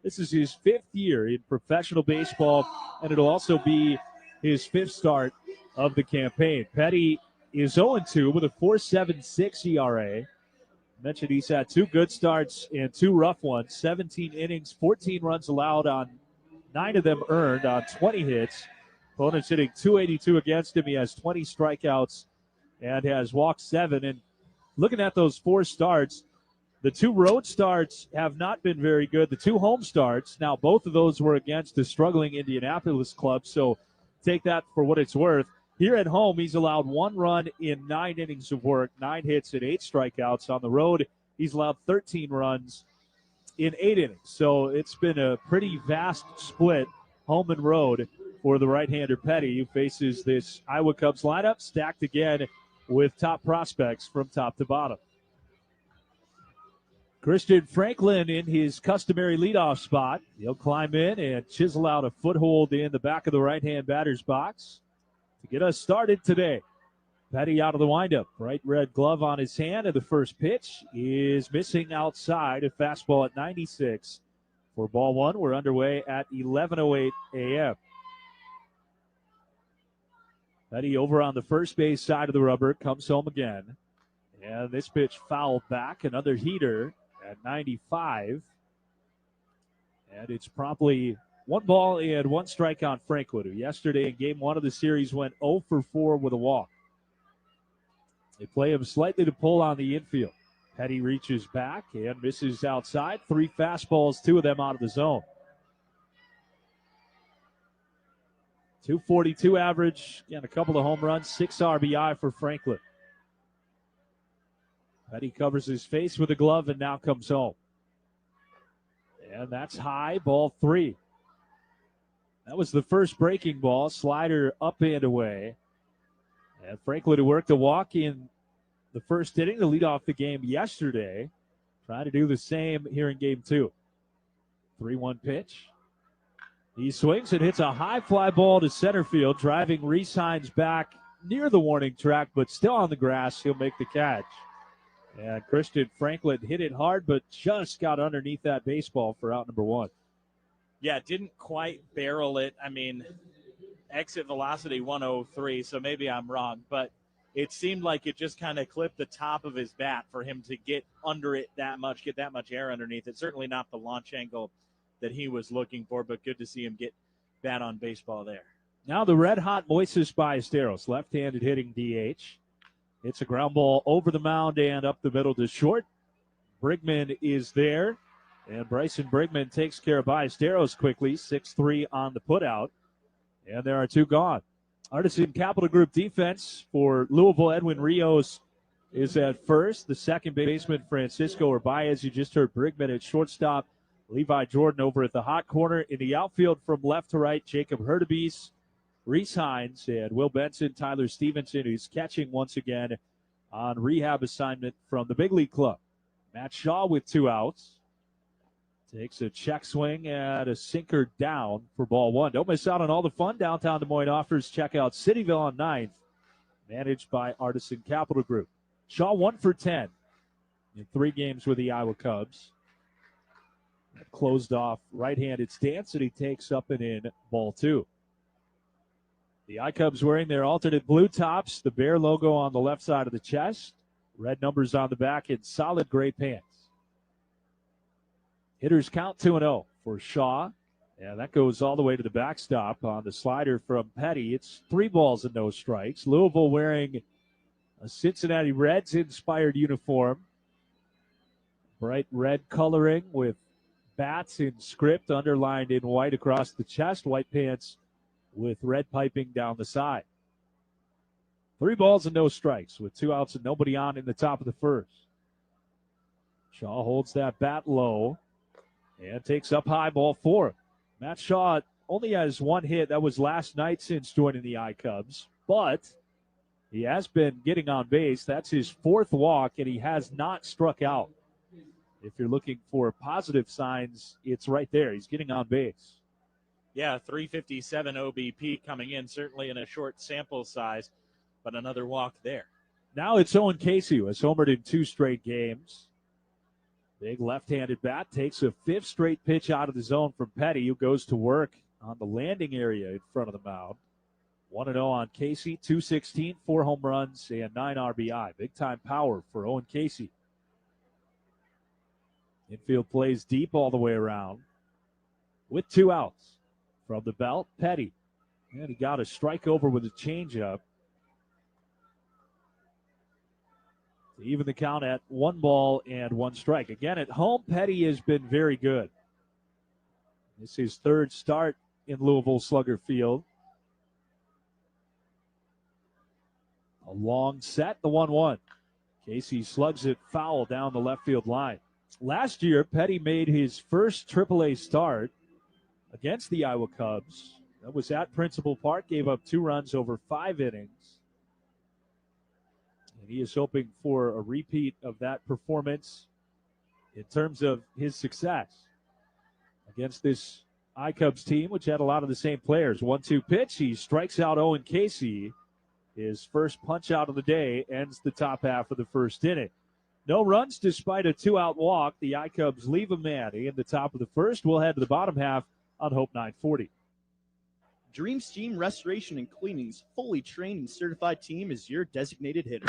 This is his 5th year in professional baseball, and it'll also be his 5th start of the campaign. Petty is 0-2 with a 4.76 ERA. I mentioned he's had 2 good starts and 2 rough ones. 17 innings, 14 runs allowed on 9 of them earned on 20 hits. Opponents hitting .282 against him. He has 20 strikeouts and has walked 7. And looking at those 4 starts, the 2 road starts have not been very good. The 2 home starts, now both of those were against the struggling Indianapolis club, so take that for what it's worth. Here at home, he's allowed 1 run in 9 innings of work, 9 hits and 8 strikeouts. On the road, he's allowed 13 runs in 8 innings. So it's been a pretty vast split, home and road, for the right-hander Petty, who faces this Iowa Cubs lineup stacked again with top prospects from top to bottom. Christian Franklin in his customary leadoff spot. He'll climb in and chisel out a foothold in the back of the right-hand batter's box to get us started today. Petty out of the windup. Bright red glove on his hand, and the first pitch is missing outside. A fastball at 96 for ball 1. We're underway at 11:08 a.m. Petty over on the first base side of the rubber, comes home again. And this pitch fouled back, another heater at 95. And it's promptly 1 ball and 1 strike on Franklin, who yesterday in game 1 of the series went 0 for 4 with a walk. They play him slightly to pull on the infield. Petty reaches back and misses outside. 3 fastballs, 2 of them out of the zone. .242 average, and a couple of home runs, 6 RBI for Franklin. Petty covers his face with a glove and now comes home. And that's high, ball 3. That was the first breaking ball, slider up and away. And Franklin, who worked a walk in the first inning to lead off the game yesterday, trying to do the same here in game 2. 3-1 pitch. He swings and hits a high fly ball to center field, driving Reese Hines back near the warning track, but still on the grass. He'll make the catch. And Christian Franklin hit it hard, but just got underneath that baseball for out number 1. Yeah, didn't quite barrel it. I mean, exit velocity 103, so maybe I'm wrong, but it seemed like it just kind of clipped the top of his bat for him to get under it that much, get that much air underneath it. Certainly not the launch angle that he was looking for, but good to see him get bat on baseball there. Now the red-hot Moises Ballesteros, left-handed hitting DH. It's a ground ball over the mound and up the middle to short. Brigman is there, and Bryson Brigman takes care of Ballesteros quickly, 6-3 on the putout, and there are 2 gone. Artisan Capital Group defense for Louisville, Edwin Rios is at first. The second baseman, Francisco Urbaez. You just heard Brigman at shortstop. Levi Jordan over at the hot corner. In the outfield from left to right, Jacob Hurtubise, Reese Hines, and Will Benson, Tyler Stevenson, who's catching once again on rehab assignment from the big league club. Matt Shaw with 2 outs. Takes a check swing and a sinker down for ball 1. Don't miss out on all the fun downtown Des Moines offers. Check out Cityville on 9th, managed by Artisan Capital Group. Shaw 1 for 10 in 3 games with the Iowa Cubs. Closed off right-handed stance that he takes up and in ball 2. The I-Cubs wearing their alternate blue tops, the Bear logo on the left side of the chest, red numbers on the back, and solid gray pants. Hitters count 2-0 for Shaw, and that goes all the way to the backstop on the slider from Petty. It's 3 balls and no strikes. Louisville wearing a Cincinnati Reds-inspired uniform. Bright red coloring with bats in script underlined in white across the chest. White pants with red piping down the side. 3 balls and no strikes with 2 outs and nobody on in the top of the first. Shaw holds that bat low and takes up high, ball 4. Matt Shaw only has 1 hit. That was last night since joining the I-Cubs, but he has been getting on base. That's his 4th walk, and he has not struck out. If you're looking for positive signs, it's right there. He's getting on base. Yeah, 357 OBP coming in, certainly in a short sample size, but another walk there. Now it's Owen Casey, who has homered in 2 straight games. Big left-handed bat takes a fifth straight pitch out of the zone from Petty, who goes to work on the landing area in front of the mound. 1-0 on Casey, 216, 4 home runs, and 9 RBI. Big-time power for Owen Casey. Infield plays deep all the way around with 2 outs. From the belt, Petty. And he got a strike over with a changeup to even the count at 1 ball and 1 strike. Again, at home, Petty has been very good. This is his 3rd start in Louisville Slugger Field. A long set, the 1-1. Casey slugs it foul down the left field line. Last year, Petty made his first AAA start against the Iowa Cubs. That was at Principal Park, gave up 2 runs over 5 innings. And he is hoping for a repeat of that performance in terms of his success against this iCubs team, which had a lot of the same players. 1-2 pitch. He strikes out Owen Casey. His first punch out of the day ends the top half of the first inning. No runs despite a 2-out walk. The iCubs leave a man in the top of the first. We'll head to the bottom half on Hope 940. Dream Steam Restoration and Cleaning's fully trained and certified team is your designated hitter.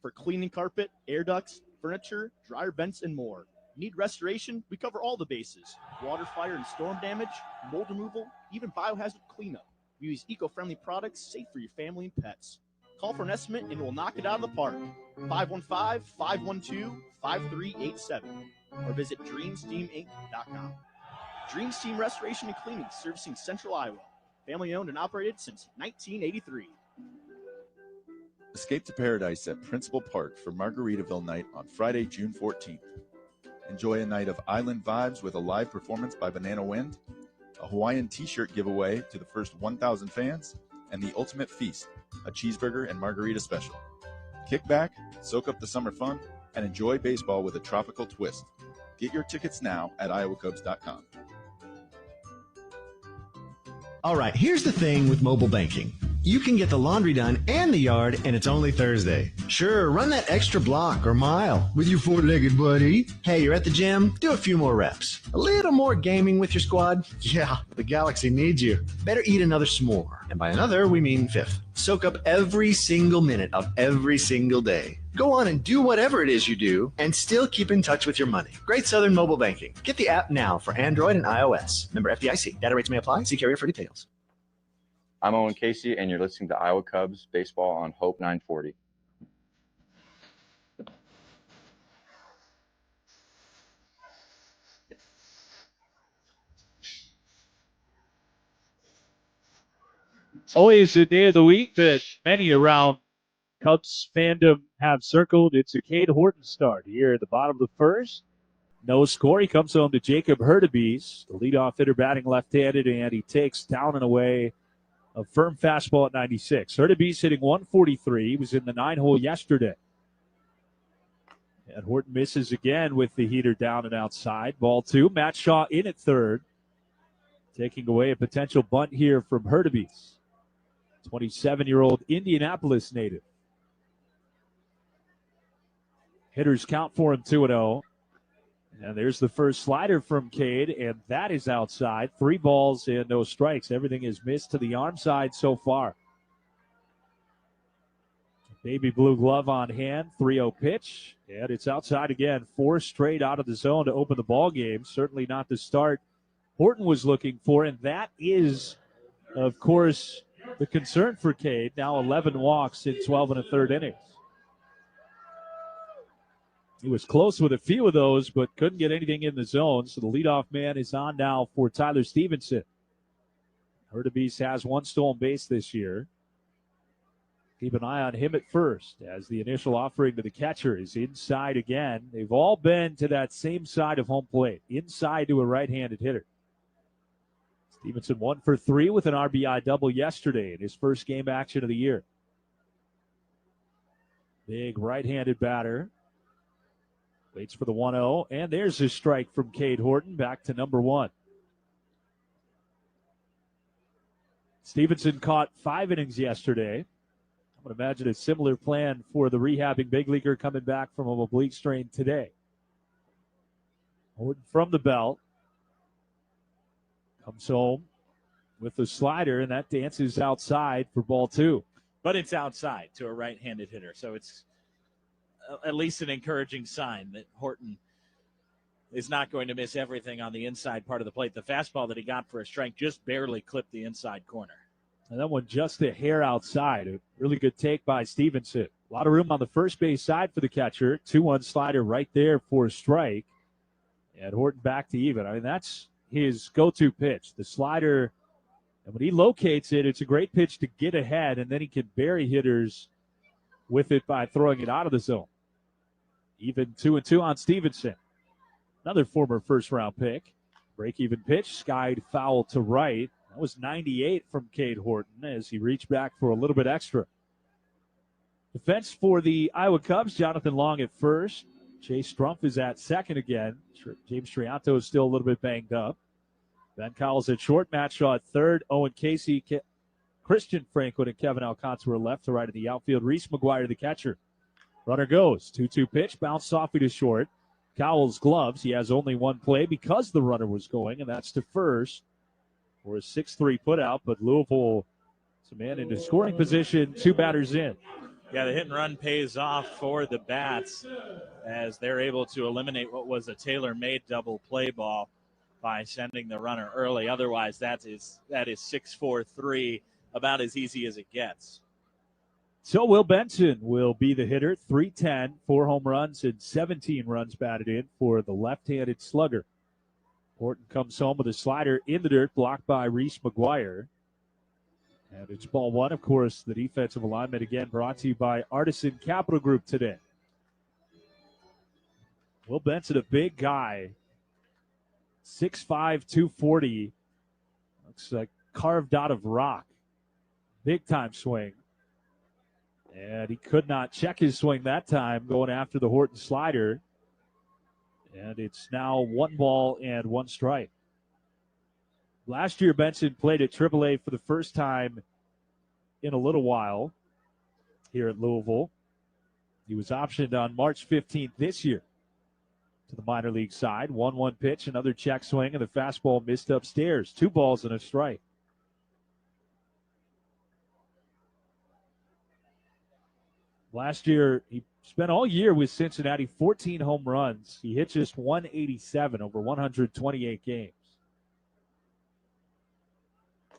For cleaning carpet, air ducts, furniture, dryer vents, and more. Need restoration? We cover all the bases. Water, fire, and storm damage, mold removal, even biohazard cleanup. We use eco-friendly products safe for your family and pets. Call for an estimate and we'll knock it out of the park. 515-512-5387 or visit DreamSteamInc.com. Dream Steam Restoration and Cleaning, servicing Central Iowa. Family owned and operated since 1983. Escape to paradise at Principal Park for Margaritaville night on Friday, June 14th. Enjoy a night of island vibes with a live performance by Banana Wind, a Hawaiian t-shirt giveaway to the first 1,000 fans, and the ultimate feast, a cheeseburger and margarita special. Kick back, soak up the summer fun, and enjoy baseball with a tropical twist. Get your tickets now at iowacubs.com. All right, here's the thing with mobile banking. You can get the laundry done and the yard, and it's only Thursday. Sure, run that extra block or mile with your four-legged buddy. Hey, you're at the gym? Do a few more reps. A little more gaming with your squad? Yeah, the Galaxy needs you. Better eat another s'more. And by another, we mean fifth. Soak up every single minute of every single day. Go on and do whatever it is you do and still keep in touch with your money. Great Southern Mobile Banking. Get the app now for Android and iOS. Member FDIC. Data rates may apply. See carrier for details. I'm Owen Casey, and you're listening to Iowa Cubs baseball on Hope 940. It's always a day of the week that many around Cubs fandom have circled. It's a Cade Horton start here at the bottom of the first. No score. He comes home to Jacob Hurtubise, the leadoff hitter batting left-handed, and he takes down and away a firm fastball at 96. Hurtubise hitting 143. He was in the 9-hole yesterday. And Horton misses again with the heater down and outside. Ball 2. Matt Shaw in at third. Taking away a potential bunt here from Hurtubise. 27-year-old Indianapolis native. Hitters count for him 2-0. And there's the first slider from Cade, and that is outside. 3 balls and no strikes. Everything is missed to the arm side so far. Baby blue glove on hand, 3-0 pitch, and it's outside again. 4 straight out of the zone to open the ball game. Certainly not the start Horton was looking for, and that is, of course, the concern for Cade. Now 11 walks in 12 1/3 innings. He was close with a few of those, but couldn't get anything in the zone. So the leadoff man is on now for Tyler Stevenson. Hurtubise has 1 stolen base this year. Keep an eye on him at first as the initial offering to the catcher is inside again. They've all been to that same side of home plate, inside to a right-handed hitter. Stevenson 1 for 3 with an RBI double yesterday in his first game action of the year. Big right-handed batter. Waits for the 1-0, and there's his strike from Cade Horton, back to number 1. Stevenson caught 5 innings yesterday. I would imagine a similar plan for the rehabbing big leaguer coming back from a oblique strain today. Horton from the belt. Comes home with the slider, and that dances outside for ball 2. But it's outside to a right-handed hitter, so it's at least an encouraging sign that Horton is not going to miss everything on the inside part of the plate. The fastball that he got for a strike just barely clipped the inside corner. And that one just a hair outside. A really good take by Stevenson. A lot of room on the first base side for the catcher. 2-1 slider right there for a strike. And Horton back to even. I mean, that's his go-to pitch, the slider. And when he locates it, it's a great pitch to get ahead, and then he can bury hitters with it by throwing it out of the zone. Even 2-2 on Stevenson. Another former first-round pick. Break-even pitch, skied foul to right. That was 98 from Cade Horton as he reached back for a little bit extra. Defense for the Iowa Cubs, Jonathan Long at first. Chase Strumpf is at second again. James Trianto is still a little bit banged up. Ben Cowles at short, Matt Shaw at third. Owen Casey, Christian Franklin, and Kevin Alcantara were left to right in the outfield. Reese McGuire, the catcher. Runner goes. 2-2 pitch, bounced softly to short. Cowles gloves. He has only one play because the runner was going, and that's to first for a 6-3 putout. But Louisville is a man into scoring position, 2 batters in. Yeah, the hit and run pays off for the Bats as they're able to eliminate what was a tailor-made double play ball by sending the runner early. Otherwise, that is 6-4-3, about as easy as it gets. So Will Benson will be the hitter. 310, 4 home runs, and 17 runs batted in for the left-handed slugger. Horton comes home with a slider in the dirt, blocked by Reese McGuire. And it's ball 1, of course, the defensive alignment again brought to you by Artisan Capital Group today. Will Benson, a big guy, 6'5", 240. Looks like carved out of rock. Big time swing. And he could not check his swing that time going after the Horton slider. And it's now 1 ball and 1 strike. Last year, Benson played at AAA for the first time in a little while here at Louisville. He was optioned on March 15th this year to the minor league side. 1-1 pitch, another check swing, and the fastball missed upstairs. 2 balls and a strike. Last year, he spent all year with Cincinnati, 14 home runs. He hit just 187 over 128 games.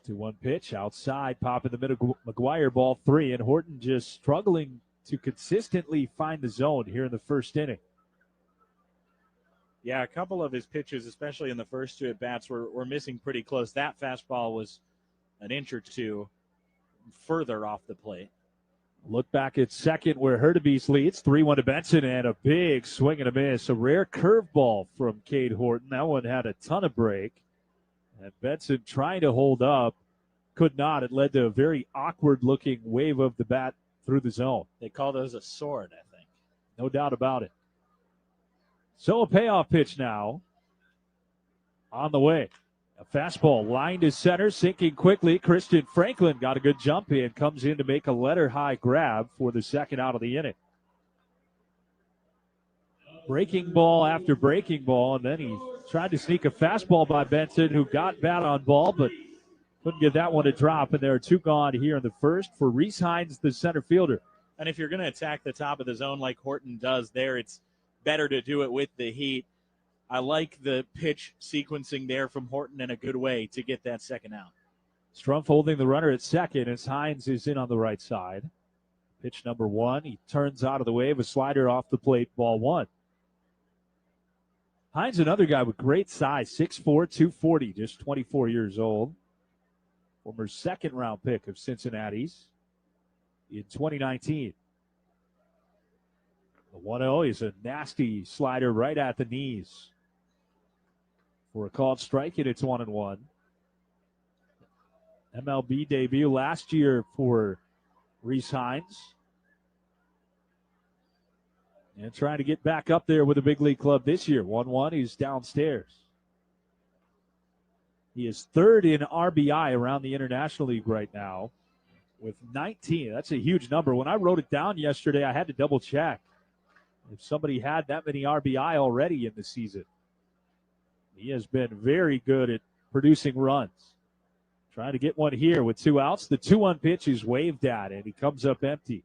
2-1 pitch, outside, pop in the middle, McGuire, ball 3, and Horton just struggling to consistently find the zone here in the first inning. Yeah, a couple of his pitches, especially in the first 2 at-bats, were missing pretty close. That fastball was an inch or 2 further off the plate. Look back at second where Hurtubise leads. 3-1 to Benson, and a big swing and a miss. A rare curveball from Cade Horton. That one had a ton of break. And Benson trying to hold up, could not. It led to a very awkward-looking wave of the bat through the zone. They call those a sword, I think. No doubt about it. So a payoff pitch now on the way. A fastball lined to center, sinking quickly. Christian Franklin got a good jump in, comes in to make a letter-high grab for the second out of the inning. Breaking ball after breaking ball, and then he tried to sneak a fastball by Benson, who got bat on ball, but couldn't get that one to drop, and there are 2 gone here in the first for Reese Hines, the center fielder. And if you're going to attack the top of the zone like Horton does there, it's better to do it with the heat. I like the pitch sequencing there from Horton in a good way to get that second out. Strumpf holding the runner at second as Hines is in on the right side. Pitch number 1. He turns out of the way of a slider off the plate, ball 1. Hines, another guy with great size, 6'4", 240, just 24 years old. Former second-round pick of Cincinnati's in 2019. The 1-0 is a nasty slider right at the knees. For a called strike, and it's 1-1. MLB debut last year for Reese Hines. And trying to get back up there with the big league club this year. 1-1, he's downstairs. He is 3rd in RBI around the International League right now with 19. That's a huge number. When I wrote it down yesterday, I had to double check if somebody had that many RBI already in the season. He has been very good at producing runs. Trying to get one here with 2 outs. The 2-1 pitch is waved at, and he comes up empty.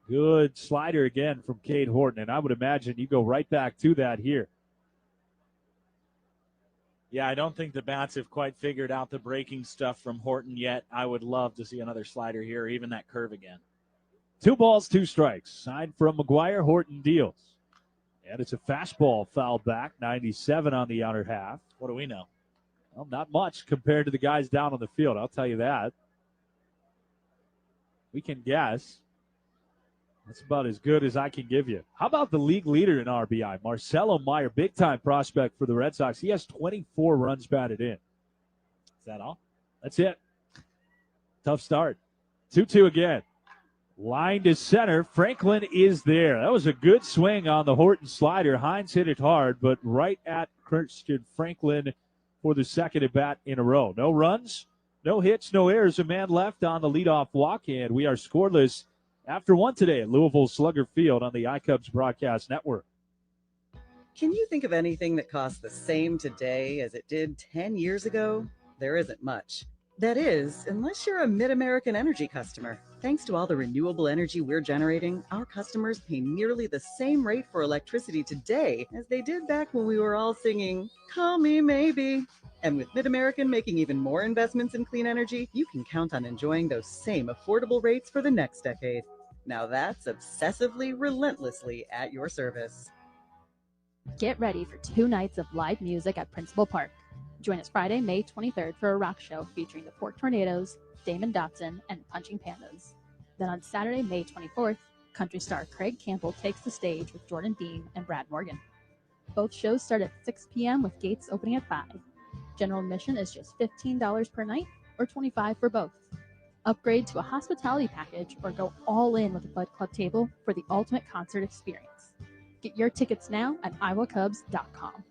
Good slider again from Cade Horton, and I would imagine you go right back to that here. Yeah, I don't think the bats have quite figured out the breaking stuff from Horton yet. I would love to see another slider here, or even that curve again. 2 balls, 2 strikes. Signed from McGuire. Horton deals. And it's a fastball fouled back, 97 on the outer half. What do we know? Well, not much compared to the guys down on the field, I'll tell you that. We can guess. That's about as good as I can give you. How about the league leader in RBI, Marcelo Meyer, big-time prospect for the Red Sox. He has 24 runs batted in. Is that all? That's it. Tough start. 2-2 again. Line to center. Franklin is there. That was a good swing on the Horton slider. Hines hit it hard, but right at Christian Franklin for the second at bat in a row. No runs, no hits, no errors. A man left on the leadoff walk, and we are scoreless after 1 today at Louisville Slugger Field on the iCubs Broadcast Network. Can you think of anything that costs the same today as it did 10 years ago? There isn't much. That is, unless you're a Mid-American Energy customer. Thanks to all the renewable energy we're generating, our customers pay nearly the same rate for electricity today as they did back when we were all singing, "Call Me Maybe." And with Mid-American making even more investments in clean energy, you can count on enjoying those same affordable rates for the next decade. Now that's obsessively, relentlessly at your service. Get ready for 2 nights of live music at Principal Park. Join us Friday, May 23rd for a rock show featuring the Pork Tornadoes, Damon Dotson, and Punching Pandas. Then on Saturday, May 24th, country star Craig Campbell takes the stage with Jordan Beam and Brad Morgan. Both shows start at 6 p.m. with gates opening at 5. General admission is just $15 per night or $25 for both. Upgrade to a hospitality package or go all in with a Bud Club table for the ultimate concert experience. Get your tickets now at iowacubs.com.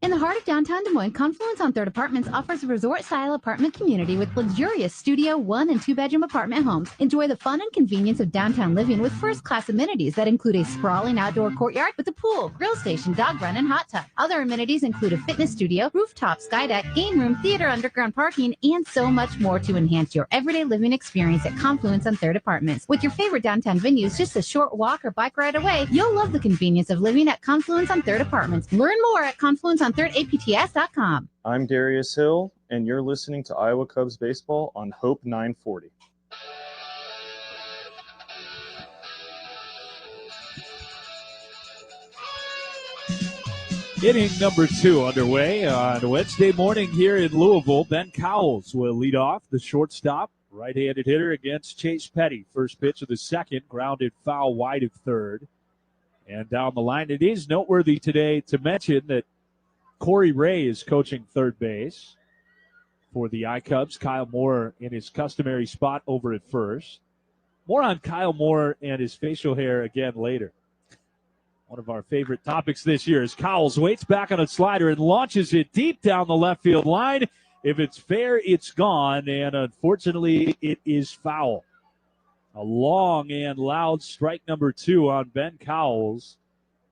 In the heart of downtown Des Moines, Confluence on Third Apartments offers a resort-style apartment community with luxurious studio, 1- and 2-bedroom apartment homes. Enjoy the fun and convenience of downtown living with first-class amenities that include a sprawling outdoor courtyard with a pool, grill station, dog run, and hot tub. Other amenities include a fitness studio, rooftop sky deck, game room, theater, underground parking, and so much more to enhance your everyday living experience at Confluence on Third Apartments. With your favorite downtown venues just a short walk or bike ride away, you'll love the convenience of living at Confluence on Third Apartments. Learn more at confluenceon3rdapts.com. I'm Darius Hill, and you're listening to Iowa Cubs baseball on Hope 940. Inning number 2 underway on Wednesday morning here in Louisville. Ben Cowles will lead off, the shortstop, right-handed hitter against Chase Petty. First pitch of the second, grounded foul wide of third. And down the line, it is noteworthy today to mention that Corey Ray is coaching third base for the iCubs. Kyle Moore in his customary spot over at first. More on Kyle Moore and his facial hair again later. One of our favorite topics this year is Cowles waits back on a slider and launches it deep down the left field line. If it's fair, it's gone, and unfortunately, it is foul. A long and loud strike number 2 on Ben Cowles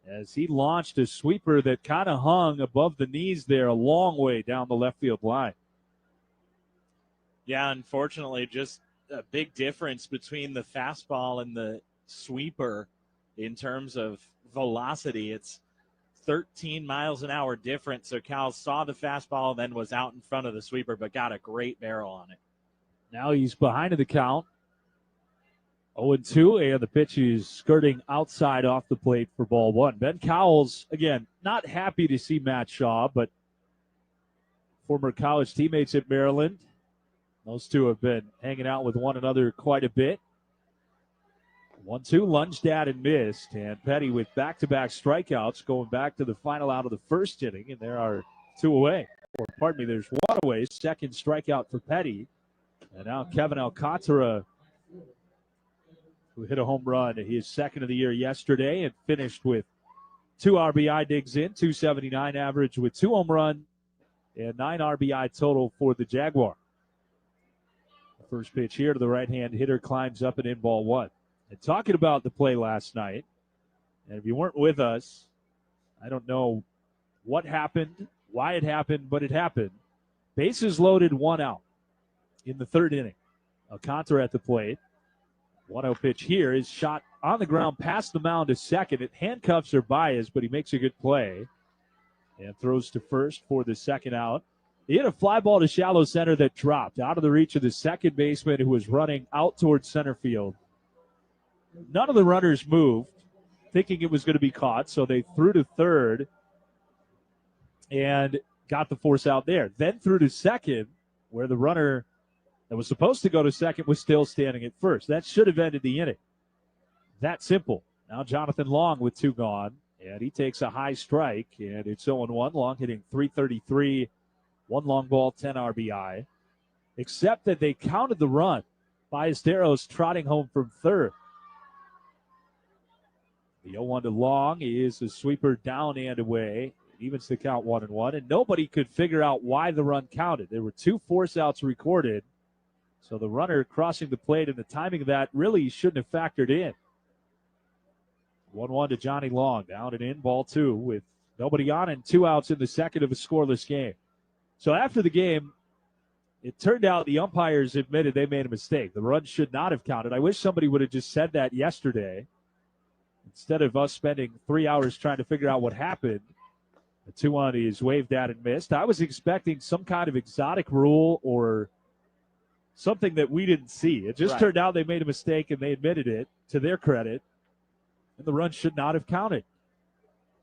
as he launched a sweeper that kind of hung above the knees there a long way down the left field line. Yeah, unfortunately, just a big difference between the fastball and the sweeper in terms of velocity. It's 13 miles an hour difference. So Cal saw the fastball, then was out in front of the sweeper, but got a great barrel on it. Now he's behind the count. 0-2, and the pitch is skirting outside off the plate for ball 1. Ben Cowles, again, not happy to see Matt Shaw, but former college teammates at Maryland. Those two have been hanging out with one another quite a bit. 1-2, lunged at and missed. And Petty with back-to-back strikeouts going back to the final out of the first inning, and there are 2 away. Or, pardon me, there's 1 away. Second strikeout for Petty. And now Kevin Alcantara, who hit a home run, his second of the year yesterday, and finished with 2 RBI, digs in, 279 average with 2 home runs and 9 RBI total for the Jaguar. The first pitch here to the right-hand hitter climbs up and in, ball 1. And talking about the play last night, and if you weren't with us, I don't know what happened, why it happened, but it happened. Bases loaded, 1 out in the third inning. Alcantara at the plate. 1-0 pitch here is shot on the ground past the mound to second. It handcuffs are biased, but he makes a good play and throws to first for the second out. He hit a fly ball to shallow center that dropped out of the reach of the second baseman who was running out towards center field. None of the runners moved, thinking it was going to be caught, so they threw to third and got the force out there. Then threw to second, where the runner that was supposed to go to second was still standing at first. That should have ended the inning. That simple. Now Jonathan Long with 2 gone, and he takes a high strike, and it's 0-1. Long hitting .333, 1 long ball, 10 RBI. Except that they counted the run. Ballesteros trotting home from third. The 0-1 to Long is a sweeper down and away. It evens the count 1-1, and nobody could figure out why the run counted. There were 2 force outs recorded. So the runner crossing the plate and the timing of that really shouldn't have factored in. 1-1 to Johnny Long. Down and in, ball 2 with nobody on and 2 outs in the second of a scoreless game. So after the game, it turned out the umpires admitted they made a mistake. The run should not have counted. I wish somebody would have just said that yesterday. Instead of us spending 3 hours trying to figure out what happened, the 2-1 is waved at and missed. I was expecting some kind of exotic rule or something that we didn't see. It just turned out they made a mistake, and they admitted it, to their credit, and the run should not have counted.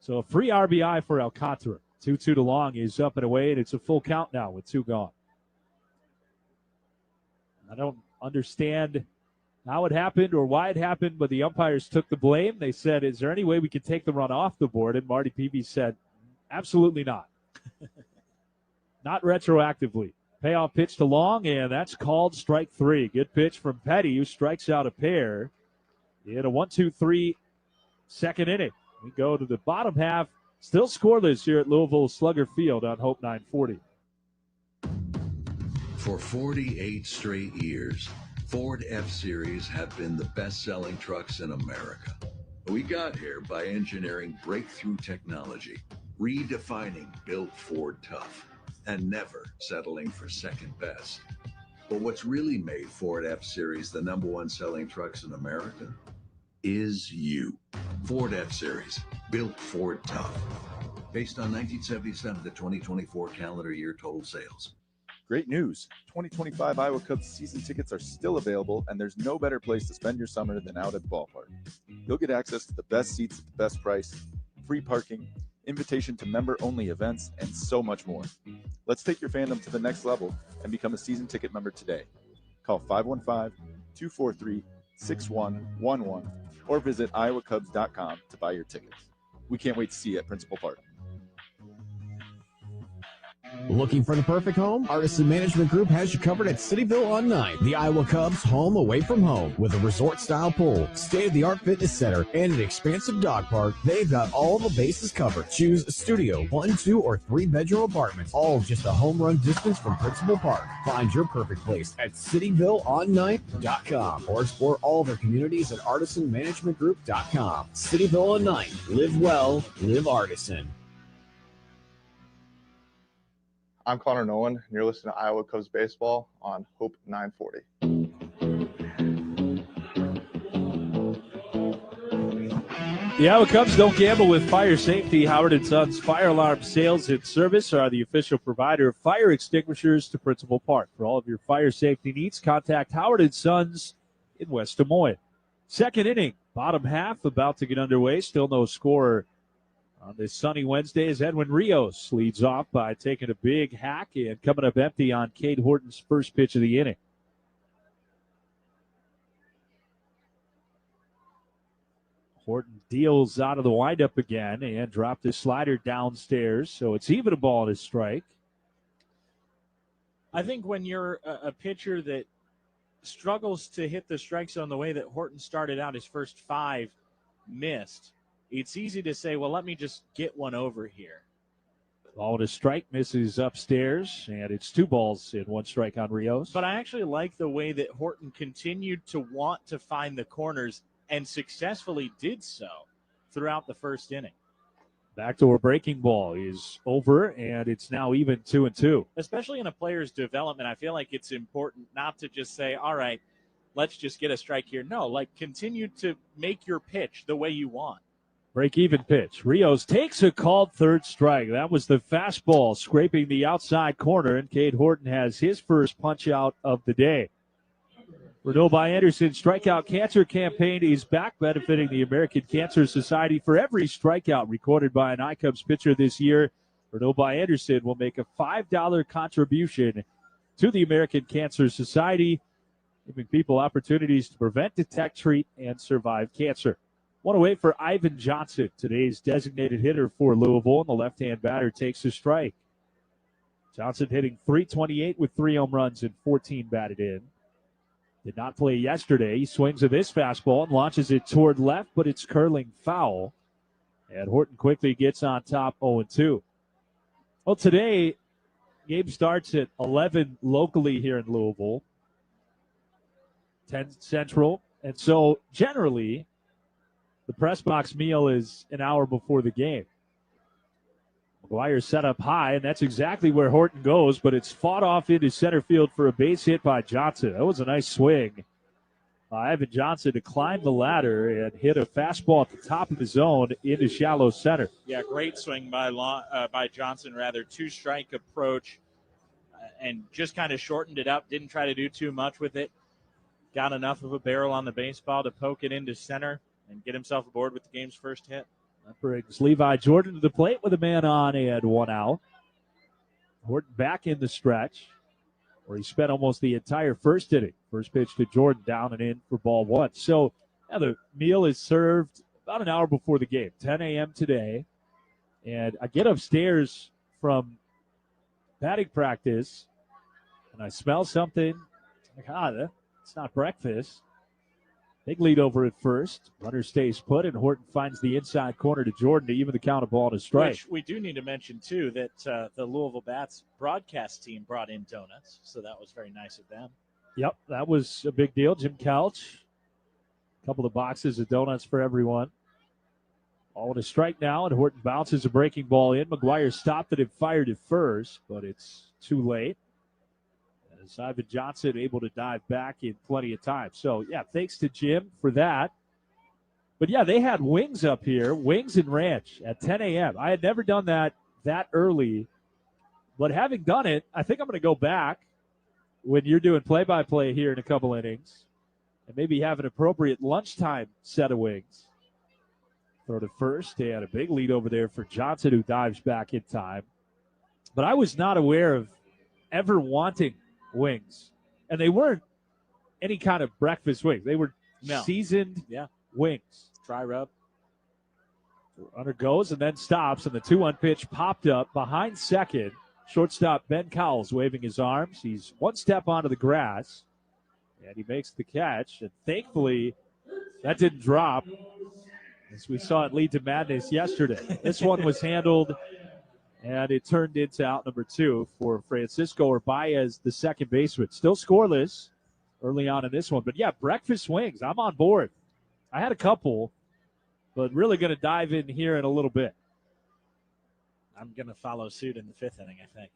So a free RBI for Alcantara. 2-2 to Long. He's up and away, and it's a full count now with 2 gone. I don't understand how it happened or why it happened, but the umpires took the blame. They said, is there any way we could take the run off the board? And Marty Peavy said, absolutely not. Not retroactively. Payoff pitch to Long, and that's called strike 3. Good pitch from Petty, who strikes out a pair in a 1-2-3 second inning. We go to the bottom half, still scoreless here at Louisville Slugger Field on Hope 940. For 48 straight years, Ford F-Series have been the best-selling trucks in America. We got here by engineering breakthrough technology, redefining Built Ford Tough, and never settling for second best. But what's really made Ford F-Series the #1 selling trucks in America is you. Ford F-Series, built Ford Tough. Based on 1977 to 2024 calendar year total sales. Great news. 2025 Iowa Cubs season tickets are still available, and there's no better place to spend your summer than out at the ballpark. You'll get access to the best seats at the best price, free parking, invitation to member-only events, and so much more. Let's take your fandom to the next level and become a season ticket member today. Call 515-243-6111 or visit iowacubs.com to buy your tickets. We can't wait to see you at Principal Park. Looking for the perfect home? Artisan Management Group has you covered at Cityville on 9, the Iowa Cubs home away from home. With a resort-style pool, state-of-the-art fitness center, and an expansive dog park, they've got all the bases covered. Choose a studio, 1, 2, or 3-bedroom apartments, all just a home run distance from Principal Park. Find your perfect place at cityvilleon9.com or explore all their communities at artisanmanagementgroup.com. Cityville on 9. Live well, live artisan. I'm Connor Nolan, and you're listening to Iowa Cubs Baseball on Hope 940. The Iowa Cubs don't gamble with fire safety. Howard & Sons Fire Alarm Sales and Service are the official provider of fire extinguishers to Principal Park. For all of your fire safety needs, contact Howard & Sons in West Des Moines. Second inning, bottom half, about to get underway. Still no score on this sunny Wednesday as Edwin Rios leads off by taking a big hack and coming up empty on Cade Horton's first pitch of the inning. Horton deals out of the windup again and dropped his slider downstairs, so it's even a ball and a strike. I think when you're a pitcher that struggles to hit the strike zone the way that Horton started out, his first 5 missed, it's easy to say, well, let me just get one over here. Ball and a strike, misses upstairs, and it's 2 balls and 1 strike on Rios. But I actually like the way that Horton continued to want to find the corners and successfully did so throughout the first inning. Backdoor breaking ball is over, and it's now even 2-2. Especially in a player's development, I feel like it's important not to just say, all right, let's just get a strike here. No, like continue to make your pitch the way you want. Break-even pitch. Rios takes a called third strike. That was the fastball scraping the outside corner, and Cade Horton has his first punch-out of the day. Renault by Anderson Strikeout Cancer Campaign is back, benefiting the American Cancer Society. For every strikeout recorded by an iCubs pitcher this year, Renault by Anderson will make a $5 contribution to the American Cancer Society, giving people opportunities to prevent, detect, treat, and survive cancer. One away for Ivan Johnson, today's designated hitter for Louisville, and the left-hand batter takes a strike. Johnson hitting .328 with 3 home runs and 14 batted in. Did not play yesterday. He swings at this fastball and launches it toward left, but it's curling foul. And Horton quickly gets on top 0-2. Well, today, game starts at 11 locally here in Louisville, 10 Central. And so generally, the press box meal is an hour before the game. McGuire set up high, and that's exactly where Horton goes, but it's fought off into center field for a base hit by Johnson. That was a nice swing by Ivan Johnson to climb the ladder and hit a fastball at the top of the zone into shallow center. Yeah, great swing by Johnson, rather. 2-strike approach, and just kind of shortened it up. Didn't try to do too much with it. Got enough of a barrel on the baseball to poke it into center and get himself aboard with the game's first hit. That brings Levi Jordan to the plate with a man on and 1 out. Horton back in the stretch where he spent almost the entire first inning. First pitch to Jordan, down and in for ball 1. So yeah, the meal is served about an hour before the game, 10 a.m. today. And I get upstairs from batting practice, and I smell something. Like, it's not breakfast. Big lead over at first. Runner stays put, and Horton finds the inside corner to Jordan to even the count of ball to strike. Which we do need to mention, too, that the Louisville Bats broadcast team brought in donuts, so that was very nice of them. Yep, that was a big deal. Jim Couch, a couple of boxes of donuts for everyone. All in a strike now, and Horton bounces a breaking ball in. McGuire stopped it and fired it first, but it's too late. As Ivan Johnson able to dive back in plenty of time. So, yeah, thanks to Jim for that. But, yeah, they had wings up here, wings and ranch at 10 a.m. I had never done that early. But having done it, I think I'm going to go back when you're doing play-by-play here in a couple innings and maybe have an appropriate lunchtime set of wings. Throw to first, and a big lead over there for Johnson, who dives back in time. But I was not aware of ever wanting wings, and they weren't any kind of breakfast wings. They were seasoned wings. Dry rub. Runner goes and then stops, and the 2-1 pitch popped up behind second. Shortstop Ben Cowles waving his arms. He's one step onto the grass, and he makes the catch. And thankfully, that didn't drop, as we saw it lead to madness yesterday. This one was handled, and it turned into out number 2 for Francisco Urbaez, the second baseman. Still scoreless early on in this one. But, yeah, breakfast wings. I'm on board. I had a couple, but really going to dive in here in a little bit. I'm going to follow suit in the 5th inning, I think.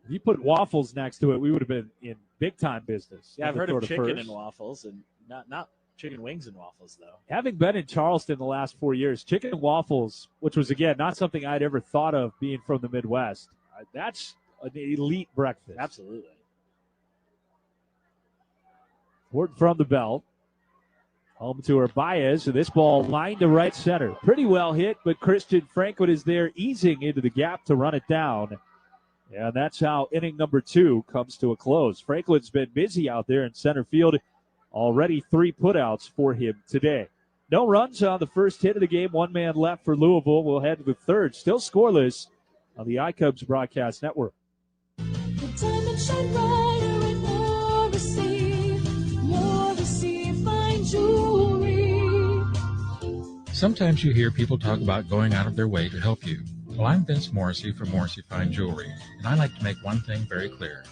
If you put waffles next to it, we would have been in big-time business. Yeah, I've heard of chicken and waffles, and not chicken wings and waffles, though. Having been in Charleston the last 4 years, chicken and waffles, which was, again, not something I'd ever thought of being from the Midwest, that's an elite breakfast. Absolutely. Horton from the belt. Home to Urbaez, and this ball lined to right center. Pretty well hit, but Christian Franklin is there easing into the gap to run it down. And that's how inning number 2 comes to a close. Franklin's been busy out there in center field. Already 3 putouts for him today. No runs on the first hit of the game. 1 man left for Louisville. We'll head to the 3rd. Still scoreless on the iCubs broadcast network. Sometimes you hear people talk about going out of their way to help you. Well, I'm Vince Morrissey from Morrissey Fine Jewelry, and I like to make one thing very clear.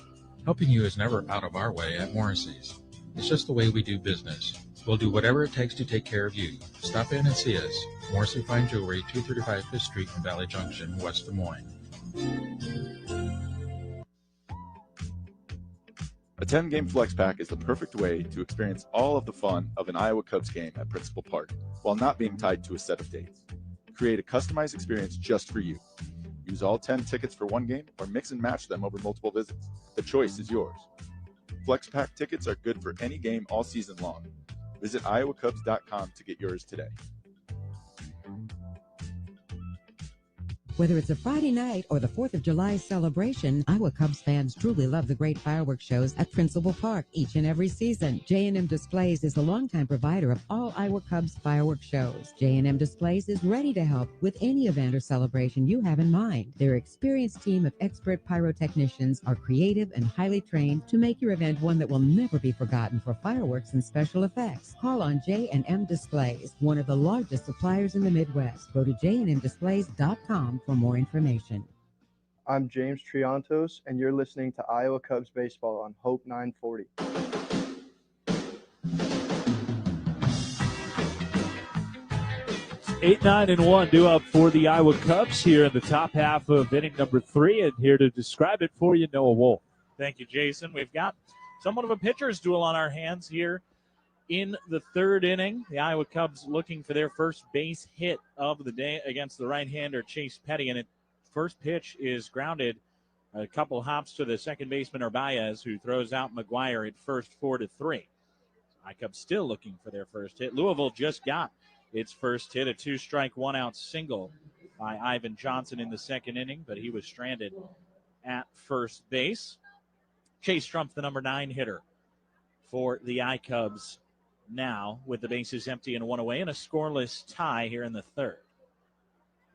Helping you is never out of our way at Morrissey's. It's just the way we do business. We'll do whatever it takes to take care of you. Stop in and see us. Morrissey Fine Jewelry, 235 5th Street in Valley Junction, West Des Moines. A 10-game flex pack is the perfect way to experience all of the fun of an Iowa Cubs game at Principal Park while not being tied to a set of dates. Create a customized experience just for you. Use all 10 tickets for one game or mix and match them over multiple visits. The choice is yours. Flex pack tickets are good for any game all season long. Visit iowacubs.com to get yours today. Whether it's a Friday night or the 4th of July celebration, Iowa Cubs fans truly love the great fireworks shows at Principal Park each and every season. J&M Displays is the longtime provider of all Iowa Cubs fireworks shows. J&M Displays is ready to help with any event or celebration you have in mind. Their experienced team of expert pyrotechnicians are creative and highly trained to make your event one that will never be forgotten for fireworks and special effects. Call on J&M Displays, one of the largest suppliers in the Midwest. Go to jnmdisplays.com for more information. I'm James Triantos, and you're listening to Iowa Cubs Baseball on Hope 940. 8-9-1 due up for the Iowa Cubs here in the top half of inning number 3, and here to describe it for you, Noah Wolf. Thank you, Jason. We've got somewhat of a pitcher's duel on our hands here in the 3rd inning. The Iowa Cubs looking for their first base hit of the day against the right-hander Chase Petty, and first pitch is grounded a couple hops to the second baseman Arbaez, who throws out McGuire at first 4-3. Cubs still looking for their first hit. Louisville just got its first hit, a 2-strike, 1-out single by Ivan Johnson in the 2nd inning, but he was stranded at first base. Chase Strumpf, the number 9 hitter for the Cubs now, with the bases empty and 1 away, and a scoreless tie here in the 3rd.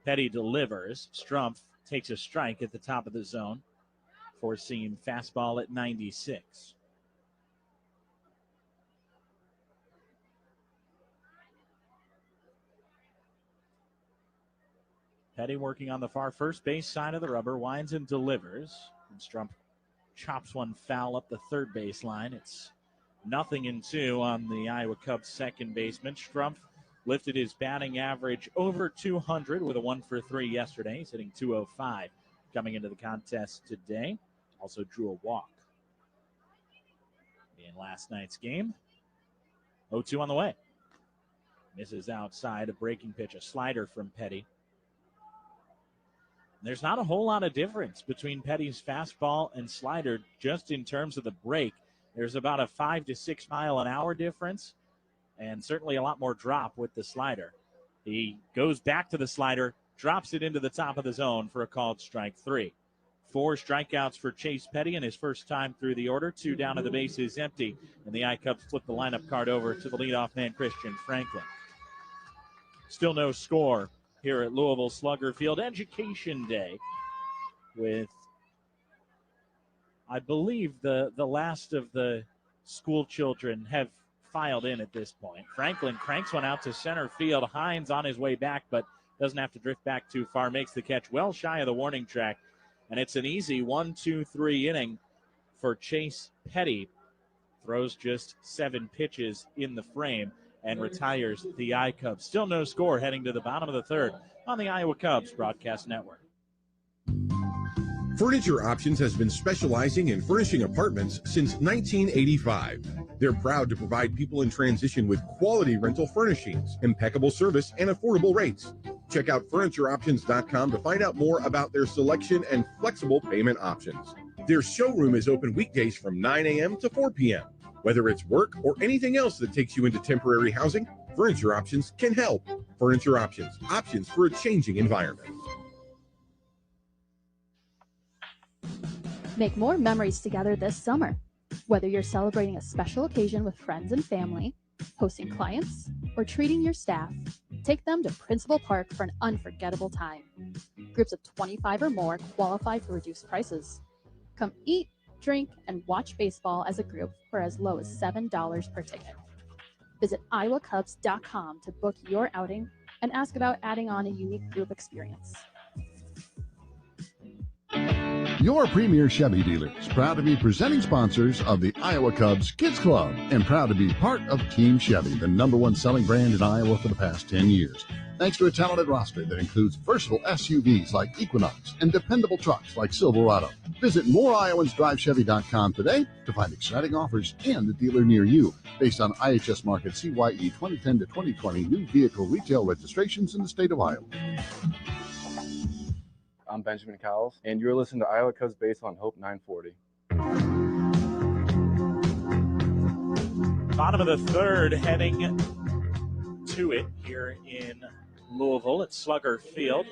Petty delivers. Strumpf takes a strike at the top of the zone, four-seam fastball at 96. Petty working on the far first base side of the rubber, winds and delivers. And Strumpf chops one foul up the third base line. It's 0-2 on the Iowa Cubs second baseman. Strumpf lifted his batting average over 200 with a 1-for-3 yesterday. He's hitting 205 coming into the contest today. Also drew a walk in last night's game. 0-2 on the way. Misses outside, a breaking pitch, a slider from Petty. There's not a whole lot of difference between Petty's fastball and slider just in terms of the break. There's about a 5 to 6 mile an hour difference, and certainly a lot more drop with the slider. He goes back to the slider, drops it into the top of the zone for a called strike 3. 4 strikeouts for Chase Petty in his first time through the order. 2 down to the bases empty, and the Cubs flip the lineup card over to the leadoff man, Christian Franklin. Still no score here at Louisville Slugger Field. Education Day with, I believe, the last of the school children have filed in at this point. Franklin cranks one out to center field. Hines on his way back, but doesn't have to drift back too far. Makes the catch well shy of the warning track. And it's an easy 1-2-3 inning for Chase Petty. Throws just 7 pitches in the frame and retires the Cubs. Still no score heading to the bottom of the 3rd on the Iowa Cubs Broadcast Network. Furniture Options has been specializing in furnishing apartments since 1985. They're proud to provide people in transition with quality rental furnishings, impeccable service, and affordable rates. Check out FurnitureOptions.com to find out more about their selection and flexible payment options. Their showroom is open weekdays from 9 a.m. to 4 p.m. Whether it's work or anything else that takes you into temporary housing, Furniture Options can help. Furniture Options, options for a changing environment. Make more memories together this summer. Whether you're celebrating a special occasion with friends and family, hosting clients, or treating your staff, take them to Principal Park for an unforgettable time. Groups of 25 or more qualify for reduced prices. Come eat, drink, and watch baseball as a group for as low as $7 per ticket. Visit iowacubs.com to book your outing and ask about adding on a unique group experience. Your premier Chevy dealers, proud to be presenting sponsors of the Iowa Cubs Kids Club and proud to be part of Team Chevy, the #1 selling brand in Iowa for the past 10 years. Thanks to a talented roster that includes versatile SUVs like Equinox and dependable trucks like Silverado. Visit moreiowansdrivechevy.com today to find exciting offers and a dealer near you based on IHS Market CYE 2010 to 2020 new vehicle retail registrations in the state of Iowa. I'm Benjamin Cowles, and you're listening to Iowa Cubs Baseball on Hope 940. Bottom of the third, heading to it here in Louisville at Slugger Field.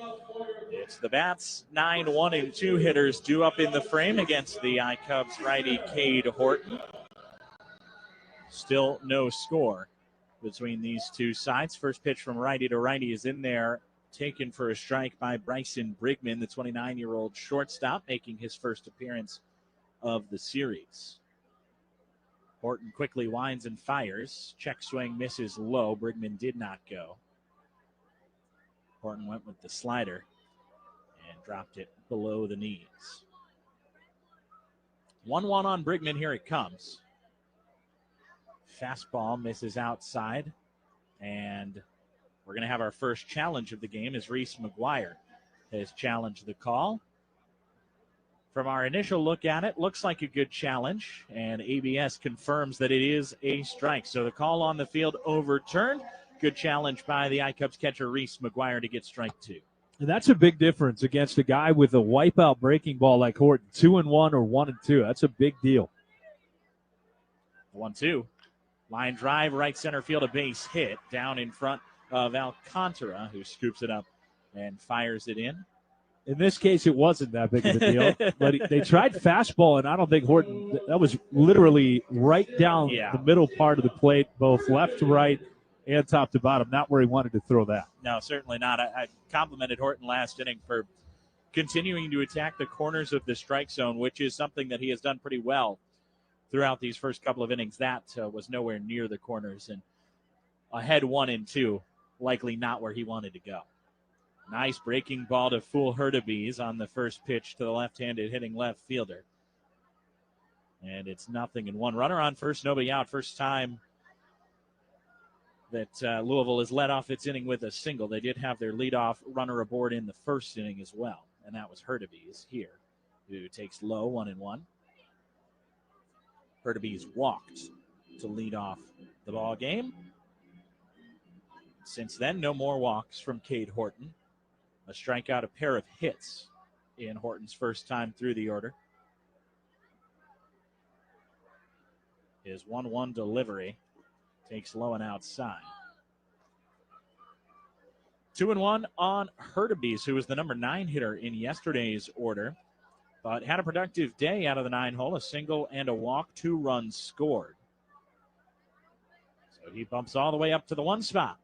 It's the Bats, 9 1-2 hitters due up in the frame against the iCubs righty Cade Horton. Still no score between these two sides. First pitch from righty to righty is in there, taken for a strike by Bryson Brigman, the 29-year-old shortstop, making his first appearance of the series. Horton quickly winds and fires. Check swing misses low. Brigman did not go. Horton went with the slider and dropped it below the knees. 1-1 on Brigman. Here it comes. Fastball misses outside. And we're going to have our first challenge of the game as Reese McGuire has challenged the call. From our initial look at it, looks like a good challenge, and ABS confirms that it is a strike. So the call on the field overturned. Good challenge by the iCubs catcher Reese McGuire to get strike two. And that's a big difference against a guy with a wipeout breaking ball like Horton. 2-1 or 1-2. That's a big deal. 1-2. Line drive, right center field, a base hit down in front of Alcantara, who scoops it up and fires it in. In this case, it wasn't that big of a deal. But they tried fastball, and I don't think Horton, that was literally right down the middle part of the plate, both left to right and top to bottom. Not where he wanted to throw that. No, certainly not. I complimented Horton last inning for continuing to attack the corners of the strike zone, which is something that he has done pretty well throughout these first couple of innings. That was nowhere near the corners. And ahead 1-2, likely not where he wanted to go. Nice breaking ball to fool Hurtubise on the first pitch to the left-handed hitting left fielder. And it's 0-1. Runner on first, nobody out. First time that Louisville has led off its inning with a single. They did have their leadoff runner aboard in the first inning as well, and that was Hurtubise here, who takes low 1-1. Hurtubise walked to lead off the ball game. Since then, no more walks from Cade Horton. A strikeout, a pair of hits in Horton's first time through the order. His 1-1 delivery takes low and outside. 2-1 on Hurtubise, who was the number 9 hitter in yesterday's order, but had a productive day out of the 9-hole, a single and a walk, 2 runs scored. So he bumps all the way up to the 1 spot.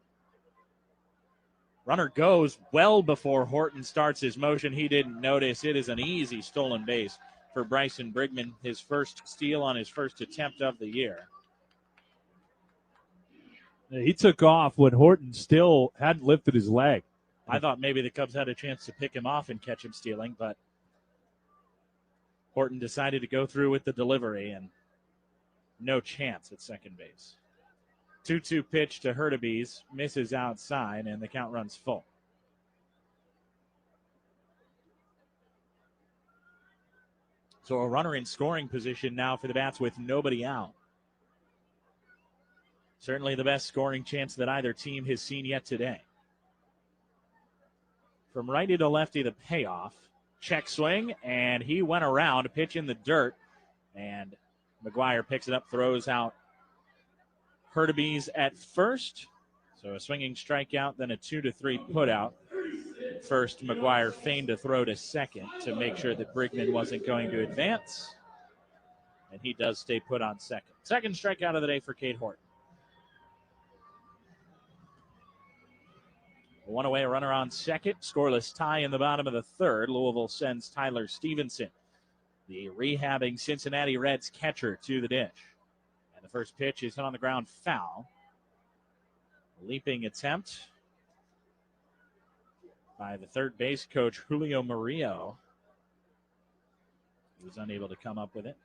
Runner goes well before Horton starts his motion. He didn't notice. It is an easy stolen base for Bryson Brigman, his first steal on his first attempt of the year. He took off when Horton still hadn't lifted his leg. I thought maybe the Cubs had a chance to pick him off and catch him stealing, but Horton decided to go through with the delivery, and no chance at second base. 2-2 pitch to Hurtubise, misses outside, and the count runs full. So a runner in scoring position now for the Bats with nobody out. Certainly the best scoring chance that either team has seen yet today. From righty to lefty, the payoff. Check swing, and he went around, a pitch in the dirt, and McGuire picks it up, throws out Hurtubise at first. So a swinging strikeout, then a 2-3 putout. First, McGuire feigned a throw to second to make sure that Brigman wasn't going to advance. And he does stay put on second. Second strikeout of the day for Cade Horton. One away, a runner on second. Scoreless tie in the bottom of the third. Louisville sends Tyler Stevenson, the rehabbing Cincinnati Reds catcher, to the dish. And the first pitch is hit on the ground foul. Leaping attempt by the third base coach, Julio Murillo. was unable to come up with it.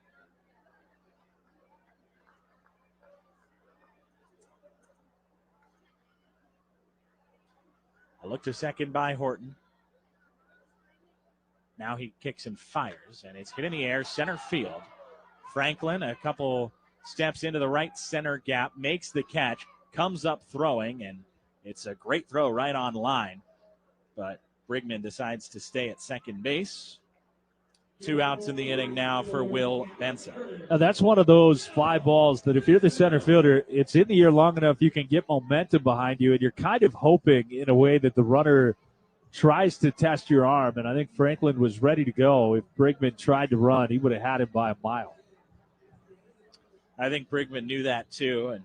A look to second by Horton. Now he kicks and fires, and it's hit in the air, center field. Franklin, a couple steps into the right center gap, makes the catch, comes up throwing, and it's a great throw right on line. But Brigman decides to stay at second base. 2 outs in the inning now for Will Benson. Now that's one of those fly balls that if you're the center fielder, it's in the air long enough you can get momentum behind you, and you're kind of hoping in a way that the runner tries to test your arm. And I think Franklin was ready to go. If Brigman tried to run, he would have had him by a mile. I think Brigman knew that too and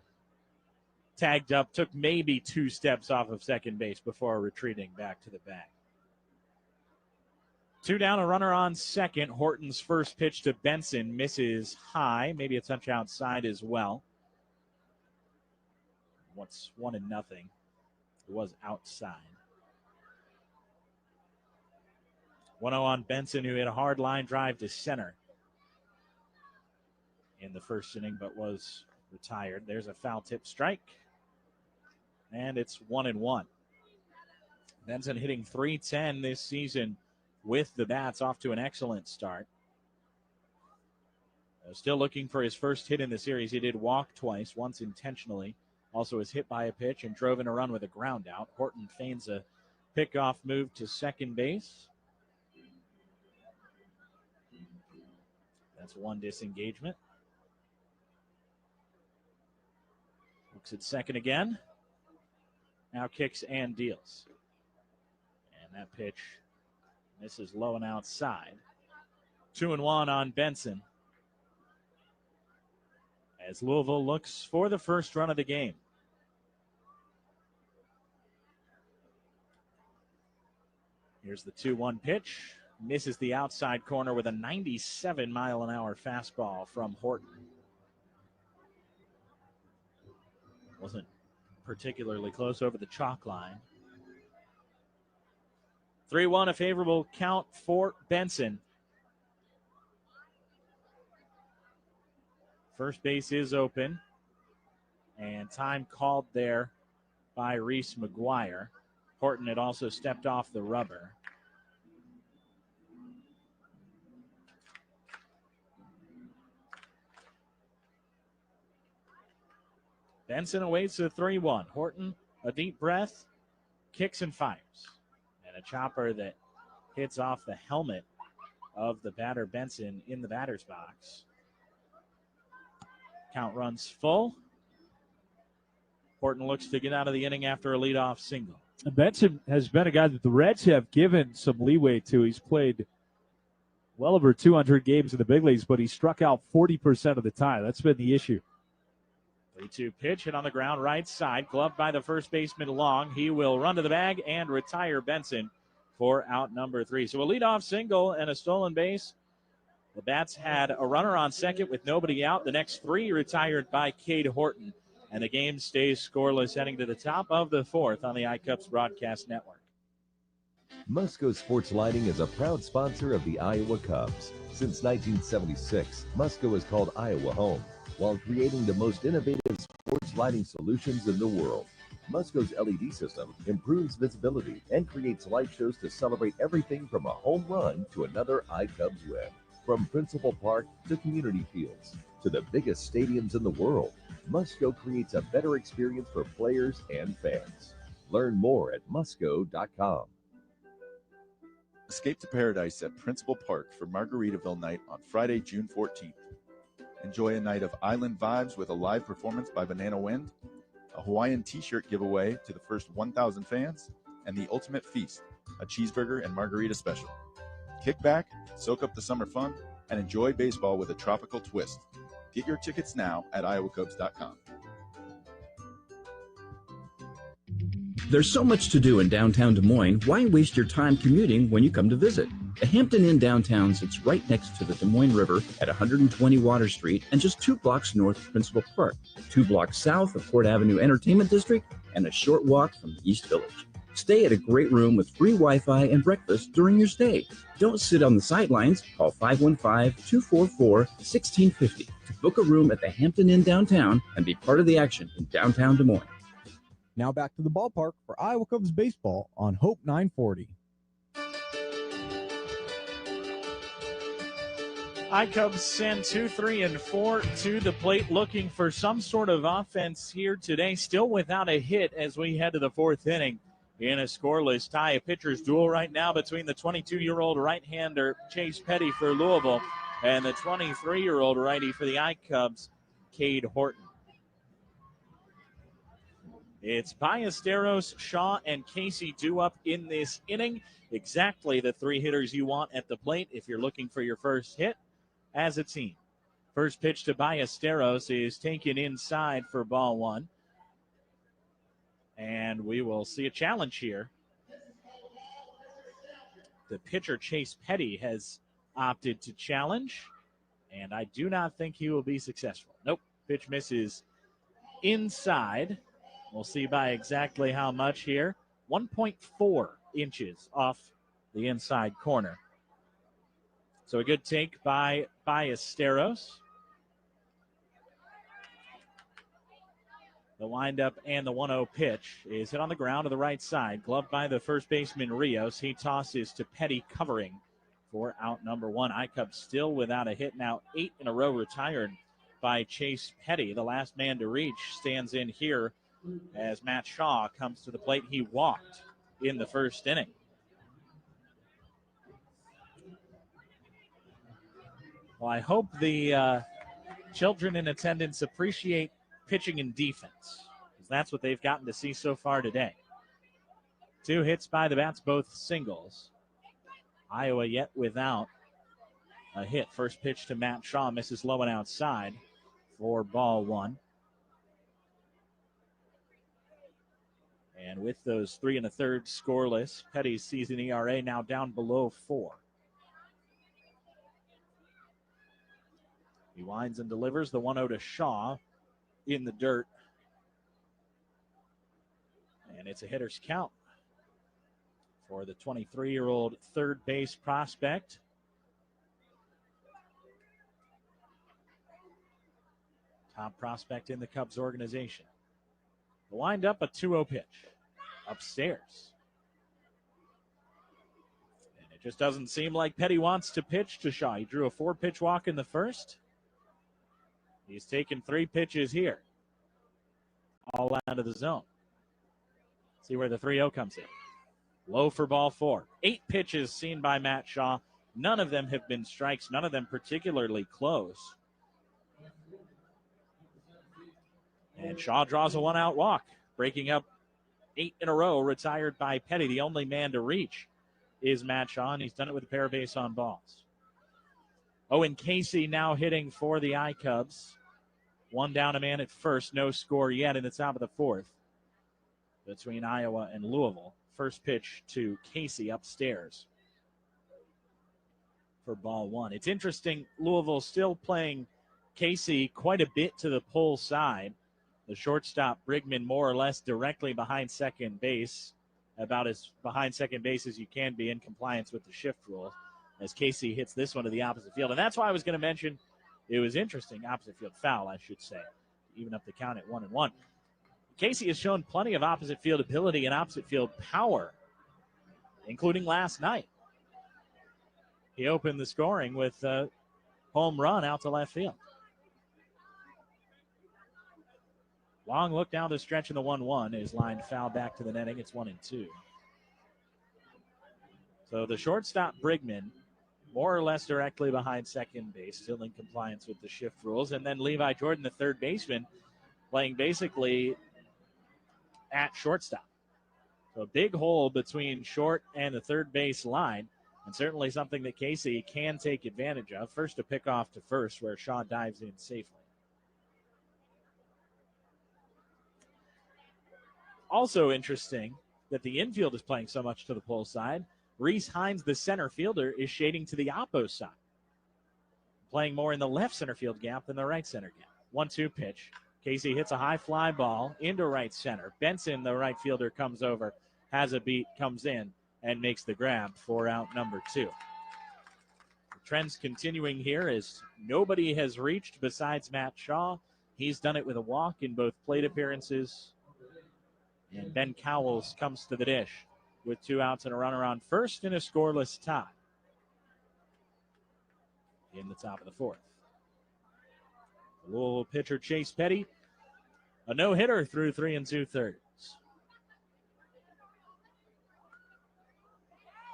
tagged up, took maybe 2 steps off of second base before retreating back to the bag. 2 down, a runner on second. Horton's first pitch to Benson misses high, maybe a touch outside as well. What's 1-0? It was outside. 1-0 on Benson, who hit a hard line drive to center in the first inning, but was retired. There's a foul tip strike, and it's 1-1. Benson hitting .310 this season with the bats, off to an excellent start. Still looking for his first hit in the series. He did walk twice, once intentionally. Also was hit by a pitch and drove in a run with a ground out. Horton feigns a pickoff move to second base. That's 1 disengagement. Looks at second again. Now kicks and deals. And that pitch misses low and outside. 2-1 on Benson, as Louisville looks for the first run of the game. Here's the 2-1 pitch. Misses the outside corner with a 97-mile-an-hour fastball from Horton. Wasn't particularly close over the chalk line. 3-1, a favorable count for Benson. First base is open, and time called there by Reese McGuire. Horton had also stepped off the rubber. Benson awaits a 3-1. Horton, a deep breath, kicks and fires. And a chopper that hits off the helmet of the batter Benson in the batter's box. Count runs full. Horton looks to get out of the inning after a leadoff single. Benson has been a guy that the Reds have given some leeway to. He's played well over 200 games in the big leagues, but he struck out 40% of the time. That's been the issue. 3-2 pitch, hit on the ground, right side, gloved by the first baseman Long. He will run to the bag and retire Benson for out number 3. So a leadoff single and a stolen base. The Bats had a runner on second with nobody out. The next 3 retired by Cade Horton. And the game stays scoreless heading to the top of the 4th on the iCubs Broadcast Network. Musco Sports Lighting is a proud sponsor of the Iowa Cubs. Since 1976, Musco has called Iowa home, while creating the most innovative sports lighting solutions in the world. Musco's LED system improves visibility and creates light shows to celebrate everything from a home run to another iCubs win. From Principal Park to community fields to the biggest stadiums in the world, Musco creates a better experience for players and fans. Learn more at musco.com. Escape to paradise at Principal Park for Margaritaville night on Friday, June 14th. Enjoy a night of island vibes with a live performance by Banana Wind, a Hawaiian t-shirt giveaway to the first 1,000 fans, and the ultimate feast, a cheeseburger and margarita special. Kick back, soak up the summer fun, and enjoy baseball with a tropical twist. Get your tickets now at iowacubs.com. There's so much to do in downtown Des Moines. Why waste your time commuting when you come to visit? The Hampton Inn downtown sits right next to the Des Moines River at 120 Water Street and just 2 blocks north of Principal Park, 2 blocks south of Fort Avenue Entertainment District, and a short walk from the East Village. Stay at a great room with free Wi-Fi and breakfast during your stay. Don't sit on the sidelines. Call 515-244-1650 to book a room at the Hampton Inn downtown and be part of the action in downtown Des Moines. Now back to the ballpark for Iowa Cubs baseball on Hope 940. Cubs send 2, 3, and 4 to the plate, looking for some sort of offense here today. Still without a hit as we head to the fourth inning in a scoreless tie. A pitcher's duel right now between the 22-year-old right-hander Chase Petty for Louisville and the 23-year-old righty for the Cubs, Cade Horton. It's Ballesteros, Shaw, and Casey due up in this inning. Exactly the three hitters you want at the plate if you're looking for your first hit as a team. First pitch to Ballesteros is taken inside for ball one. And we will see a challenge here. The pitcher, Chase Petty, has opted to challenge, and I do not think he will be successful. Nope, pitch misses inside. We'll see by exactly how much here. 1.4 inches off the inside corner. So a good take by Ballesteros. The windup and the 1-0 pitch is hit on the ground to the right side. Gloved by the first baseman, Rios. He tosses to Petty, covering for out number one. Cubs still without a hit now. 8 in a row retired by Chase Petty. The last man to reach stands in here as Matt Shaw comes to the plate. He walked in the first inning. Well, I hope the children in attendance appreciate pitching and defense, because that's what they've gotten to see so far today. 2 hits by the bats, both singles. Iowa yet without a hit. First pitch to Matt Shaw, misses low and outside for ball one. And with those 3 1/3 scoreless, Petty's season ERA now down below 4. He winds and delivers the 1-0 to Shaw in the dirt. And it's a hitter's count for the 23-year-old third base prospect. Top prospect in the Cubs organization. The windup, a 2-0 pitch. Upstairs. And it just doesn't seem like Petty wants to pitch to Shaw. He drew a 4-pitch walk in the first. He's taken 3 pitches here. All out of the zone. See where the 3-0 comes in. Low for ball 4. 8 pitches seen by Matt Shaw. None of them have been strikes. None of them particularly close. And Shaw draws a 1-out walk. Breaking up 8 in a row. Retired by Petty. The only man to reach is Matt Shaw, and he's done it with a pair of base on balls. Owen Casey now hitting for the Cubs. 1 down, a man at first. No score yet in the top of the fourth between Iowa and Louisville. First pitch to Casey upstairs for ball 1. It's interesting, Louisville still playing Casey quite a bit to the pull side. The shortstop, Brigman, more or less directly behind second base, about as behind second base as you can be in compliance with the shift rule, as Casey hits this one to the opposite field. And that's why I was going to mention it was interesting. Opposite field foul, I should say. Even up the count at 1-1. Casey has shown plenty of opposite field ability and opposite field power, including last night. He opened the scoring with a home run out to left field. Long look down the stretch in the 1-1 is lined foul back to the netting. It's 1-2. So the shortstop, Brigman, more or less directly behind second base, still in compliance with the shift rules. And then Levi Jordan, the third baseman, playing basically at shortstop. So a big hole between short and the third base line, and certainly something that Casey can take advantage of. First a pick off to first, where Shaw dives in safely. Also interesting that the infield is playing so much to the pull side. Reese Hines, the center fielder, is shading to the opposite side, playing more in the left center field gap than the right center gap. 1-2 pitch. Casey hits a high fly ball into right center. Benson, the right fielder, comes over has a beat, comes in, and makes the grab for out number 2. The trend's continuing here as nobody has reached besides Matt Shaw. He's done it with a walk in both plate appearances. And Ben Cowles comes to the dish with 2 outs and a runner on first in a scoreless tie in the top of the 4th. The Louisville pitcher Chase Petty, a no-hitter through 3 2/3.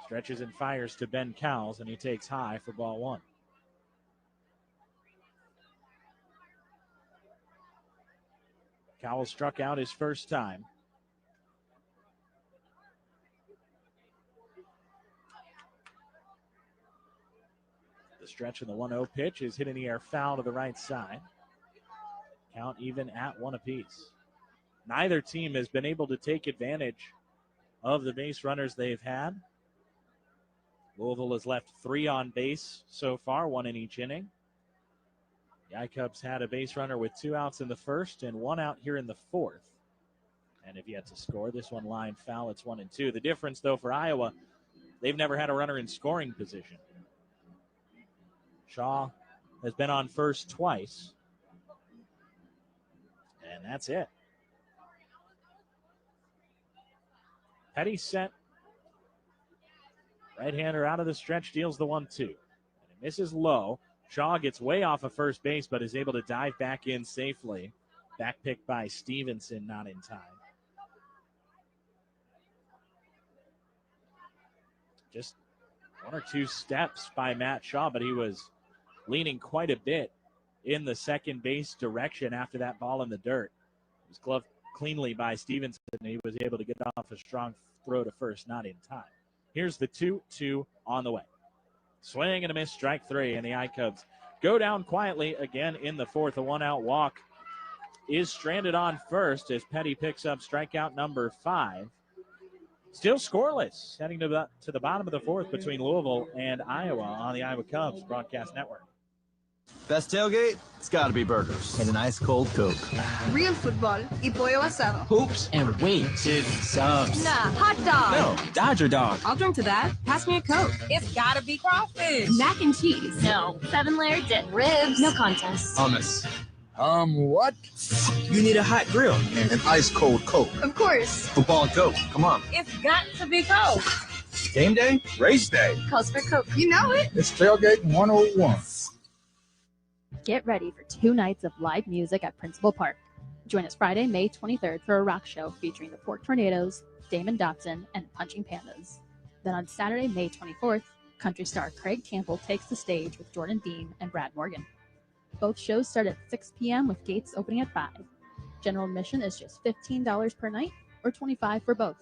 Stretches and fires to Ben Cowles, and he takes high for ball 1. Cowles struck out his first time. The stretch of the 1-0 pitch is hit in the air foul to the right side. Count even at 1 apiece. Neither team has been able to take advantage of the base runners they've had. Louisville has left 3 on base so far, 1 in each inning. The I-Cubs had a base runner with 2 outs in the first and 1 out here in the 4th. And have yet to score. This one line foul, it's 1 2. The difference, though, for Iowa, they've never had a runner in scoring position. Shaw has been on first twice. And that's it. Petty set. Right-hander out of the stretch, deals the 1-2. And it misses low. Shaw gets way off of first base, but is able to dive back in safely. Back pick by Stevenson, not in time. Just 1 or 2 steps by Matt Shaw, but he was leaning quite a bit in the second base direction after that ball in the dirt. It was gloved cleanly by Stevenson, and he was able to get off a strong throw to first, not in time. Here's the 2-2 on the way. Swing and a miss, strike 3, and the I-Cubs go down quietly again in the 4th. A 1-out walk is stranded on first as Petty picks up strikeout number 5. Still scoreless, heading to the bottom of the 4th between Louisville and Iowa on the Iowa Cubs Broadcast Network. Best tailgate? It's gotta be burgers. And an ice cold Coke. Real football y pollo asado. Hoops and wings. Subs. Nah, hot dog. No, Dodger dog. I'll drink to that. Pass me a Coke. It's gotta be crawfish. Mac and cheese. No. 7-layer dip. Ribs. No contest. Hummus. What? You need a hot grill and an ice cold Coke. Of course. Football and Coke. Come on. It's got to be Coke. Game day? Race day. Calls for Coke. You know it. It's Tailgate 101. Get ready for 2 nights of live music at Principal Park. Join us Friday, May 23rd for a rock show featuring the Pork Tornadoes, Damon Dotson, and Punching Pandas. Then on Saturday, May 24th, country star Craig Campbell takes the stage with Jordan Beam and Brad Morgan. Both shows start at 6 p.m. with gates opening at 5. General admission is just $15 per night or $25 for both.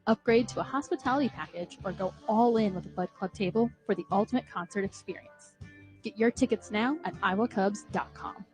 Upgrade to a hospitality package or go all in with a Bud Club table for the ultimate concert experience. Get your tickets now at iowacubs.com.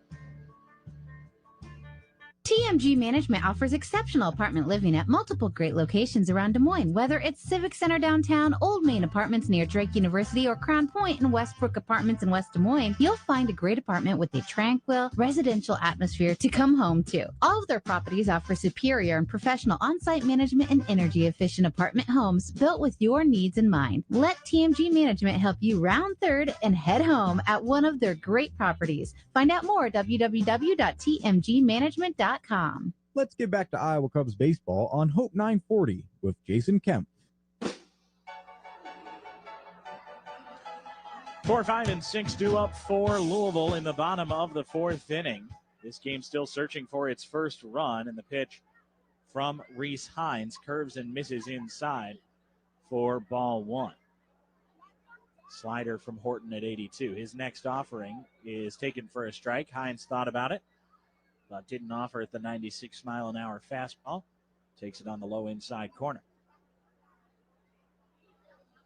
TMG Management offers exceptional apartment living at multiple great locations around Des Moines. Whether it's Civic Center downtown, Old Main Apartments near Drake University, or Crown Point and Westbrook Apartments in West Des Moines, you'll find a great apartment with a tranquil, residential atmosphere to come home to. All of their properties offer superior and professional on-site management and energy-efficient apartment homes built with your needs in mind. Let TMG Management help you round third and head home at one of their great properties. Find out more at www.tmgmanagement.com. Let's get back to Iowa Cubs baseball on Hope 940 with Jason Kemp. 4, 5, and 6 due up for Louisville in the bottom of the 4th inning. This game still searching for its first run, and the pitch from Reese Hines curves and misses inside for ball 1. Slider from Horton at 82. His next offering is taken for a strike. Hines thought about it, but didn't offer at the 96-mile-an-hour fastball. Takes it on the low inside corner.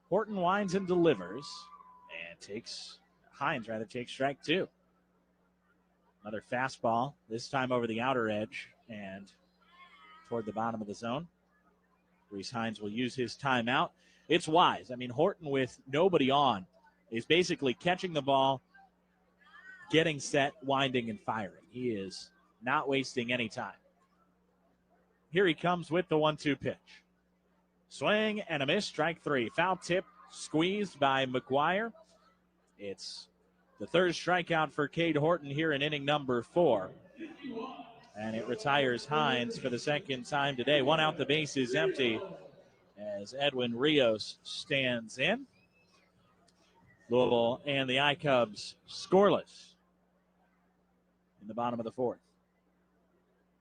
Horton winds and delivers, and Hines takes strike 2. Another fastball, this time over the outer edge and toward the bottom of the zone. Reese Hines will use his timeout. It's wise. I mean, Horton with nobody on is basically catching the ball, getting set, winding, and firing. He is not wasting any time. Here he comes with the 1-2 pitch. Swing and a miss, strike three. Foul tip squeezed by McGuire. It's the third strikeout for Cade Horton here in inning number 4. And it retires Hines for the second time today. One out, the base is empty as Edwin Rios stands in. Louisville and the iCubs scoreless in the bottom of the 4th.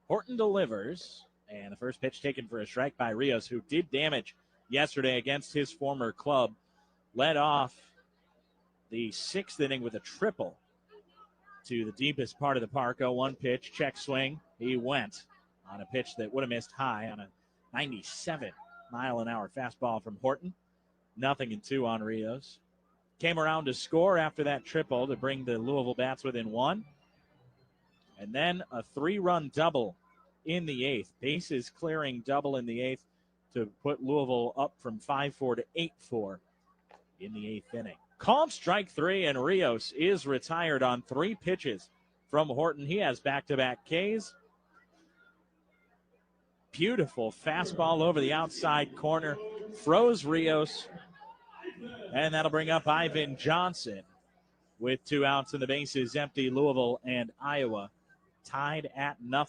Horton delivers, and the first pitch taken for a strike by Rios, who did damage yesterday against his former club. Led off the 6th inning with a triple to the deepest part of the park. 0-1 pitch, check swing. He went on a pitch that would have missed high on a 97-mile-an-hour fastball from Horton. 0-2 on Rios. Came around to score after that triple to bring the Louisville Bats within 1. And then a 3-run double in the 8th. Bases clearing double in the 8th to put Louisville up from 5-4 to 8-4 in the 8th inning. Called strike 3, and Rios is retired on 3 pitches from Horton. He has back-to-back Ks. Beautiful fastball over the outside corner. Froze Rios. And that'll bring up Ivan Johnson with 2 outs and the bases empty. Louisville and Iowa tied at 0.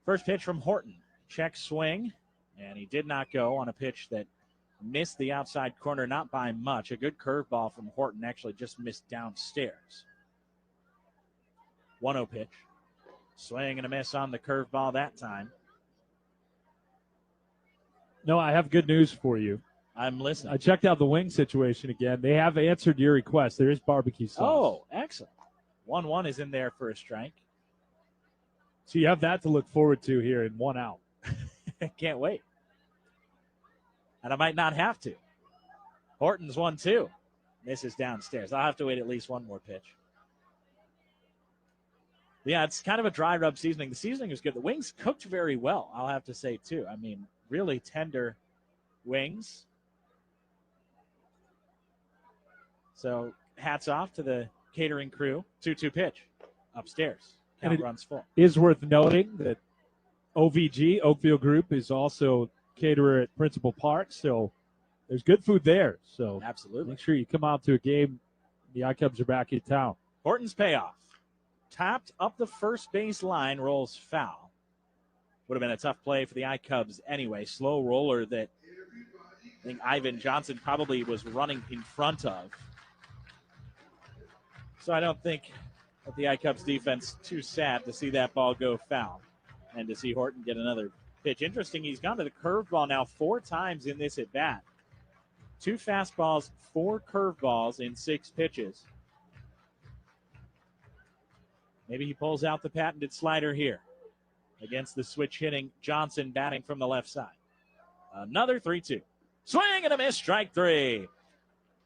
First pitch from Horton. Check swing. And he did not go on a pitch that missed the outside corner, not by much. A good curveball from Horton, actually just missed downstairs. 1-0 pitch. Swing and a miss on the curveball that time. No, I have good news for you. I'm listening. I checked out the wing situation again. They have answered your request. There is barbecue sauce. Oh, excellent. 1-1 is in there for a strike. So you have that to look forward to here in 1 out. Can't wait. And I might not have to. Horton's 1-2. Misses downstairs. I'll have to wait at least one more pitch. Yeah, it's kind of a dry rub seasoning. The seasoning is good. The wings cooked very well, I'll have to say, too. I mean, really tender wings. So hats off to the catering crew. 2-2 pitch upstairs. Count runs full. It is worth noting that OVG, Oakville Group, is also caterer at Principal Park. So there's good food there. So absolutely, make sure you come out to a game. The iCubs are back in town. Horton's payoff. Tapped up the first base line, rolls foul. Would have been a tough play for the iCubs anyway. Slow roller that I think Ivan Johnson probably was running in front of. So I don't think that the iCubs defense too sad to see that ball go foul and to see Horton get another pitch. Interesting, he's gone to the curveball now 4 times in this at-bat. 2 fastballs, 4 curveballs in 6 pitches. Maybe he pulls out the patented slider here against the switch hitting Johnson batting from the left side. Another 3-2. Swing and a miss, strike 3.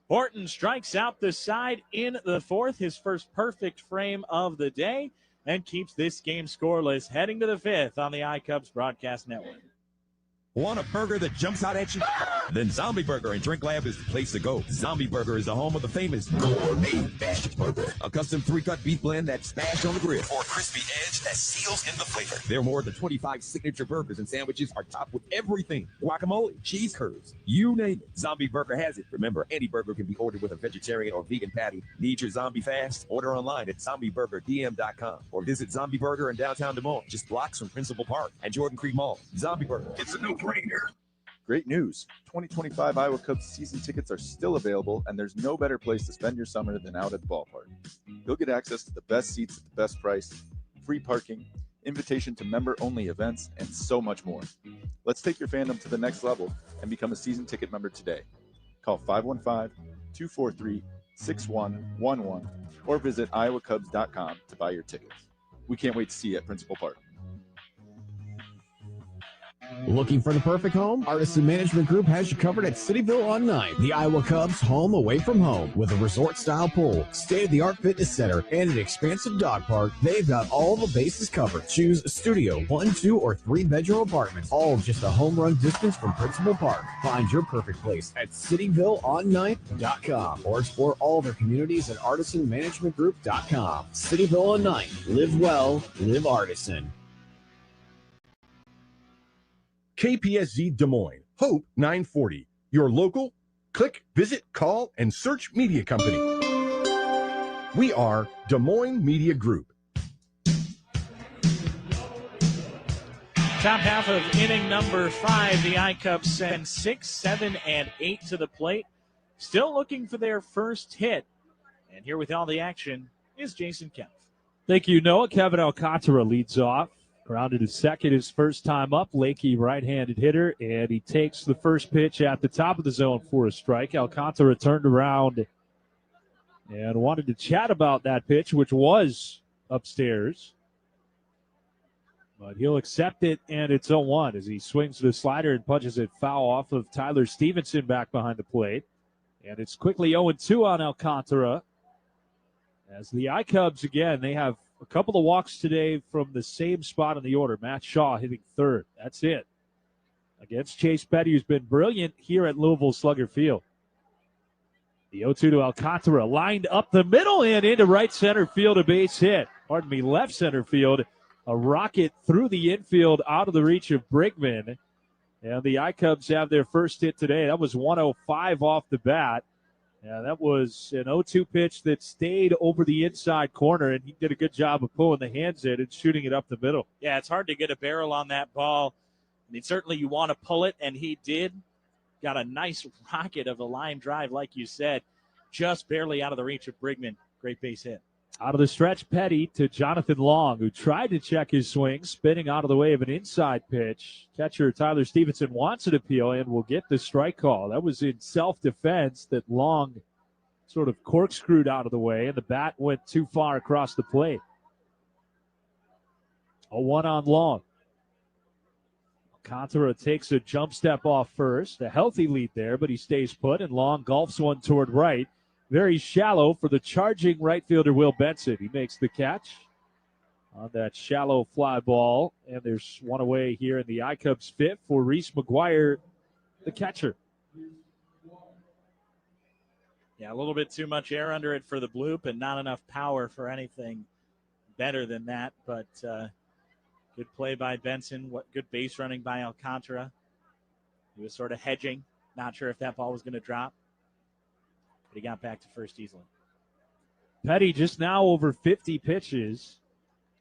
Horton strikes out the side in the 4th, his first perfect frame of the day, and keeps this game scoreless, heading to the 5th on the iCubs Broadcast Network. Want a burger that jumps out at you? Then Zombie Burger and Drink Lab is the place to go. Zombie Burger is the home of the famous gourmet bashed burger, a custom 3-cut beef blend that's smashed on the grill, or crispy edge that seals in the flavor. There are more than 25 signature burgers and sandwiches are topped with everything: guacamole, cheese curds, you name it. Zombie Burger has it. Remember, any burger can be ordered with a vegetarian or vegan patty. Need your zombie fast? Order online at zombieburgerdm.com or visit Zombie Burger in downtown Des Moines, just blocks from Principal Park and Jordan Creek Mall. Zombie Burger, it's a no-brainer. Great news. 2025 Iowa Cubs season tickets are still available, and there's no better place to spend your summer than out at the ballpark. You'll get access to the best seats at the best price, free parking, invitation to member-only events, and so much more. Let's take your fandom to the next level and become a season ticket member today. Call 515-243-6111 or visit iowacubs.com to buy your tickets. We can't wait to see you at Principal Park. Looking for the perfect home? Artisan Management Group has you covered at Cityville on 9th. The Iowa Cubs home away from home with a resort-style pool, state-of-the-art fitness center, and an expansive dog park. They've got all the bases covered. Choose a studio, 1, 2, or 3-bedroom apartments, all just a home run distance from Principal Park. Find your perfect place at cityvilleon9th.com or explore all their communities at artisanmanagementgroup.com. Cityville on 9th. Live well, live artisan. KPSZ Des Moines, Hope 940. Your local, click, visit, call, and search media company. We are Des Moines Media Group. Top half of inning number 5, the iCubs send 6, 7, and 8 to the plate. Still looking for their first hit. And here with all the action is Jason Kempf. Thank you, Noah. Kevin Alcantara leads off. Grounded to second his first time up. Lakey right-handed hitter, and he takes the first pitch at the top of the zone for a strike. Alcantara turned around and wanted to chat about that pitch, which was upstairs. But he'll accept it, and it's 0-1 as he swings the slider and punches it foul off of Tyler Stevenson back behind the plate. And it's quickly 0-2 on Alcantara. As the iCubs, again, they have a couple of walks today from the same spot in the order. Matt Shaw hitting third. That's it. Against Chase Petty, who's been brilliant here at Louisville Slugger Field. The 0-2 to Alcantara, lined up the middle and into right center field, a base hit. Pardon me, left center field. A rocket through the infield out of the reach of Brigman. And the iCubs have their first hit today. That was 105 off the bat. Yeah, that was an 0-2 pitch that stayed over the inside corner, and he did a good job of pulling the hands in and shooting it up the middle. Yeah, it's hard to get a barrel on that ball. I mean, certainly you want to pull it, and he did. Got a nice rocket of a line drive, like you said, just barely out of the reach of Brigman. Great base hit. Out of the stretch, Petty to Jonathan Long, who tried to check his swing, spinning out of the way of an inside pitch. Catcher Tyler Stevenson wants an appeal and will get the strike call. That was in self-defense that Long sort of corkscrewed out of the way, and the bat went too far across the plate. 0-1 on Long. Alcantara takes a jump step off first. A healthy lead there, but he stays put, and Long golfs one toward right. Very shallow for the charging right fielder Will Benson. He makes the catch on that shallow fly ball, and there's one away here in the iCubs fifth for Reese McGuire, the catcher. Yeah, a little bit too much air under it for the bloop and not enough power for anything better than that, but good play by Benson. Good base running by Alcantara. He was sort of hedging, not sure if that ball was going to drop. But he got back to first easily. Petty just now over 50 pitches.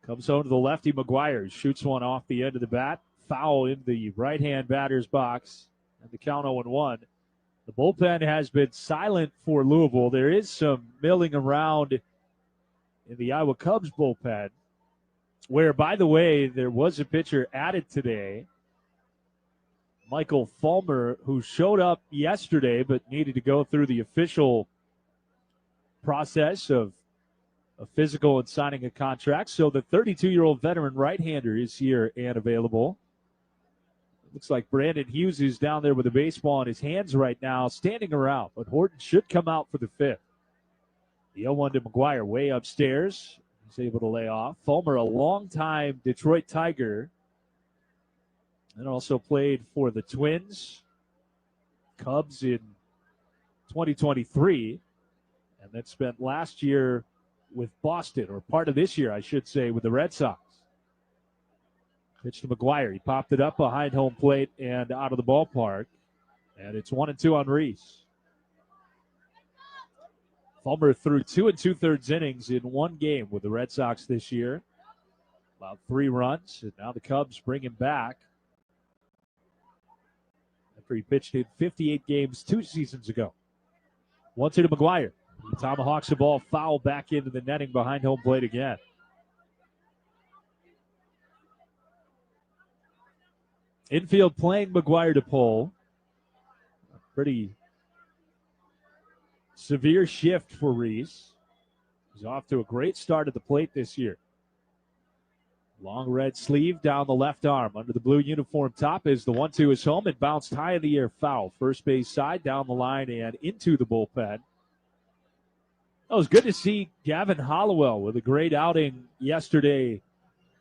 Comes home to the lefty McGuire. Shoots one off the end of the bat. Foul in the right-hand batter's box. And the count 0-1. The bullpen has been silent for Louisville. There is some milling around in the Iowa Cubs bullpen, where, by the way, there was a pitcher added today, Michael Fulmer, who showed up yesterday but needed to go through the official process of a physical and signing a contract. So the 32-year-old veteran right-hander is here and available. Looks like Brandon Hughes is down there with a baseball in his hands right now, standing around. But Horton should come out for the fifth. The 0-1 to McGuire way upstairs. He's able to lay off. Fulmer, a longtime Detroit Tiger, and also played for the Twins, Cubs in 2023, and then spent last year with Boston, or part of this year, I should say, with the Red Sox. Pitch to McGuire. He popped it up behind home plate and out of the ballpark, and it's 1-2 on Reese. Fulmer threw 2 2/3 innings in one game with the Red Sox this year. About 3 runs, and now the Cubs bring him back after he pitched in 58 games 2 seasons ago. 1-2 to McGuire. He tomahawks the ball foul back into the netting behind home plate again. Infield playing McGuire to pull. A pretty severe shift for Reese. He's off to a great start at the plate this year. Long red sleeve down the left arm. Under the blue uniform top is the 1-2 is home. It bounced high in the air foul. First base side, down the line, and into the bullpen. It was good to see Gavin Hollowell with a great outing yesterday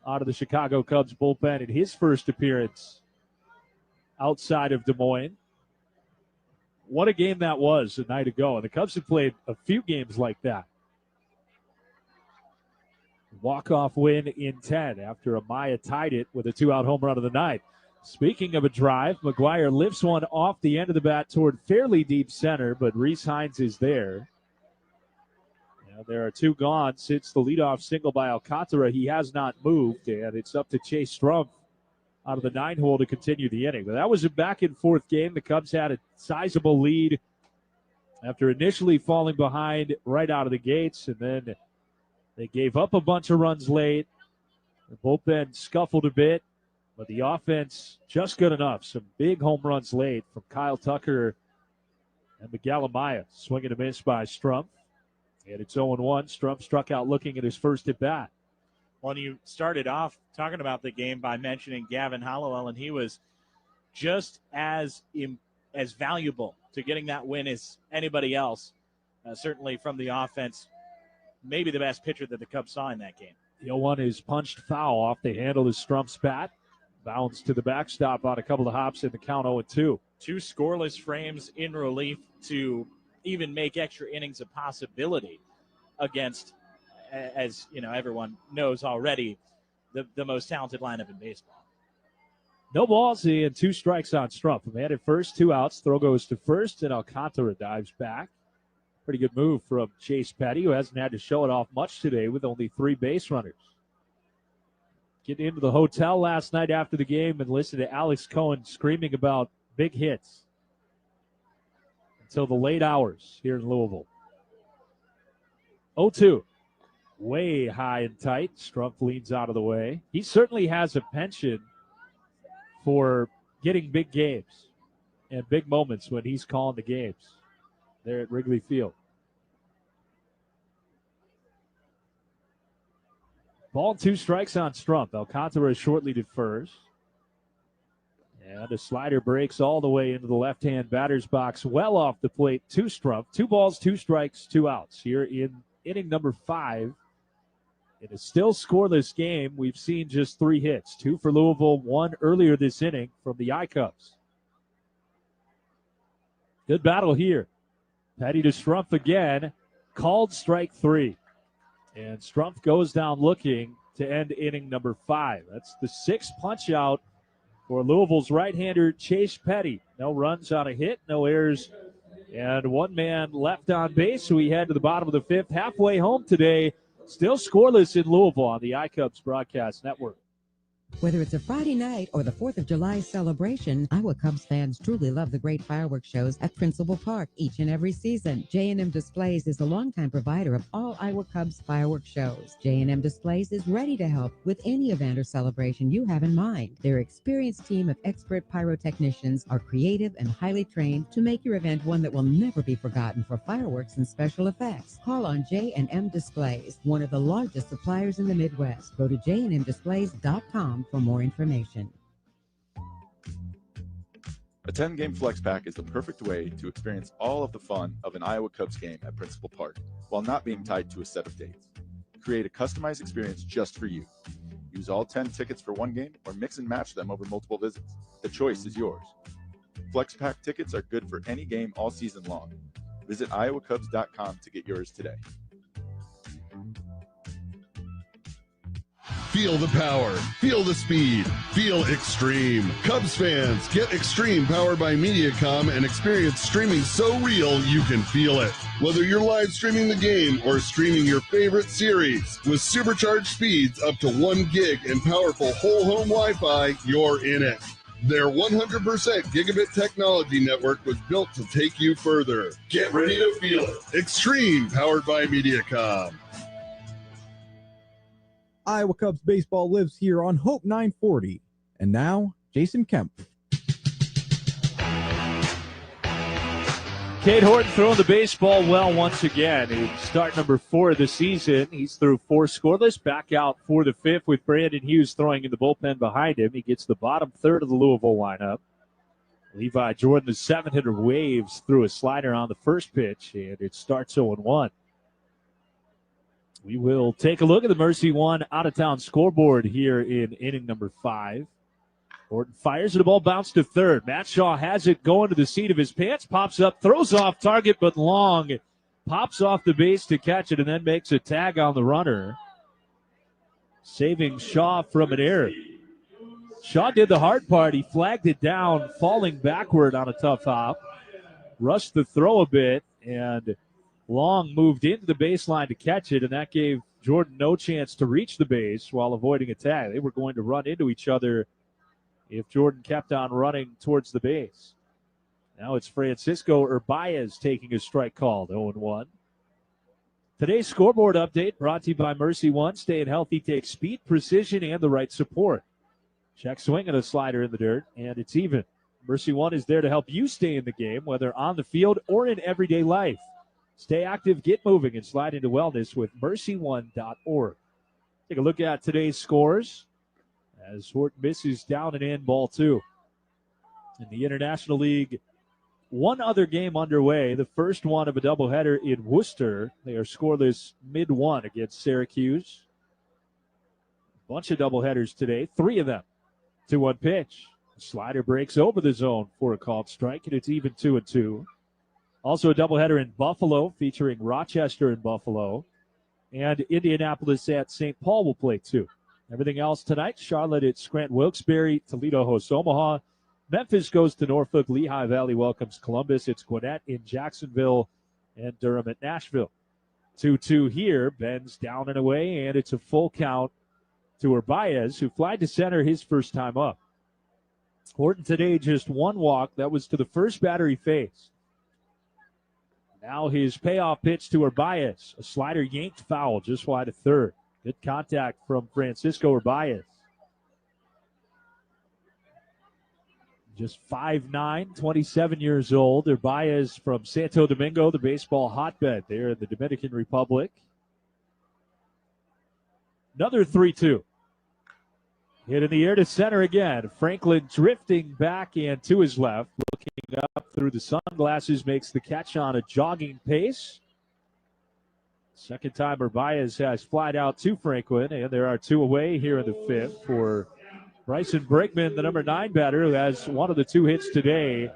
out of the Chicago Cubs bullpen in his first appearance outside of Des Moines. What a game that was a night ago. And the Cubs have played a few games like that. Walk-off win in 10 after Amaya tied it with a 2-out home run of the night. Speaking of a drive, McGuire lifts one off the end of the bat toward fairly deep center, but Reese Hines is there. Now there are two gone since the leadoff single by Alcantara. He has not moved, and it's up to Chase Strumpf out of the 9-hole to continue the inning. But that was a back-and-forth game. The Cubs had a sizable lead after initially falling behind right out of the gates, and then they gave up a bunch of runs late. The bullpen scuffled a bit, but the offense just good enough. Some big home runs late from Kyle Tucker and Miguel Amaya. Swing and a miss by Strumpf. And it's 0-1. Strumpf struck out looking at his first at bat. Well, you started off talking about the game by mentioning Gavin Hollowell, and he was just as valuable to getting that win as anybody else, certainly from the offense. Maybe the best pitcher that the Cubs saw in that game. The 0-1 is punched foul off the handle of Strumpf's bat. Bounds to the backstop on a couple of hops in the count 0-2. Two scoreless frames in relief to even make extra innings a possibility against, as you know, everyone knows already, the most talented lineup in baseball. No balls and 2 strikes on Strumpf. A man at first, 2 outs. Throw goes to first, and Alcantara dives back. Pretty good move from Chase Petty, who hasn't had to show it off much today with only 3 base runners. Getting into the hotel last night after the game and listened to Alex Cohen screaming about big hits until the late hours here in Louisville. 0-2. Way high and tight. Strumpf leans out of the way. He certainly has a penchant for getting big games and big moments when he's calling the games there at Wrigley Field. Ball 2 strikes on Strumpf. Alcantara shortly to first. And a slider breaks all the way into the left-hand batter's box, well off the plate to Strumpf. 2 balls, 2 strikes, 2 outs here in inning number 5. In a still scoreless game, we've seen just 3 hits. 2 for Louisville, 1 earlier this inning from the I-Cubs. Good battle here. Petty to Strumpf again. Called strike 3. And Strumpf goes down looking to end inning number 5. That's the 6th punch out for Louisville's right-hander Chase Petty. No runs on a hit, no errors, and 1 man left on base. So we head to the bottom of the 5th, halfway home today. Still scoreless in Louisville on the iCubs Broadcast Network. Whether it's a Friday night or the 4th of July celebration, Iowa Cubs fans truly love the great fireworks shows at Principal Park each and every season. J&M Displays is a longtime provider of all Iowa Cubs fireworks shows. J&M Displays is ready to help with any event or celebration you have in mind. Their experienced team of expert pyrotechnicians are creative and highly trained to make your event one that will never be forgotten for fireworks and special effects. Call on J&M Displays, one of the largest suppliers in the Midwest. Go to jnmdisplays.com for more information. A 10-game flex pack is the perfect way to experience all of the fun of an Iowa Cubs game at Principal Park while not being tied to a set of dates. Create a customized experience just for you. Use all 10 tickets for one game or mix and match them over multiple visits. The choice is yours. Flex pack tickets are good for any game all season long. Visit iowacubs.com to get yours today. Feel the power, feel the speed, feel extreme. Cubs fans, get Extreme powered by Mediacom and experience streaming so real you can feel it. Whether you're live streaming the game or streaming your favorite series, with supercharged speeds up to 1 gig and powerful whole home Wi-Fi, you're in it. Their 100% gigabit technology network was built to take you further. Get ready to feel it. Extreme powered by Mediacom. Iowa Cubs baseball lives here on Hope 940. And now, Jason Kemp. Cade Horton throwing the baseball well once again. It's start number 4 of the season. He's through 4 scoreless, back out for the 5th with Brandon Hughes throwing in the bullpen behind him. He gets the bottom third of the Louisville lineup. Levi Jordan, the 7-hitter, waves through a slider on the first pitch, and it starts 0-1. We will take a look at the Mercy One out-of-town scoreboard here in inning number 5. Horton fires and the ball bounced to third. Matt Shaw has it going to the seat of his pants, pops up, throws off target, but long. Pops off the base to catch it and then makes a tag on the runner, saving Shaw from an error. Shaw did the hard part. He flagged it down, falling backward on a tough hop. Rushed the throw a bit, and Long moved into the baseline to catch it, and that gave Jordan no chance to reach the base while avoiding a tag. They were going to run into each other if Jordan kept on running towards the base. Now it's Francisco Urbaez taking a strike called, 0-1. Today's scoreboard update brought to you by Mercy One. Staying healthy takes speed, precision, and the right support. Check swing and a slider in the dirt, and it's even. Mercy One is there to help you stay in the game, whether on the field or in everyday life. Stay active, get moving, and slide into wellness with mercyone.org. Take a look at today's scores as Horton misses down and in, ball 2. In the International League, one other game underway, the first one of a doubleheader in Worcester. They are scoreless mid-1 against Syracuse. Bunch of doubleheaders today, 3 of them. 2-1 pitch. The slider breaks over the zone for a called strike, and it's even 2-2. Also a doubleheader in Buffalo featuring Rochester and Buffalo. And Indianapolis at St. Paul will play 2. Everything else tonight, Charlotte at Scranton-Wilkes-Barre, Toledo hosts Omaha. Memphis goes to Norfolk. Lehigh Valley welcomes Columbus. It's Gwinnett in Jacksonville and Durham at Nashville. 2-2 here. Ben's down and away, and it's a full count to Urbaez, who flied to center his first time up. Horton today just 1 walk. That was to the first batter he faced. Now his payoff pitch to Urbaez. A slider yanked foul just wide of third. Good contact from Francisco Urbaez. Just 5'9", 27 years old. Urbaez from Santo Domingo, the baseball hotbed there in the Dominican Republic. Another 3-2. Hit in the air to center again. Franklin drifting back and to his left. Looking up through the sunglasses, makes the catch on a jogging pace. Second time Urbaez has flied out to Franklin, and there are 2 away here in the 5th for Bryson Brigman, the number 9 batter, who has one of the 2 hits today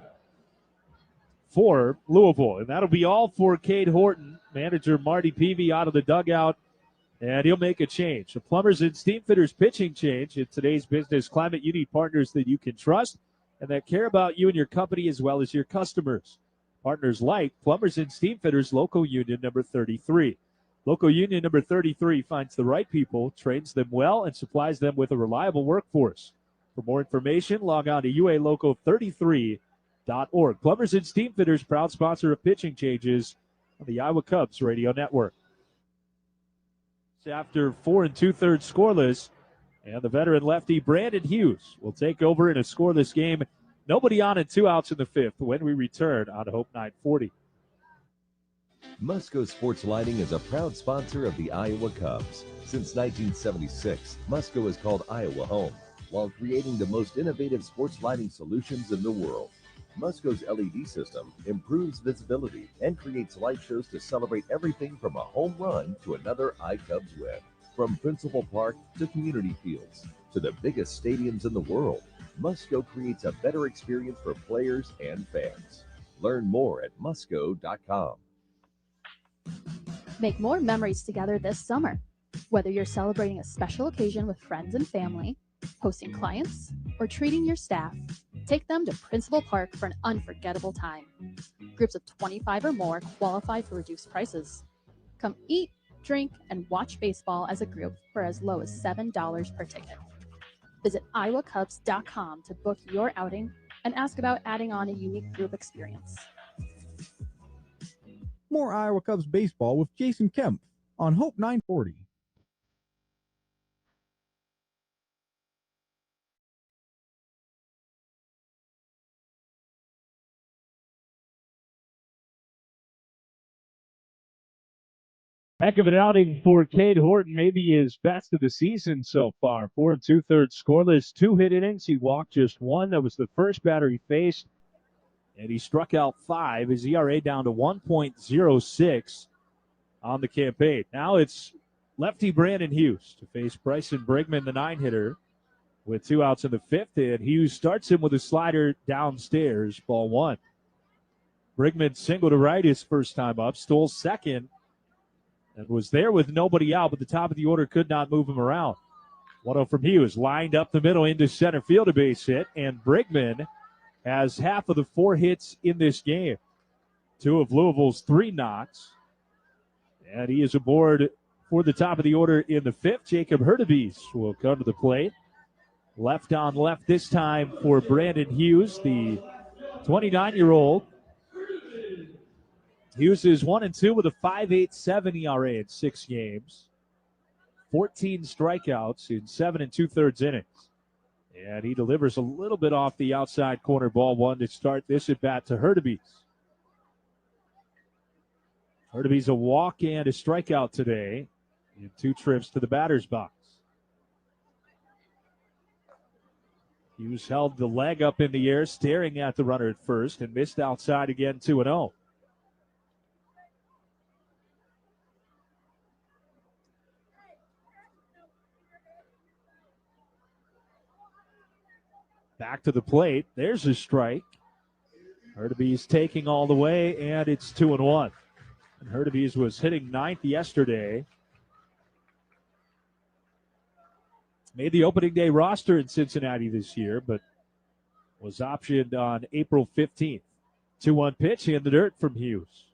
for Louisville. And that'll be all for Cade Horton. Manager Marty Peavy out of the dugout, and he'll make a change. The Plumbers and Steam Fitters pitching change. In today's business climate, you need partners that you can trust and that care about you and your company as well as your customers. Partners like Plumbers and Steam Fitters Local Union number 33. Local Union number 33 finds the right people, trains them well, and supplies them with a reliable workforce. For more information, log on to ualocal33.org. Plumbers and Steam Fitters, proud sponsor of pitching changes on the Iowa Cubs radio network. After 4 2/3 scoreless, and the veteran lefty Brandon Hughes will take over in a scoreless game. Nobody on and 2 outs in the 5th when we return on Hope 940. Musco Sports Lighting is a proud sponsor of the Iowa Cubs. Since 1976, Musco has called Iowa home while creating the most innovative sports lighting solutions in the world. Musco's LED system improves visibility and creates light shows to celebrate everything from a home run to another iCubs win. From Principal Park to community fields to the biggest stadiums in the world, Musco creates a better experience for players and fans. Learn more at musco.com. Make more memories together this summer. Whether you're celebrating a special occasion with friends and family, hosting clients, or treating your staff, take them to Principal Park for an unforgettable time. Groups of 25 or more qualify for reduced prices. Come eat, drink, and watch baseball as a group for as low as $7 per ticket. Visit iowacubs.com to book your outing and ask about adding on a unique group experience. More Iowa Cubs baseball with Jason Kemp on Hope 940. Heck of an outing for Cade Horton, maybe his best of the season so far. 4 2/3 scoreless, 2 hit innings. He walked just 1. That was the first batter he faced, and he struck out 5. His ERA down to 1.06 on the campaign. Now it's lefty Brandon Hughes to face Bryson Brigman, the 9-hitter, with 2 outs in the 5th. And Hughes starts him with a slider downstairs, ball 1. Brigman singled to right his first time up, stole second, and was there with nobody out, but the top of the order could not move him around. 1-0 from Hughes, lined up the middle into center field, a base hit, and Brigman has half of the 4 hits in this game. 2 of Louisville's 3 knocks. And he is aboard for the top of the order in the 5th. Jacob Hurtubise will come to the plate. Left on left this time for Brandon Hughes, the 29-year-old. Hughes is 1-2 with a 5.87 ERA in 6 games. 14 strikeouts in 7 2/3 innings. And he delivers a little bit off the outside corner, ball 1 to start this at bat to Hurtubise. Hurtubise a walk and a strikeout today in 2 trips to the batter's box. Hughes held the leg up in the air, staring at the runner at first, and missed outside again, 2-0. Back to the plate. There's a strike. Hurtubise taking all the way, and it's 2-1. And Hurtubise was hitting 9th yesterday. Made the opening day roster in Cincinnati this year, but was optioned on April 15th. 2-1 pitch in the dirt from Hughes.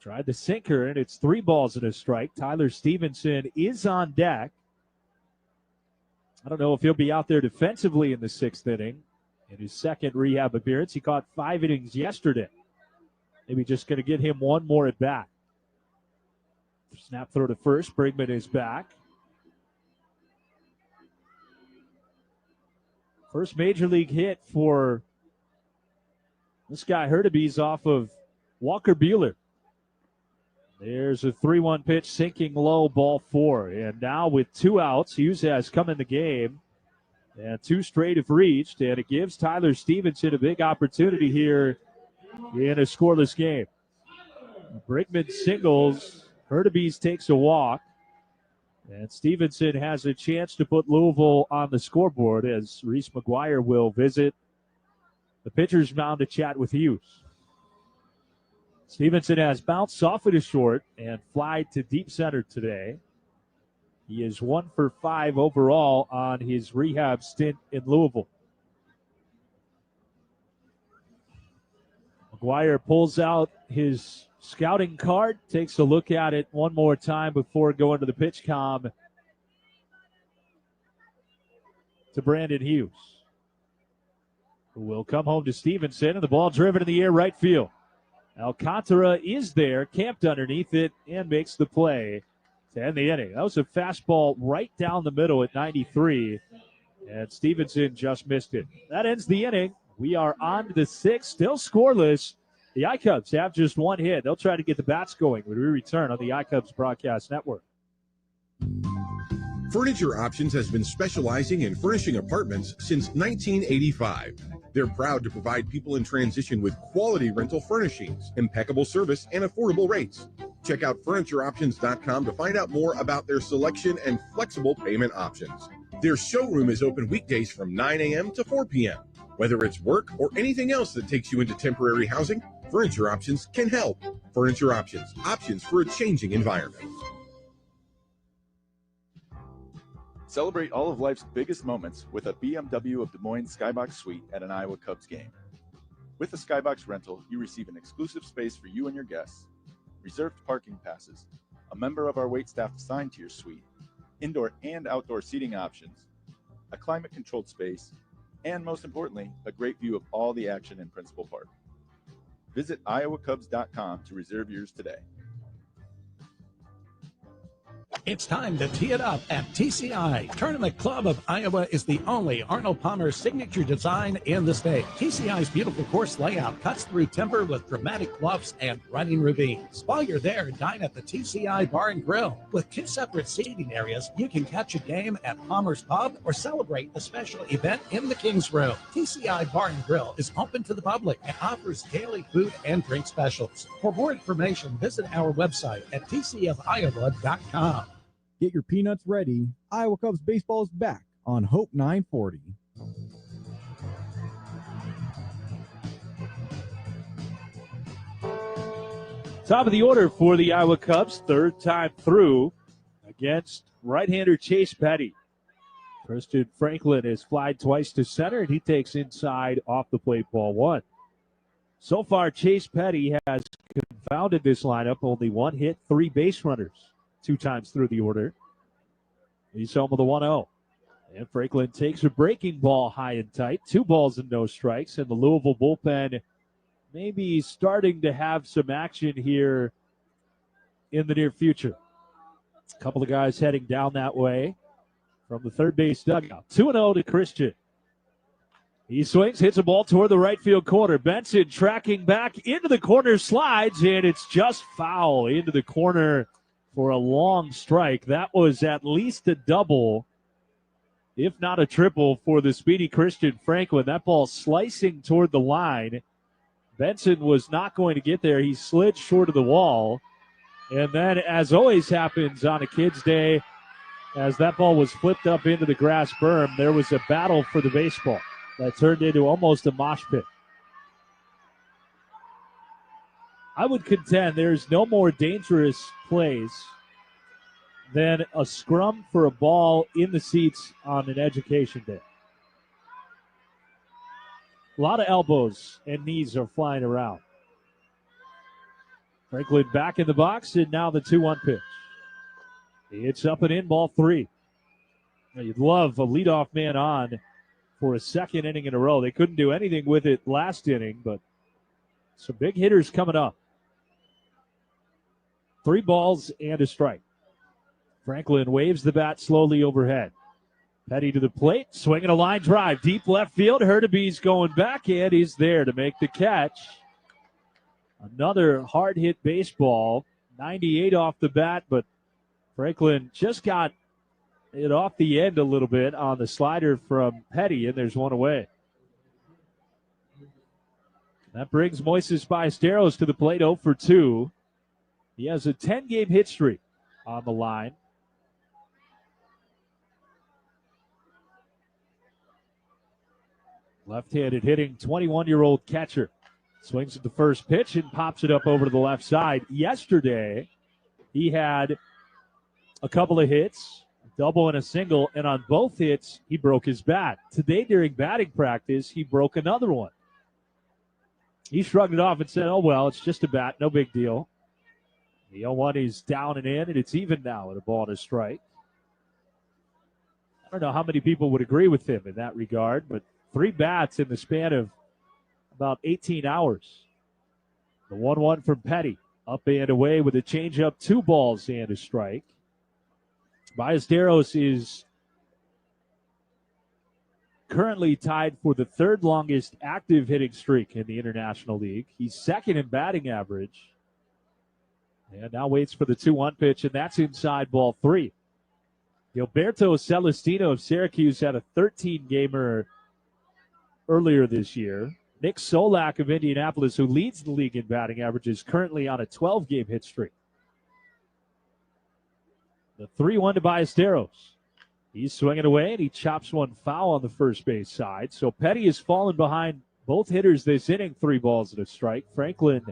Tried the sinker, and it's 3 balls and a strike. Tyler Stevenson is on deck. I don't know if he'll be out there defensively in the 6th inning. In his 2nd rehab appearance, he caught 5 innings yesterday. Maybe just going to get him 1 more at bat. Snap throw to first. Brigman is back. First major league hit for this guy Hurtubise off of Walker Buehler. There's a 3-1 pitch, sinking low, ball 4. And now with 2 outs, Hughes has come in the game. And 2 straight have reached, and it gives Tyler Stevenson a big opportunity here in a scoreless game. Brigman singles. Hurtubise takes a walk. And Stevenson has a chance to put Louisville on the scoreboard as Reese McGuire will visit the pitcher's mound to chat with Hughes. Stevenson has bounced softly to short and flied to deep center today. He is 1 for 5 overall on his rehab stint in Louisville. McGuire pulls out his scouting card, takes a look at it one more time before going to the pitch comm to Brandon Hughes, who will come home to Stevenson, and the ball driven in the air right field. Alcantara is there, camped underneath it, and makes the play to end the inning. That was a fastball right down the middle at 93, and Stevenson just missed it. That ends the inning. We are on to the 6th, still scoreless. The iCubs have just 1 hit. They'll try to get the bats going when we return on the iCubs Broadcast Network. Furniture Options has been specializing in furnishing apartments since 1985. They're proud to provide people in transition with quality rental furnishings, impeccable service, and affordable rates. Check out FurnitureOptions.com to find out more about their selection and flexible payment options. Their showroom is open weekdays from 9 a.m. to 4 p.m. Whether it's work or anything else that takes you into temporary housing, Furniture Options can help. Furniture Options, options for a changing environment. Celebrate all of life's biggest moments with a BMW of Des Moines Skybox Suite at an Iowa Cubs game. With the Skybox rental, you receive an exclusive space for you and your guests, reserved parking passes, a member of our waitstaff assigned to your suite, indoor and outdoor seating options, a climate-controlled space, and most importantly, a great view of all the action in Principal Park. Visit iowacubs.com to reserve yours today. It's time to tee it up at TCI. Tournament Club of Iowa is the only Arnold Palmer signature design in the state. TCI's beautiful course layout cuts through timber with dramatic bluffs and running ravines. While you're there, dine at the TCI Bar and Grill. With 2 separate seating areas, you can catch a game at Palmer's Pub or celebrate a special event in the King's Room. TCI Bar and Grill is open to the public and offers daily food and drink specials. For more information, visit our website at tcfiowa.com. Get your peanuts ready. Iowa Cubs baseball is back on Hope 940. Top of the order for the Iowa Cubs, 3rd time through against right-hander Chase Petty. Christian Franklin has flied twice to center, and he takes inside off the plate, ball one. So far, Chase Petty has confounded this lineup. Only one hit, 3 base runners, 2 times through the order. He's home with a 1-0. And Franklin takes a breaking ball high and tight. 2 balls and no strikes. And the Louisville bullpen maybe starting to have some action here in the near future. A couple of guys heading down that way from the third base dugout. 2-0 to Christian. He swings, hits a ball toward the right field corner. Benson tracking back into the corner, slides, and it's just foul into the corner for a long strike. That was at least a double, if not a triple, for the speedy Christian Franklin. That ball slicing toward the line. Benson was not going to get there. He slid short of the wall. And then, as always happens on a kid's day, as that ball was flipped up into the grass berm, there was a battle for the baseball that turned into almost a mosh pit. I would contend there's no more dangerous plays than a scrum for a ball in the seats on an education day. A lot of elbows and knees are flying around. Franklin back in the box, and now the 2-1 pitch. It's up and in, ball 3. Now you'd love a leadoff man on for a second inning in a row. They couldn't do anything with it last inning, but some big hitters coming up. 3 balls and a strike. Franklin waves the bat slowly overhead. Petty to the plate, swinging a line drive. Deep left field, Hurtaby's going back, and he's there to make the catch. Another hard-hit baseball. 98 off the bat, but Franklin just got it off the end a little bit on the slider from Petty, and there's one away. That brings Moises Ballesteros to the plate, 0 for 2. He has a 10-game hit streak on the line. Left-handed hitting 21-year-old catcher. Swings at the first pitch and pops it up over to the left side. Yesterday, he had a couple of hits, a double and a single, and on both hits, he broke his bat. Today, during batting practice, he broke another one. He shrugged it off and said, oh, well, it's just a bat, no big deal. The 0-1 is down and in, and it's even now at a ball and a strike. I don't know how many people would agree with him in that regard, but 3 bats in the span of about 18 hours. The 1-1 from Petty. Up and away with a changeup, 2 balls and a strike. Ballesteros is currently tied for the 3rd longest active hitting streak in the International League. He's 2nd in batting average. And now waits for the 2-1 pitch, and that's inside, ball 3. Gilberto Celestino of Syracuse had a 13-gamer earlier this year. Nick Solak of Indianapolis, who leads the league in batting average, is currently on a 12-game hit streak. The 3-1 to Ballesteros. He's swinging away, and he chops one foul on the first base side. So Petty has fallen behind both hitters this inning, 3 balls and a strike. Franklin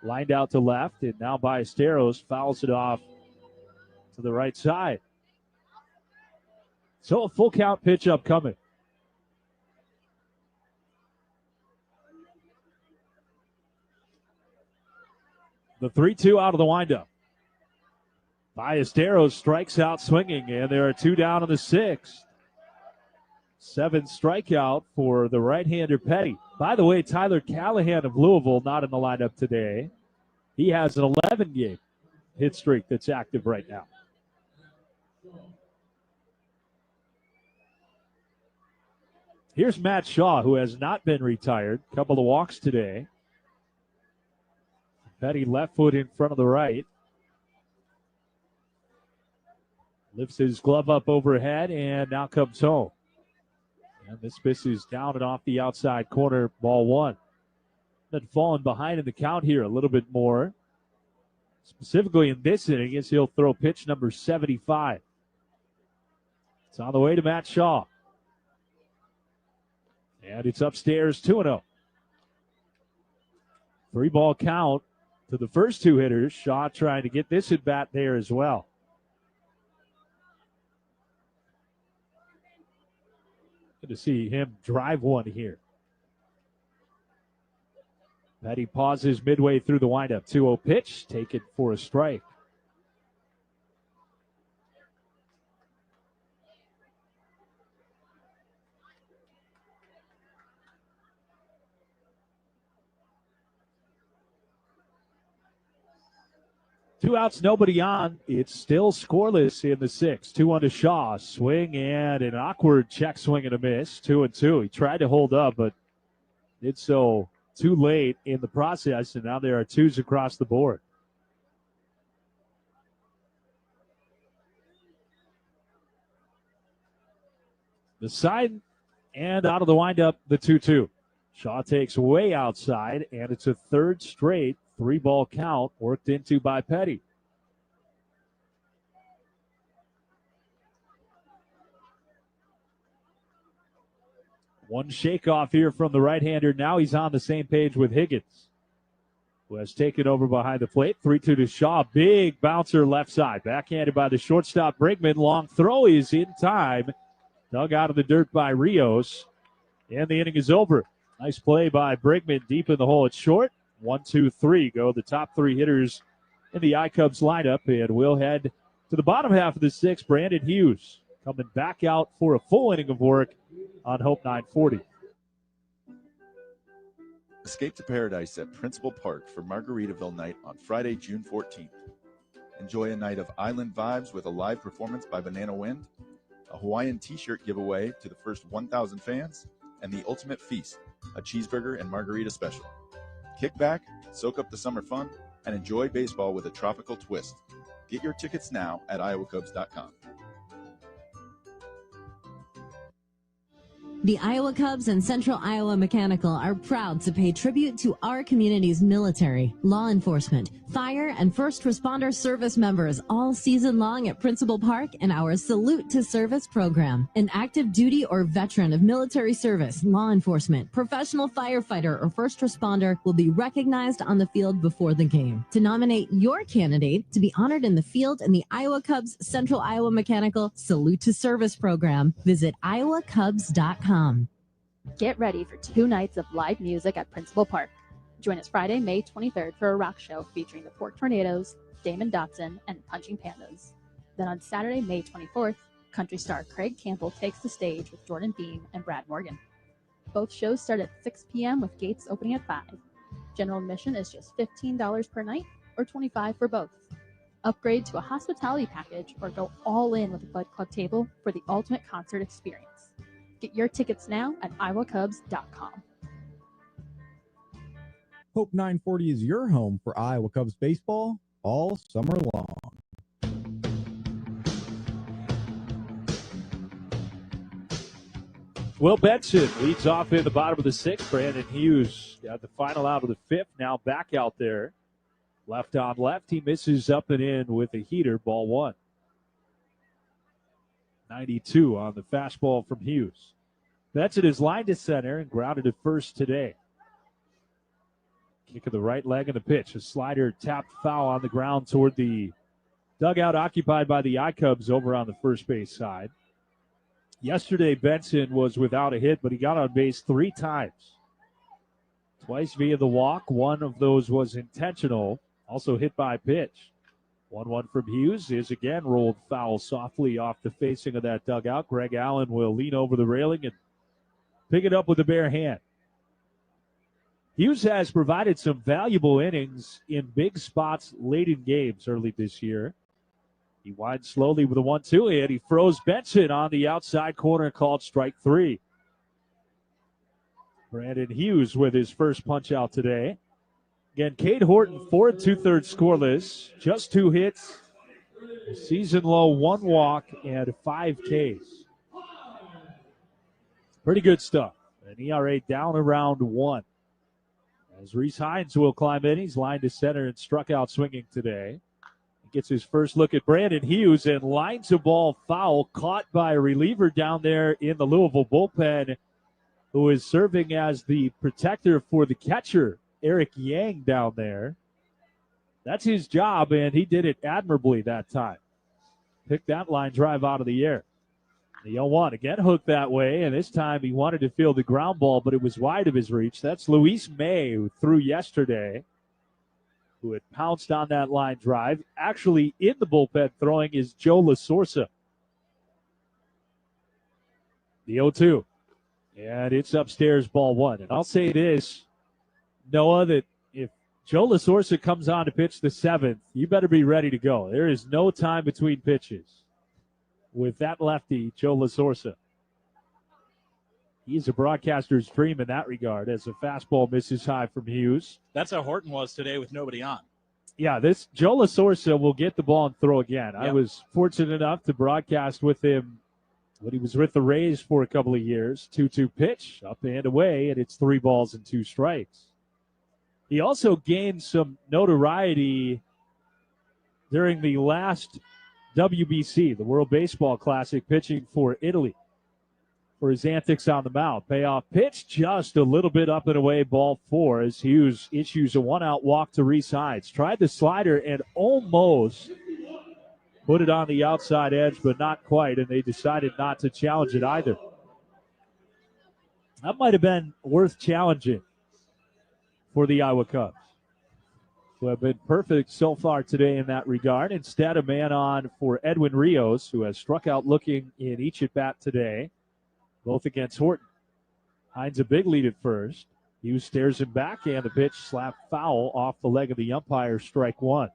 lined out to left, and now Ballesteros fouls it off to the right side. So a full count pitch upcoming. The 3-2 out of the windup. Ballesteros strikes out swinging, and there are 2 down in the 6th. 7th strikeout for the right-hander Petty. By the way, Tyler Callahan of Louisville not in the lineup today. He has an 11-game hit streak that's active right now. Here's Matt Shaw, who has not been retired. A couple of walks today. Petty left foot in front of the right. Lifts his glove up overhead and now comes home. And this pitch is down and off the outside corner, ball 1. Been falling behind in the count here a little bit more. Specifically in this inning, as he'll throw pitch number 75. It's on the way to Matt Shaw. And it's upstairs 2-0. 3-ball count to the first 2 hitters. Shaw trying to get this at bat there as well. Good to see him drive one here. Petty pauses midway through the windup. 2-0 pitch, taken for a strike. Two outs, nobody on. It's still scoreless in the sixth. 2-1 to Shaw. Swing and an awkward check swing and a miss. 2-2. He tried to hold up, but did so too late in the process, and now there are twos across the board. The side and out of the windup, the 2-2. Shaw takes way outside, and it's a third straight 3-ball count worked into by Petty. One shakeoff here from the right-hander. Now he's on the same page with Higgins, who has taken over behind the plate. 3-2 to Shaw. Big bouncer left side. Backhanded by the shortstop, Brigman. Long throw is in time. Dug out of the dirt by Rios. And the inning is over. Nice play by Brigman deep in the hole at short. 1, 2, 3 go the top three hitters in the iCubs lineup. And we'll head to the bottom half of the sixth. Brandon Hughes coming back out for a full inning of work on Hope 940. Escape to paradise at Principal Park for Margaritaville night on Friday, June 14th. Enjoy a night of island vibes with a live performance by Banana Wind, a Hawaiian t-shirt giveaway to the first 1,000 fans, and the ultimate feast, a cheeseburger and margarita special. Kick back, soak up the summer fun, and enjoy baseball with a tropical twist. Get your tickets now at iowacubs.com. The Iowa Cubs and Central Iowa Mechanical are proud to pay tribute to our community's military, law enforcement, fire, and first responder service members all season long at Principal Park in our Salute to Service program. An active duty or veteran of military service, law enforcement, professional firefighter, or first responder will be recognized on the field before the game. To nominate your candidate to be honored in the field in the Iowa Cubs Central Iowa Mechanical Salute to Service program, visit iowacubs.com. Get ready for 2 nights of live music at Principal Park. Join us Friday, May 23rd for a rock show featuring the Pork Tornadoes, Damon Dotson, and Punching Pandas. Then on Saturday, May 24th, country star Craig Campbell takes the stage with Jordan Beam and Brad Morgan. Both shows start at 6 p.m. with gates opening at 5. General admission is just $15 per night or $25 for both. Upgrade to a hospitality package or go all in with a Bud Club table for the ultimate concert experience. Get your tickets now at iowacubs.com. Hope 940 is your home for Iowa Cubs baseball all summer long. Will Benson leads off in the bottom of the sixth. Brandon Hughes got the final out of the fifth. Now back out there. Left on left. He misses up and in with a heater. Ball one. 92 on the fastball from Hughes. Benson is lined to center and grounded at first today. Kick of the right leg and the pitch. A slider tapped foul on the ground toward the dugout occupied by the iCubs over on the first base side. Yesterday, Benson was without a hit, but he got on base 3 times. Twice via the walk. One of those was intentional. Also hit by pitch. 1-1 from Hughes is again rolled foul softly off the facing of that dugout. Greg Allen will lean over the railing and pick it up with a bare hand. Hughes has provided some valuable innings in big spots late in games early this year. He winds slowly with a 1-2 hit. He throws Benson on the outside corner, called strike 3. Brandon Hughes with his first punch out today. Again, Cade Horton, 4 2/3 scoreless, just 2 hits, season low 1 walk, and 5 Ks. Pretty good stuff. An ERA down around 1. As Reese Hines will climb in, he's lined to center and struck out swinging today. He gets his first look at Brandon Hughes and lines a ball foul, caught by a reliever down there in the Louisville bullpen, who is serving as the protector for the catcher, Eric Yang, down there. That's his job, and he did it admirably that time. Picked that line drive out of the air. The 0-1 again hooked that way, and this time he wanted to field the ground ball, but it was wide of his reach. That's Luis May, who threw yesterday, who had pounced on that line drive. Actually, in the bullpen throwing is Joe LaSorsa. The 0-2. And it's upstairs, ball one. And I'll say this, Noah, that if Joe LaSorsa comes on to pitch the 7th, you better be ready to go. There is no time between pitches with that lefty, Joe LaSorsa. He's a broadcaster's dream in that regard as a fastball misses high from Hughes. That's how Horton was today with nobody on. Yeah, this Joe LaSorsa will get the ball and throw again. Yep. I was fortunate enough to broadcast with him when he was with the Rays for a couple of years. 2-2 pitch, up and away, and it's 3 balls and 2 strikes. He also gained some notoriety during the last WBC, the World Baseball Classic, pitching for Italy for his antics on the mound. Payoff pitch just a little bit up and away, ball 4, as Hughes issues a 1-out walk to Reese Hines. Tried the slider and almost put it on the outside edge, but not quite, and they decided not to challenge it either. That might have been worth challenging for the Iowa Cubs, who have been perfect so far today in that regard. Instead, a man on for Edwin Rios, who has struck out looking in each at-bat today, both against Horton. Hines a big lead at first. Hughes stares him back, and the pitch slapped foul off the leg of the umpire, strike 1.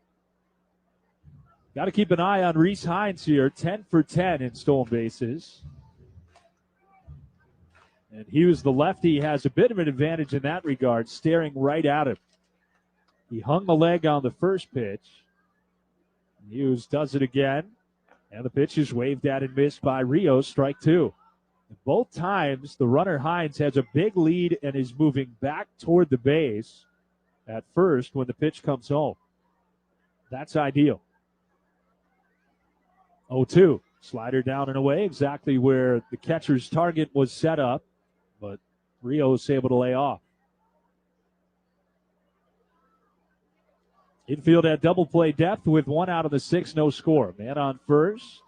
Got to keep an eye on Reese Hines here, 10 for 10 in stolen bases. And Hughes, the lefty, has a bit of an advantage in that regard, staring right at him. He hung the leg on the first pitch. Hughes does it again, and the pitch is waved at and missed by Rios, strike 2. And both times, the runner Hines has a big lead and is moving back toward the base at first when the pitch comes home. That's ideal. 0-2. Slider down and away, exactly where the catcher's target was set up, but Rios able to lay off. Infield at double play depth with 1 out of the 6, no score. Man on first.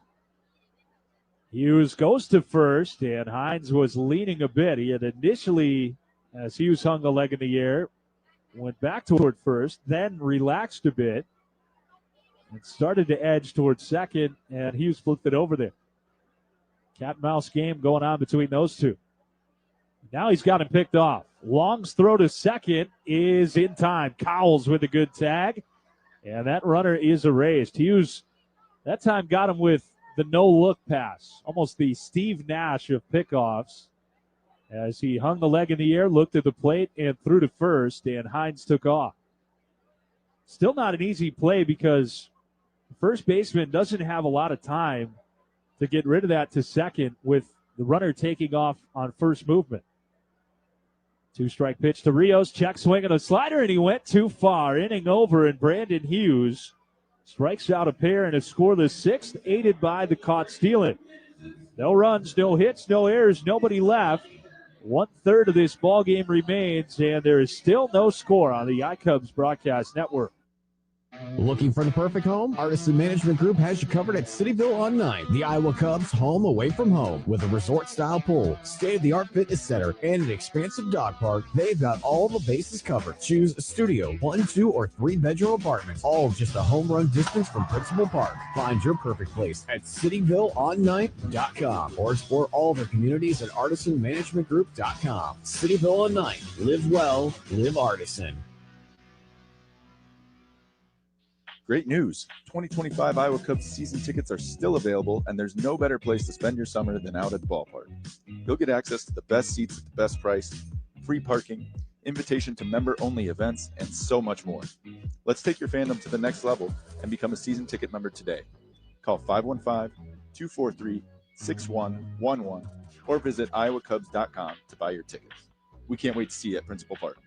Hughes goes to first, and Hines was leaning a bit. He had initially, as Hughes hung the leg in the air, went back toward first, then relaxed a bit, and started to edge towards second, and Hughes flipped it over there. Cat and mouse game going on between those two. Now he's got him picked off. Long's throw to second is in time. Cowles with a good tag, and that runner is erased. Hughes that time got him with the no-look pass, almost the Steve Nash of pickoffs, as he hung the leg in the air, looked at the plate, and threw to first, and Hines took off. Still not an easy play because the first baseman doesn't have a lot of time to get rid of that to second with the runner taking off on first movement. 2-strike pitch to Rios. Check swing and a slider, and he went too far. Inning over, and Brandon Hughes strikes out a pair and a scoreless 6th, aided by the caught stealing. No runs, no hits, no errors, nobody left. 1/3 of this ball game remains, and there is still no score on the iCubs Broadcast Network. Looking for the perfect home? Artisan Management Group has you covered at Cityville on 9, the Iowa Cubs home away from home. With a resort-style pool, state-of-the-art fitness center, and an expansive dog park, they've got all the bases covered. Choose a studio, 1, 2, or 3-bedroom apartments, all just a home run distance from Principal Park. Find your perfect place at cityvilleon9.com or explore all their communities at artisanmanagementgroup.com. Cityville on 9. Live well, live artisan. Great news. 2025 Iowa Cubs season tickets are still available, and there's no better place to spend your summer than out at the ballpark. You'll get access to the best seats at the best price, free parking, invitation to member-only events, and so much more. Let's take your fandom to the next level and become a season ticket member today. Call 515-243-6111 or visit iowacubs.com to buy your tickets. We can't wait to see you at Principal Park.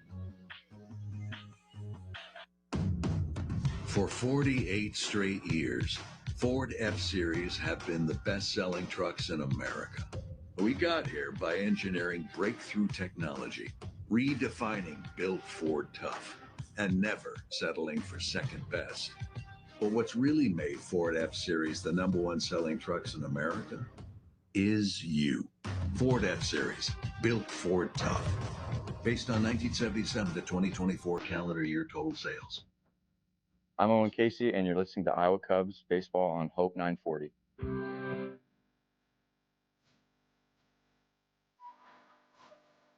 For 48 straight years, Ford F-Series have been the best-selling trucks in America. We got here by engineering breakthrough technology, redefining Built Ford Tough, and never settling for second best. But what's really made Ford F-Series the #1 selling trucks in America? is you. Ford F-Series, built Ford tough. Based on 1977 to 2024 calendar year total sales. I'm Owen Casey, and you're listening to Iowa Cubs Baseball on Hope 940.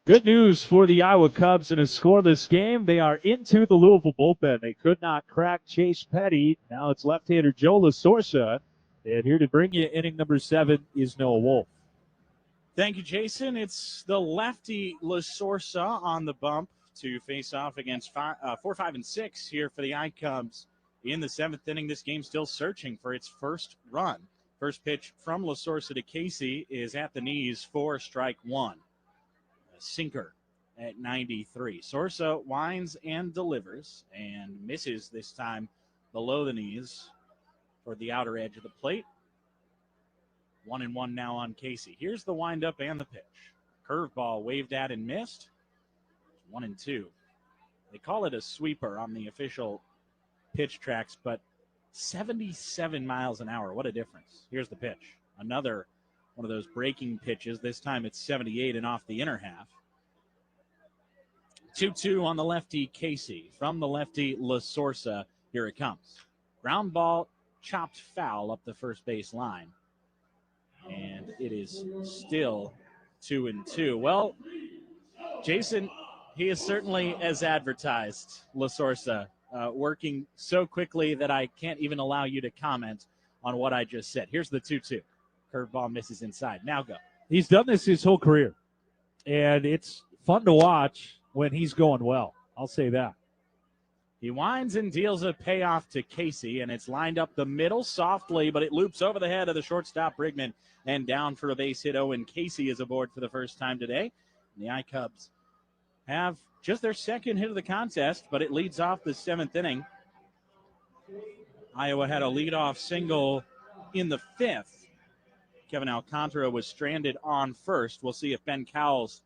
Good news for the Iowa Cubs in a scoreless game. They are into the Louisville bullpen. They could not crack Chase Petty. Now it's left-hander Joe LaSorsa. And here to bring you inning number 7 is Noah Wolf. Thank you, Jason. It's the lefty LaSorsa on the bump to face off against 4, 5, and 6 here for the Cubs in the 7th inning. This game still searching for its first run. First pitch from LaSorsa to Casey is at the knees for strike 1. A sinker at 93. Sorsa winds and delivers and misses this time below the knees for the outer edge of the plate. 1-1 now on Casey. Here's the windup and the pitch. Curveball waved at and missed. 1-2. They call it a sweeper on the official pitch tracks, but 77 miles an hour. What a difference. Here's the pitch. Another one of those breaking pitches. This time it's 78 and off the inner half. 2-2 on the lefty Casey. From the lefty LaSorsa, here it comes. Ground ball chopped foul up the first base line. And it is still 2-2. Well, Jason, he is certainly as advertised, LaSorsa, working so quickly that I can't even allow you to comment on what I just said. Here's the 2-2. Curveball misses inside. Now go. He's done this his whole career, and it's fun to watch when he's going well. I'll say that. He winds and deals a payoff to Casey, and it's lined up the middle softly, but it loops over the head of the shortstop Brigman and down for a base hit. Owen Casey is aboard for the first time today. And the Cubs have just their second hit of the contest, but it leads off the 7th inning. Iowa had a leadoff single in the 5th. Kevin Alcantara was stranded on first. We'll see if Ben Cowles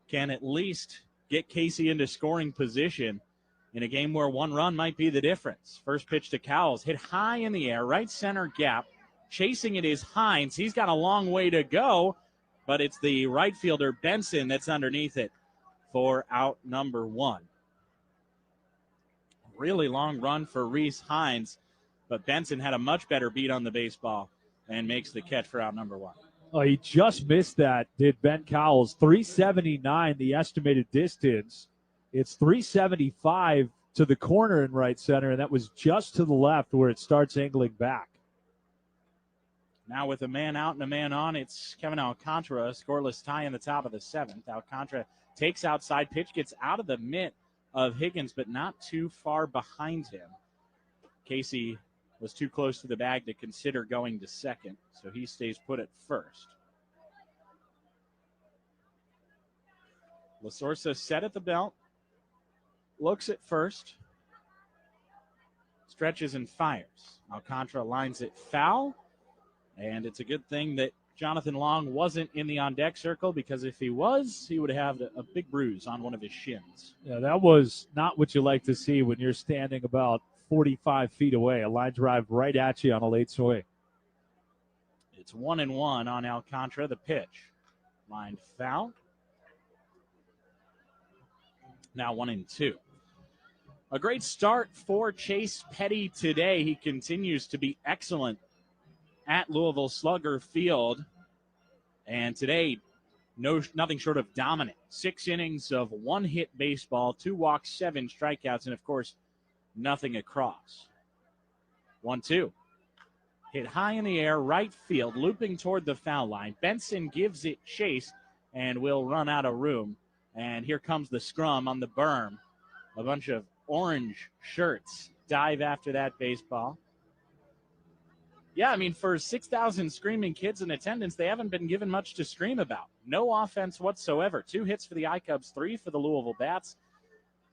can at least get Casey into scoring position in a game where one run might be the difference. First pitch to Cowles, hit high in the air, right center gap. Chasing it is Hines. He's got a long way to go, but it's the right fielder Benson that's underneath it for out number 1. Really long run for Reese Hines, but Benson had a much better beat on the baseball and makes the catch for out number 1. Oh, he just missed that, did Ben Cowles. 379, the estimated distance. It's 375 to the corner in right center, and that was just to the left where it starts angling back. Now with a man out and a man on, it's Kevin Alcantara, scoreless tie in the top of the 7th. Alcantara takes outside pitch, gets out of the mitt of Higgins, but not too far behind him. Casey was too close to the bag to consider going to second, so he stays put at first. LaSorsa set at the belt, looks at first, stretches and fires. Alcantara lines it foul, and it's a good thing that Jonathan Long wasn't in the on-deck circle, because if he was, he would have a big bruise on one of his shins. Yeah, that was not what you like to see when you're standing about 45 feet away. A line drive right at you on a late swing. It's 1-1 on Alcantara. The pitch. Lined foul. Now 1-2. A great start for Chase Petty today. He continues to be excellent at Louisville Slugger Field. And today, nothing short of dominant. 6 innings of one-hit baseball, 2 walks, 7 strikeouts, and, of course, nothing across. 1-2. Hit high in the air, right field, looping toward the foul line. Benson gives it chase and will run out of room. And here comes the scrum on the berm. A bunch of orange shirts dive after that baseball. Yeah, I mean, for 6,000 screaming kids in attendance, they haven't been given much to scream about. No offense whatsoever. 2 hits for the Cubs, 3 for the Louisville Bats,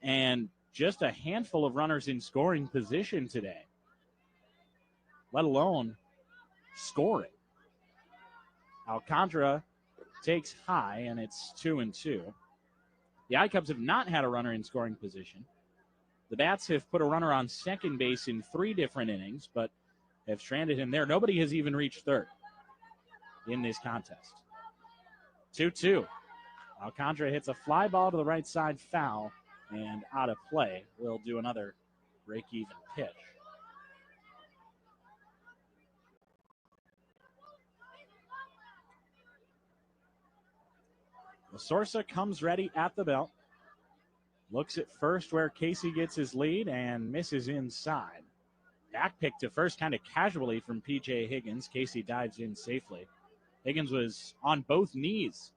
and just a handful of runners in scoring position today, let alone scoring. Alcantara takes high, and it's 2-2. The Cubs have not had a runner in scoring position. The Bats have put a runner on second base in 3 different innings, but have stranded him there. Nobody has even reached third. in this contest. 2-2. Alcondra hits a fly ball to the right side, foul, and out of play. We'll do another break-even pitch. Lasorsa comes ready at the belt. Looks at first where Casey gets his lead and misses inside. Back pick to first kind of casually from P.J. Higgins. Casey dives in safely. Higgins was on both knees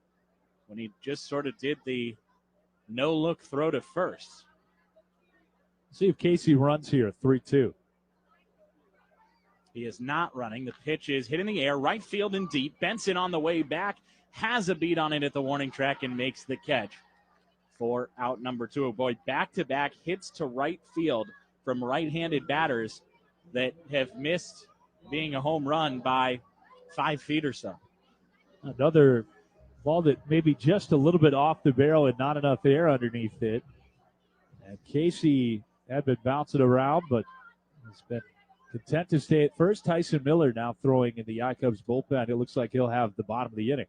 when he just sort of did the no-look throw to first. See if Casey runs here, 3-2. He is not running. The pitch is hit in the air, right field and deep. Benson on the way back has a beat on it at the warning track and makes the catch for out number 2. Oh boy, back-to-back hits to right field from right-handed batters that have missed being a home run by 5 feet or so. Another ball that maybe just a little bit off the barrel and not enough air underneath it. And Casey had been bouncing around, but has been content to stay at first. Tyson Miller now throwing in the iCubs bullpen. It looks like he'll have the bottom of the inning.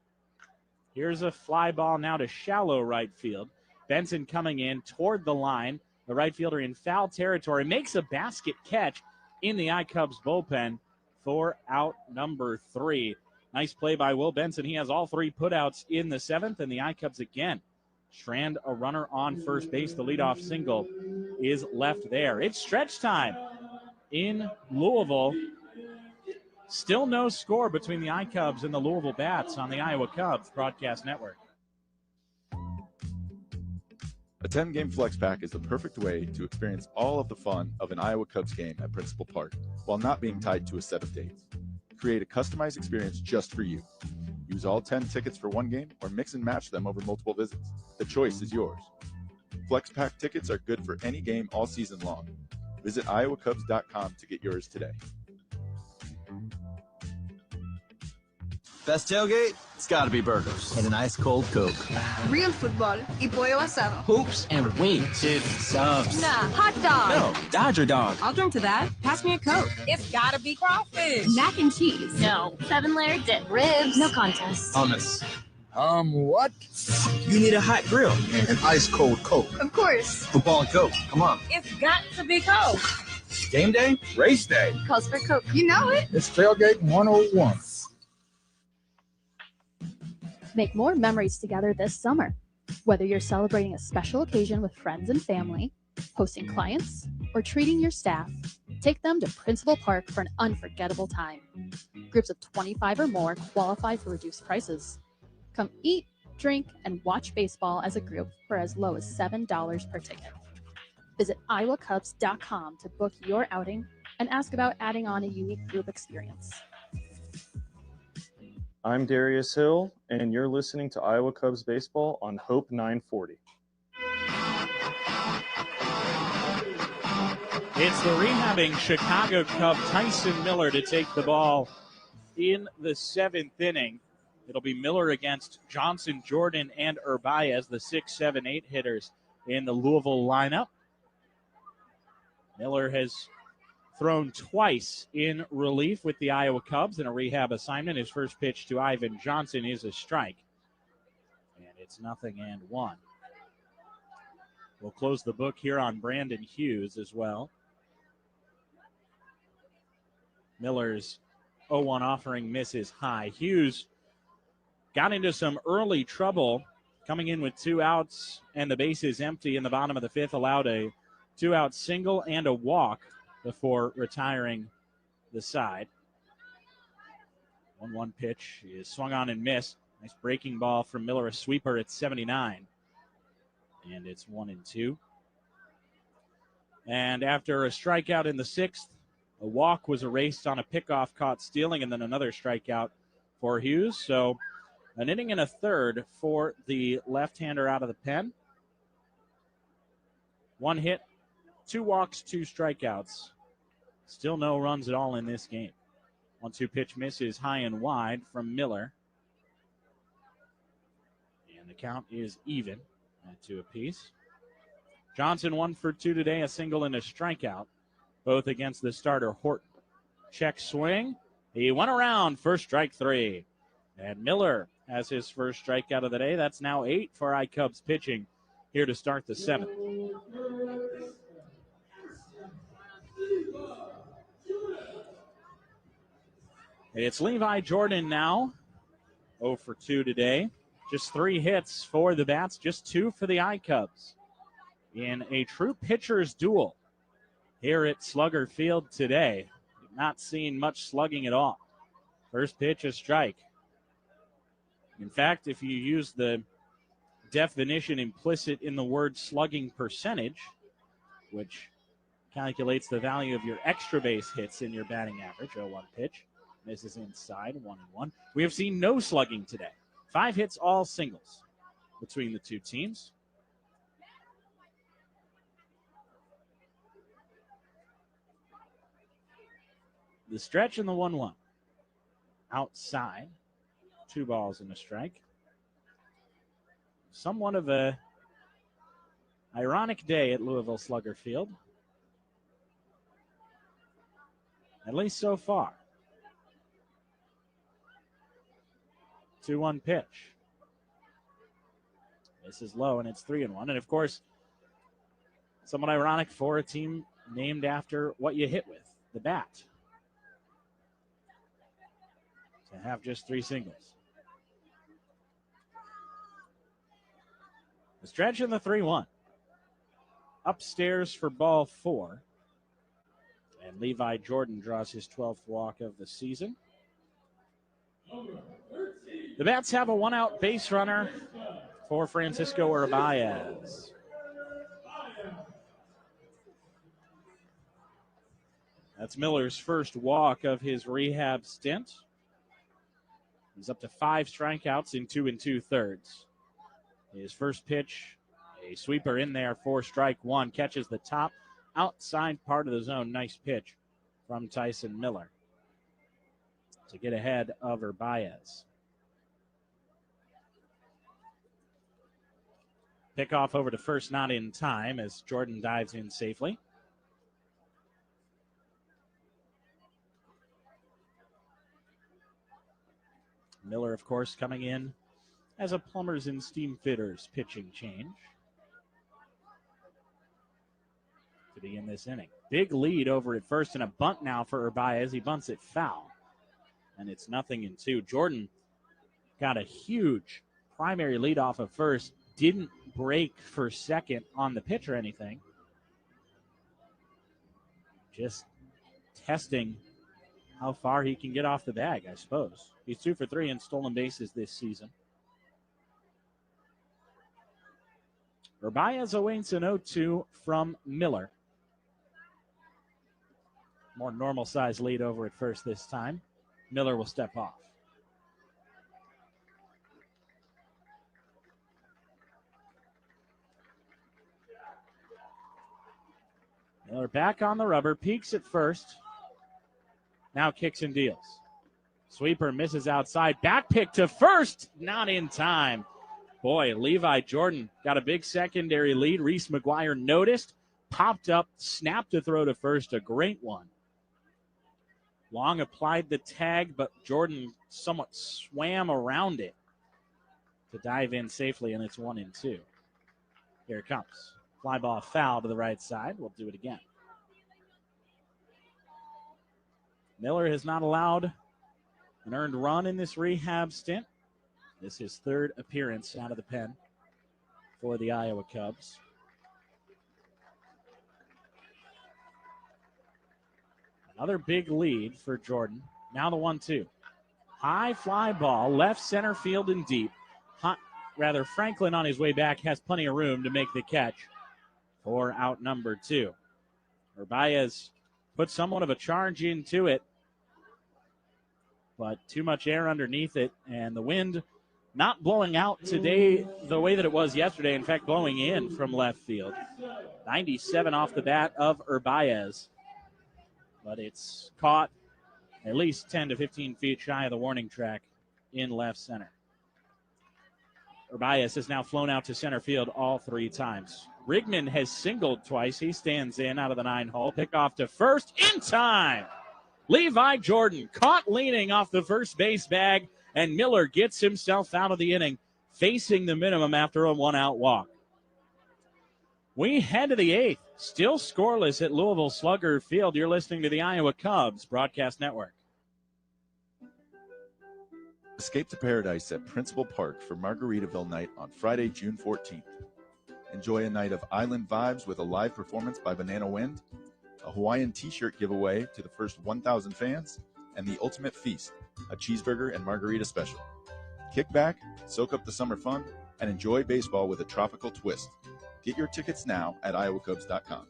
Here's a fly ball now to shallow right field. Benson coming in toward the line. The right fielder in foul territory makes a basket catch in the iCubs bullpen for out number 3. Nice play by Will Benson. He has all 3 putouts in the 7th, and the iCubs again strand a runner on first base. The leadoff single is left there. It's stretch time in Louisville. Still no score between the iCubs and the Louisville Bats on the Iowa Cubs Broadcast Network. A 10-game flex pack is the perfect way to experience all of the fun of an Iowa Cubs game at Principal Park while not being tied to a set of dates. Create a customized experience just for you. Use all 10 tickets for one game or mix and match them over multiple visits. The choice is yours. Flex pack tickets are good for any game all season long. Visit iowacubs.com to get yours today. Best tailgate? It's gotta be burgers. And an ice cold Coke. Real football y pollo asado. Hoops and wings. It's subs. Nah, hot dog. No, Dodger dog. I'll drink to that. Pass me a Coke. It's gotta be crawfish. Mac and cheese. No. 7-layer dip. Ribs. No contest. Hummus. What? You need a hot grill. And an ice cold Coke. Of course. Football and Coke. Come on. It's got to be Coke. Game day? Race day. Calls for Coke. You know it. It's Tailgate 101. Make more memories together this summer. Whether you're celebrating a special occasion with friends and family, hosting clients, or treating your staff, take them to Principal Park for an unforgettable time. Groups of 25 or more qualify for reduced prices. Come eat, drink, and watch baseball as a group for as low as $7 per ticket. Visit iowacubs.com to book your outing and ask about adding on a unique group experience. I'm Darius Hill, and you're listening to Iowa Cubs Baseball on Hope 940. It's the rehabbing Chicago Cub Tyson Miller to take the ball in the 7th inning. It'll be Miller against Johnson, Jordan, and Urbaez, the 6, 7, 8 hitters in the Louisville lineup. Miller has thrown twice in relief with the Iowa Cubs in a rehab assignment. His first pitch to Ivan Johnson is a strike. And it's 0-1. We'll close the book here on Brandon Hughes as well. Miller's 0-1 offering misses high. Hughes got into some early trouble coming in with 2 outs and the bases empty in the bottom of the 5th, allowed a 2-out single and a walk before retiring the side. 1-1 pitch is swung on and missed. Nice breaking ball from Miller, a sweeper at 79. And it's 1-2. And after a strikeout in the 6th, a walk was erased on a pickoff caught stealing, and then another strikeout for Hughes. So an inning and a third for the left-hander out of the pen. 1 hit, 2 walks, 2 strikeouts. Still no runs at all in this game. 1-2 pitch misses high and wide from Miller. And the count is even at 2 apiece. Johnson 1 for 2 today, a single and a strikeout, both against the starter Horton. Check swing. He went around for strike 3. And Miller has his first strikeout of the day. That's now 8 for iCubs pitching here to start the 7th. It's Levi Jordan now, 0 for 2 today. Just 3 hits for the Bats, just 2 for the iCubs. In a true pitcher's duel here at Slugger Field today. Not seeing much slugging at all. First pitch, a strike. In fact, if you use the definition implicit in the word slugging percentage, which calculates the value of your extra base hits in your batting average, 0-1 pitch, misses inside, 1-1. We have seen no slugging today. 5 hits, all singles between the two teams. The stretch and the 1-1. Outside. 2 balls and a strike. Somewhat of a ironic day at Louisville Slugger Field. At least so far. 2-1 pitch. This is low, and it's 3-1. And, of course, somewhat ironic for a team named after what you hit with, the bat. To have just 3 singles. The stretch and the 3-1. Upstairs for ball 4. And Levi Jordan draws his 12th walk of the season. The Bats have a 1-out base runner for Francisco Urbaez. That's Miller's first walk of his rehab stint. He's up to 5 strikeouts in 2 2/3. His first pitch, a sweeper in there for strike 1, catches the top outside part of the zone. Nice pitch from Tyson Miller to get ahead of Urbaez. Pickoff over to first, not in time as Jordan dives in safely. Miller, of course, coming in as a plumbers and steam fitters pitching change to begin this inning. Big lead over at first and a bunt now for Urbaez. He bunts it foul, and it's 0-2. Jordan got a huge primary lead off of first. Didn't break for second on the pitch or anything. Just testing how far he can get off the bag, I suppose. He's 2 for 3 in stolen bases this season. Urbaez awaits an 0-2 from Miller. More normal size lead over at first this time. Miller will step off. Miller back on the rubber, peeks at first. Now kicks and deals. Sweeper misses outside. Back pick to first. Not in time. Boy, Levi Jordan got a big secondary lead. Reese McGuire noticed, popped up, snapped a throw to first. A great one. Long applied the tag, but Jordan somewhat swam around it to dive in safely, and it's 1-2. Here it comes. Fly ball foul to the right side. We'll do it again. Miller has not allowed an earned run in this rehab stint. This is his 3rd appearance out of the pen for the Iowa Cubs. Another big lead for Jordan. Now the 1-2. High fly ball, left center field and deep. Franklin on his way back has plenty of room to make the catch for out number 2. Urbaez put somewhat of a charge into it, but too much air underneath it, and the wind not blowing out today the way that it was yesterday. In fact, blowing in from left field. 97 off the bat of Urbaez, but it's caught at least 10 to 15 feet shy of the warning track in left center. Urbaez has now flown out to center field all 3 times. Brigman has singled twice. He stands in out of the 9-hole. Pick off to first in time. Levi Jordan caught leaning off the first base bag And Miller gets himself out of the inning, facing the minimum after a one-out walk. We head to the 8th. Still scoreless at Louisville Slugger Field. You're listening to the Iowa Cubs Broadcast Network. Escape to paradise at Principal Park for Margaritaville night on Friday, June 14th. Enjoy a night of island vibes with a live performance by Banana Wind, a Hawaiian t-shirt giveaway to the first 1,000 fans, and the ultimate feast, a cheeseburger and margarita special. Kick back, soak up the summer fun, and enjoy baseball with a tropical twist. Get your tickets now at iowacubs.com.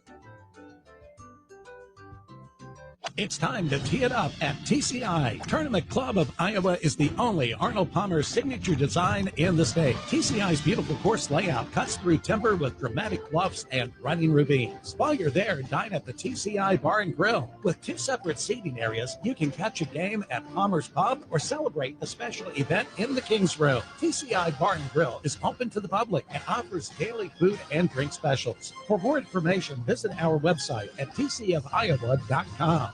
It's time to tee it up at TCI. Tournament Club of Iowa is the only Arnold Palmer signature design in the state. TCI's beautiful course layout cuts through timber with dramatic bluffs and running ravines. While you're there, dine at the TCI Bar and Grill. With 2 separate seating areas, you can catch a game at Palmer's Pub or celebrate a special event in the King's Room. TCI Bar and Grill is open to the public and offers daily food and drink specials. For more information, visit our website at tcfiowa.com.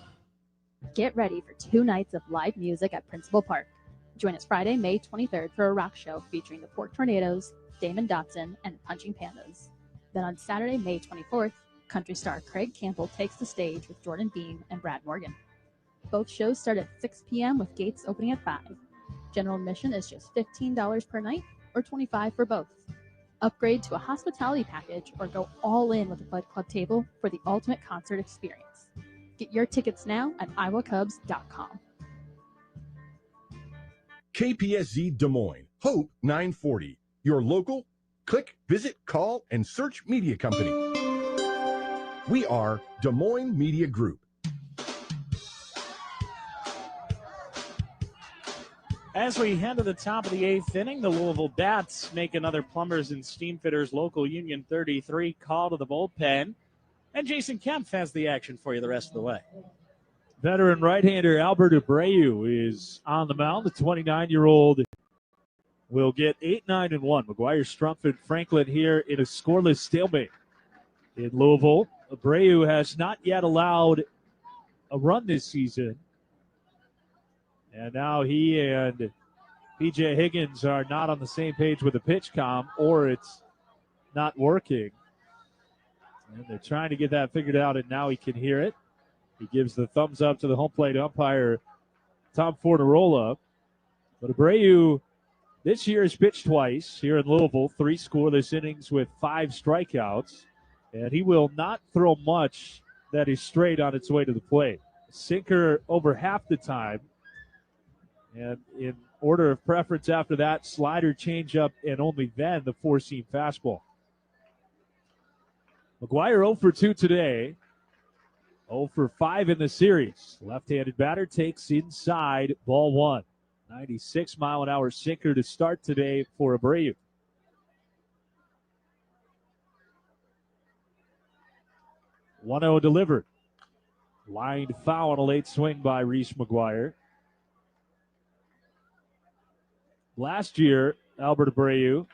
Get ready for 2 nights of live music at Principal Park. Join us Friday, May 23rd for a rock show featuring the Pork Tornadoes, Damon Dotson, and Punching Pandas. Then on Saturday, May 24th, country star Craig Campbell takes the stage with Jordan Beam and Brad Morgan. Both shows start at 6 p.m. with gates opening at 5. General admission is just $15 per night or $25 for both. Upgrade to a hospitality package or go all in with a Bud Club table for the ultimate concert experience. Get your tickets now at iowacubs.com. KPSZ Des Moines, Hope 940. Your local, click, visit, call, and search media company. We are Des Moines Media Group. As we head to the top of the 8th inning, the Louisville Bats make another Plumbers and Steamfitters Local Union 33 call to the bullpen. And Jason Kemp has the action for you the rest of the way. Veteran right-hander Albert Abreu is on the mound. The 29-year-old will get 8-9-1. McGuire, Strumpf, and Franklin here in a scoreless stalemate in Louisville. Abreu has not yet allowed a run this season. And now he and P.J. Higgins are not on the same page with the pitch comm, or it's not working. And they're trying to get that figured out, and now he can hear it. He gives the thumbs up to the home plate umpire, Tom Fornarola. But Abreu this year has pitched twice here in Louisville, 3 scoreless innings with 5 strikeouts. And he will not throw much that is straight on its way to the plate. Sinker over half the time. And in order of preference after that, slider, changeup, and only then the 4-seam fastball. McGuire 0 for 2 today. 0 for 5 in the series. Left-handed batter takes inside, ball 1. 96-mile-an-hour sinker to start today for Abreu. (1-0) delivered. Lined foul on a late swing by Reese McGuire. Last year, Albert Abreu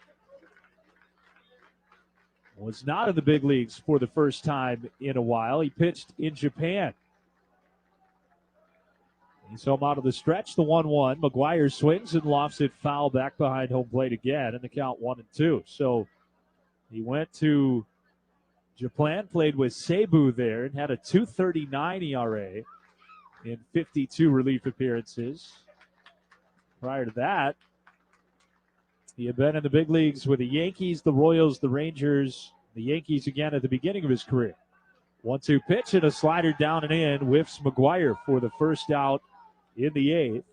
was not in the big leagues for the first time in a while. He pitched in Japan. He's home out of the stretch, the 1-1. McGuire swings and lofts it foul back behind home plate again, and the count 1-2. So he went to Japan, played with Cebu there, and had a 2.39 ERA in 52 relief appearances. Prior to that, he had been in the big leagues with the Yankees, the Royals, the Rangers, the Yankees again at the beginning of his career. 1-2 pitch and a slider down and in. Whiffs McGuire for the first out in the 8th.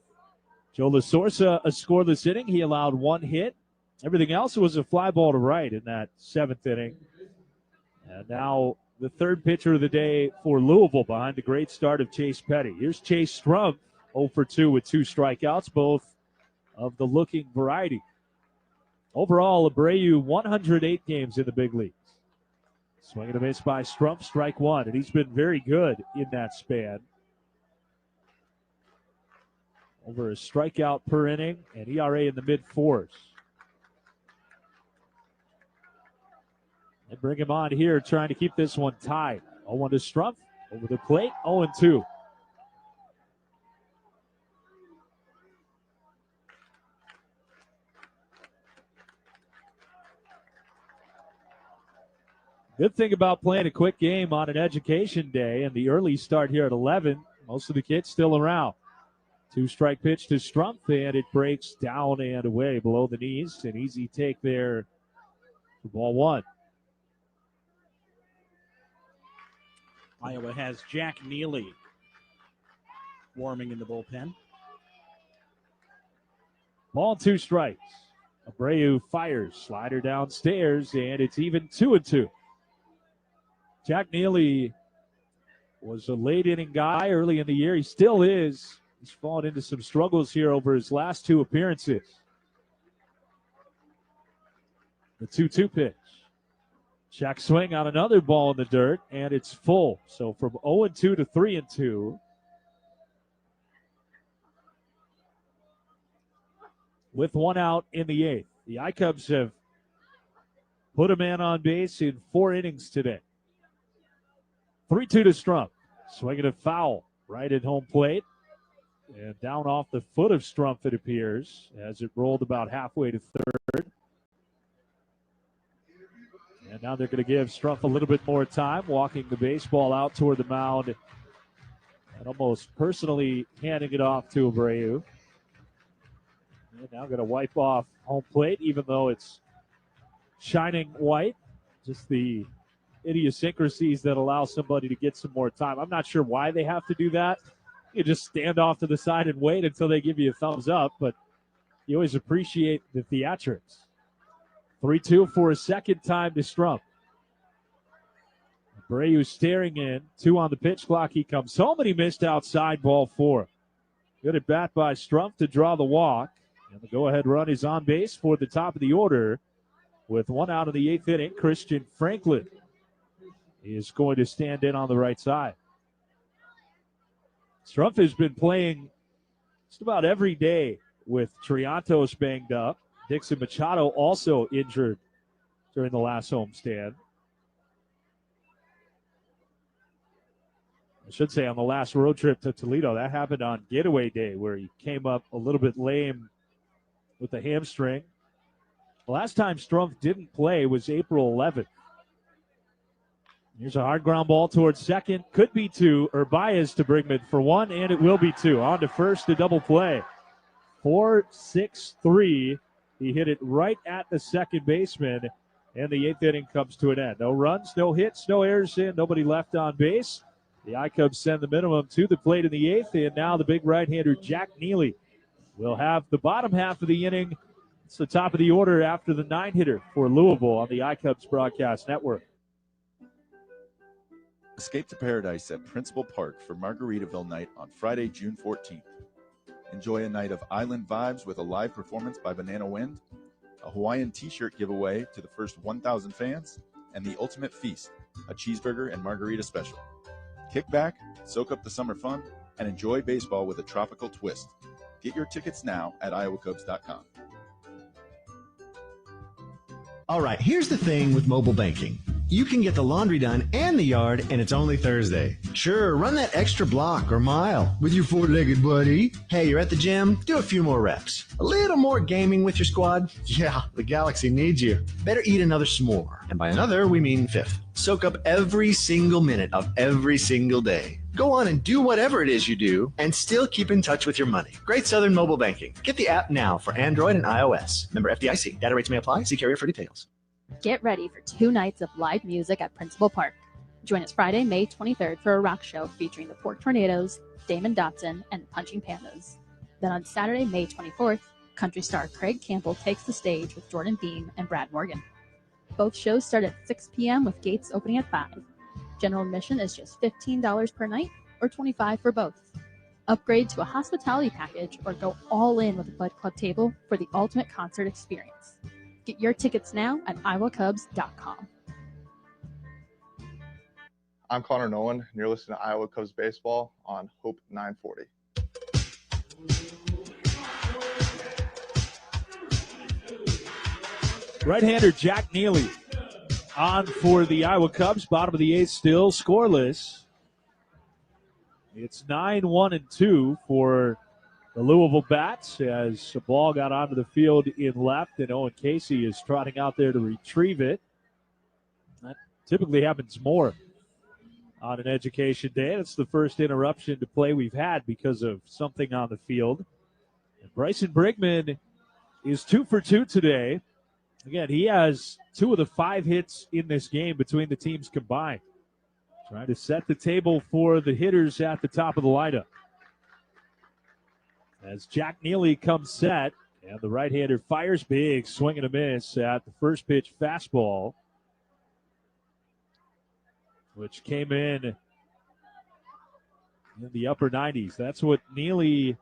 Joe LaSorsa, a scoreless inning. He allowed 1 hit. Everything else was a fly ball to right in that 7th inning. And now the 3rd pitcher of the day for Louisville behind the great start of Chase Petty. Here's Chase Strumpf, 0 for 2 with 2 strikeouts, both of the looking variety. Overall, Abreu 108 games in the big leagues. Swing and a miss by Strumpf, strike 1, and he's been very good in that span. Over a strikeout per inning, and ERA in the mid-4s. They bring him on here, trying to keep this one tied. 0-1 to Strumpf, over the plate, 0-2. Good thing about playing a quick game on an education day and the early start here at 11, most of the kids still around. 2-strike pitch to Strumpf, and it breaks down and away below the knees. An easy take there for ball one. Iowa has Jack Neely warming in the bullpen. Ball 2 strikes. Abreu fires, slider downstairs, and it's even 2-2. Jack Neely was a late inning guy early in the year. He still is. He's fallen into some struggles here over his last 2 appearances. The 2-2 pitch. Check swing on another ball in the dirt, and it's full. So from 0-2 to 3-2. With 1 out in the 8th. The iCubs have put a man on base in 4 innings today. 3-2 to Strumpf. Swinging a foul right at home plate. And down off the foot of Strumpf, it appears, as it rolled about halfway to third. And now they're going to give Strumpf a little bit more time, walking the baseball out toward the mound and almost personally handing it off to Abreu. And now going to wipe off home plate, even though it's shining white. Just the idiosyncrasies that allow somebody to get some more time. I'm not sure why they have to do that. You just stand off to the side and wait until they give you a thumbs up, but you always appreciate the theatrics. 3-2 for a second time to Strumpf. Abreu staring in. 2 on the pitch clock. He comes home, and he missed outside, ball 4. Good at bat by Strumpf to draw the walk. And the go-ahead run is on base for the top of the order. With 1 out of the 8th inning, Christian Franklin is going to stand in on the right side. Strumpf has been playing just about every day with Triantos banged up. Dixon Machado also injured during the last homestand. I should say on the last road trip to Toledo. That happened on getaway day where he came up a little bit lame with the hamstring. The last time Strumpf didn't play was April 11th. Here's a hard ground ball towards second. Could be 2. Urbias to Brigman for 1, and it will be 2. On to first, a double play. 4-6-3. He hit it right at the second baseman, and the 8th inning comes to an end. No runs, no hits, no errors in, nobody left on base. The iCubs send the minimum to the plate in the 8th, and now the big right-hander Jack Neely will have the bottom half of the inning. It's the top of the order after the 9-hitter for Louisville on the iCubs broadcast network. Escape to paradise at Principal Park for Margaritaville night on Friday, June 14th. Enjoy a night of island vibes with a live performance by Banana Wind, a Hawaiian t-shirt giveaway to the first 1,000 fans, and the ultimate feast, a cheeseburger and margarita special. Kick back, soak up the summer fun, and enjoy baseball with a tropical twist. Get your tickets now at iowacubs.com. All right, here's the thing with mobile banking. You can get the laundry done and the yard, and it's only Thursday. Sure, run that extra block or mile with your four-legged buddy. Hey, you're at the gym? Do a few more reps. A little more gaming with your squad? Yeah, the Galaxy needs you. Better eat another s'more. And by another, we mean fifth. Soak up every single minute of every single day. Go on and do whatever it is you do and still keep in touch with your money. Great Southern Mobile Banking. Get the app now for Android and iOS. Member FDIC. Data rates may apply. See carrier for details. Get ready for 2 nights of live music at Principal Park. Join us Friday, May 23rd for a rock show featuring the Pork Tornadoes, Damon Dotson, and Punching Pandas. Then on Saturday, May 24th, country star Craig Campbell takes the stage with Jordan Beam and Brad Morgan. Both shows start at 6 p.m. with gates opening at 5. General admission is just $15 per night or $25 for both. Upgrade to a hospitality package or go all in with a Bud Club table for the ultimate concert experience. Get your tickets now at iowacubs.com. I'm Connor Nolan, and you're listening to Iowa Cubs Baseball on Hope 940. Right-hander Jack Neely on for the Iowa Cubs. Bottom of the 8th still scoreless. It's 9-1-2 for the Louisville Bats as the ball got onto the field in left, and Owen Casey is trotting out there to retrieve it. That Typically happens more on an education day. It's the first interruption to play we've had because of something on the field. And Bryson Brigman is 2 for 2 today. Again, he has 2 of the 5 hits in this game between the teams combined. Trying to set the table for the hitters at the top of the lineup. As Jack Neely comes set, and the right-hander fires big, swing and a miss at the first pitch fastball, which came in the upper 90s. That's what Neely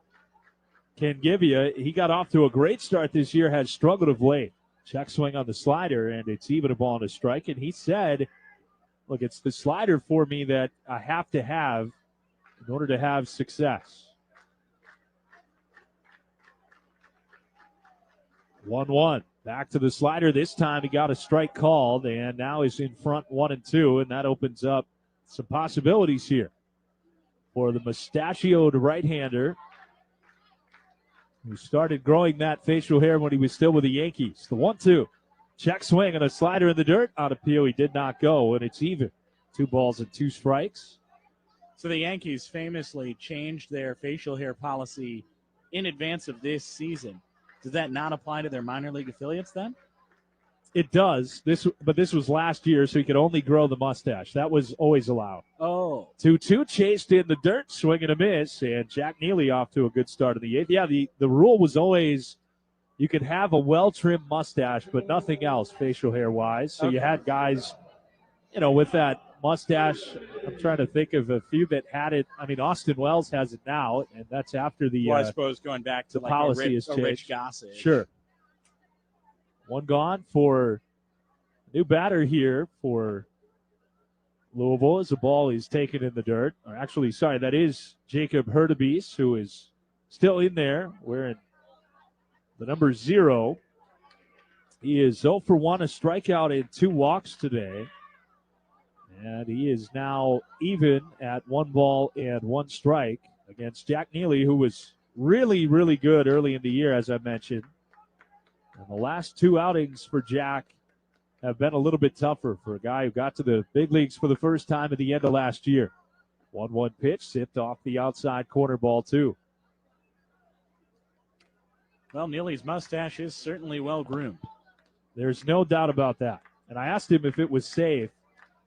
can give you. He got off to a great start this year, has struggled of late. Check swing on the slider, and it's even a ball and a strike. And he said, look, it's the slider for me that I have to have in order to have success. 1-1. Back to the slider. This time he got a strike called, and now he's in front 1-2, and that opens up some possibilities here for the mustachioed right-hander who started growing that facial hair when he was still with the Yankees. The 1-2. Check swing and a slider in the dirt. On appeal, he did not go, and it's even. 2 balls and 2 strikes. So the Yankees famously changed their facial hair policy in advance of this season. Does that not apply to their minor league affiliates then? It does. But this was last year, so he could only grow the mustache. That was always allowed. Oh. 2-2 chased in the dirt, swing and a miss, and Jack Neely off to a good start in the 8th. Yeah, the rule was always you could have a well-trimmed mustache, but nothing else facial hair-wise. So you had guys, with that mustache. I'm trying to think of a few that had it. I mean, Austin Wells has it now, and that's after the I suppose going back to the policy has a changed. Rich Gossage. Sure. 1 gone for a new batter here for Louisville as the ball is taken in the dirt. Or actually, sorry, that is Jacob Hurtubise, who is still in there wearing the number 0. He is 0 for 1, a strikeout and 2 walks today. And he is now even at 1 ball and 1 strike against Jack Neely, who was really, really good early in the year, as I mentioned. And the last 2 outings for Jack have been a little bit tougher for a guy who got to the big leagues for the first time at the end of last year. 1-1 pitch, sipped off the outside corner, ball 2. Well, Neely's mustache is certainly well groomed. There's no doubt about that. And I asked him if it was safe.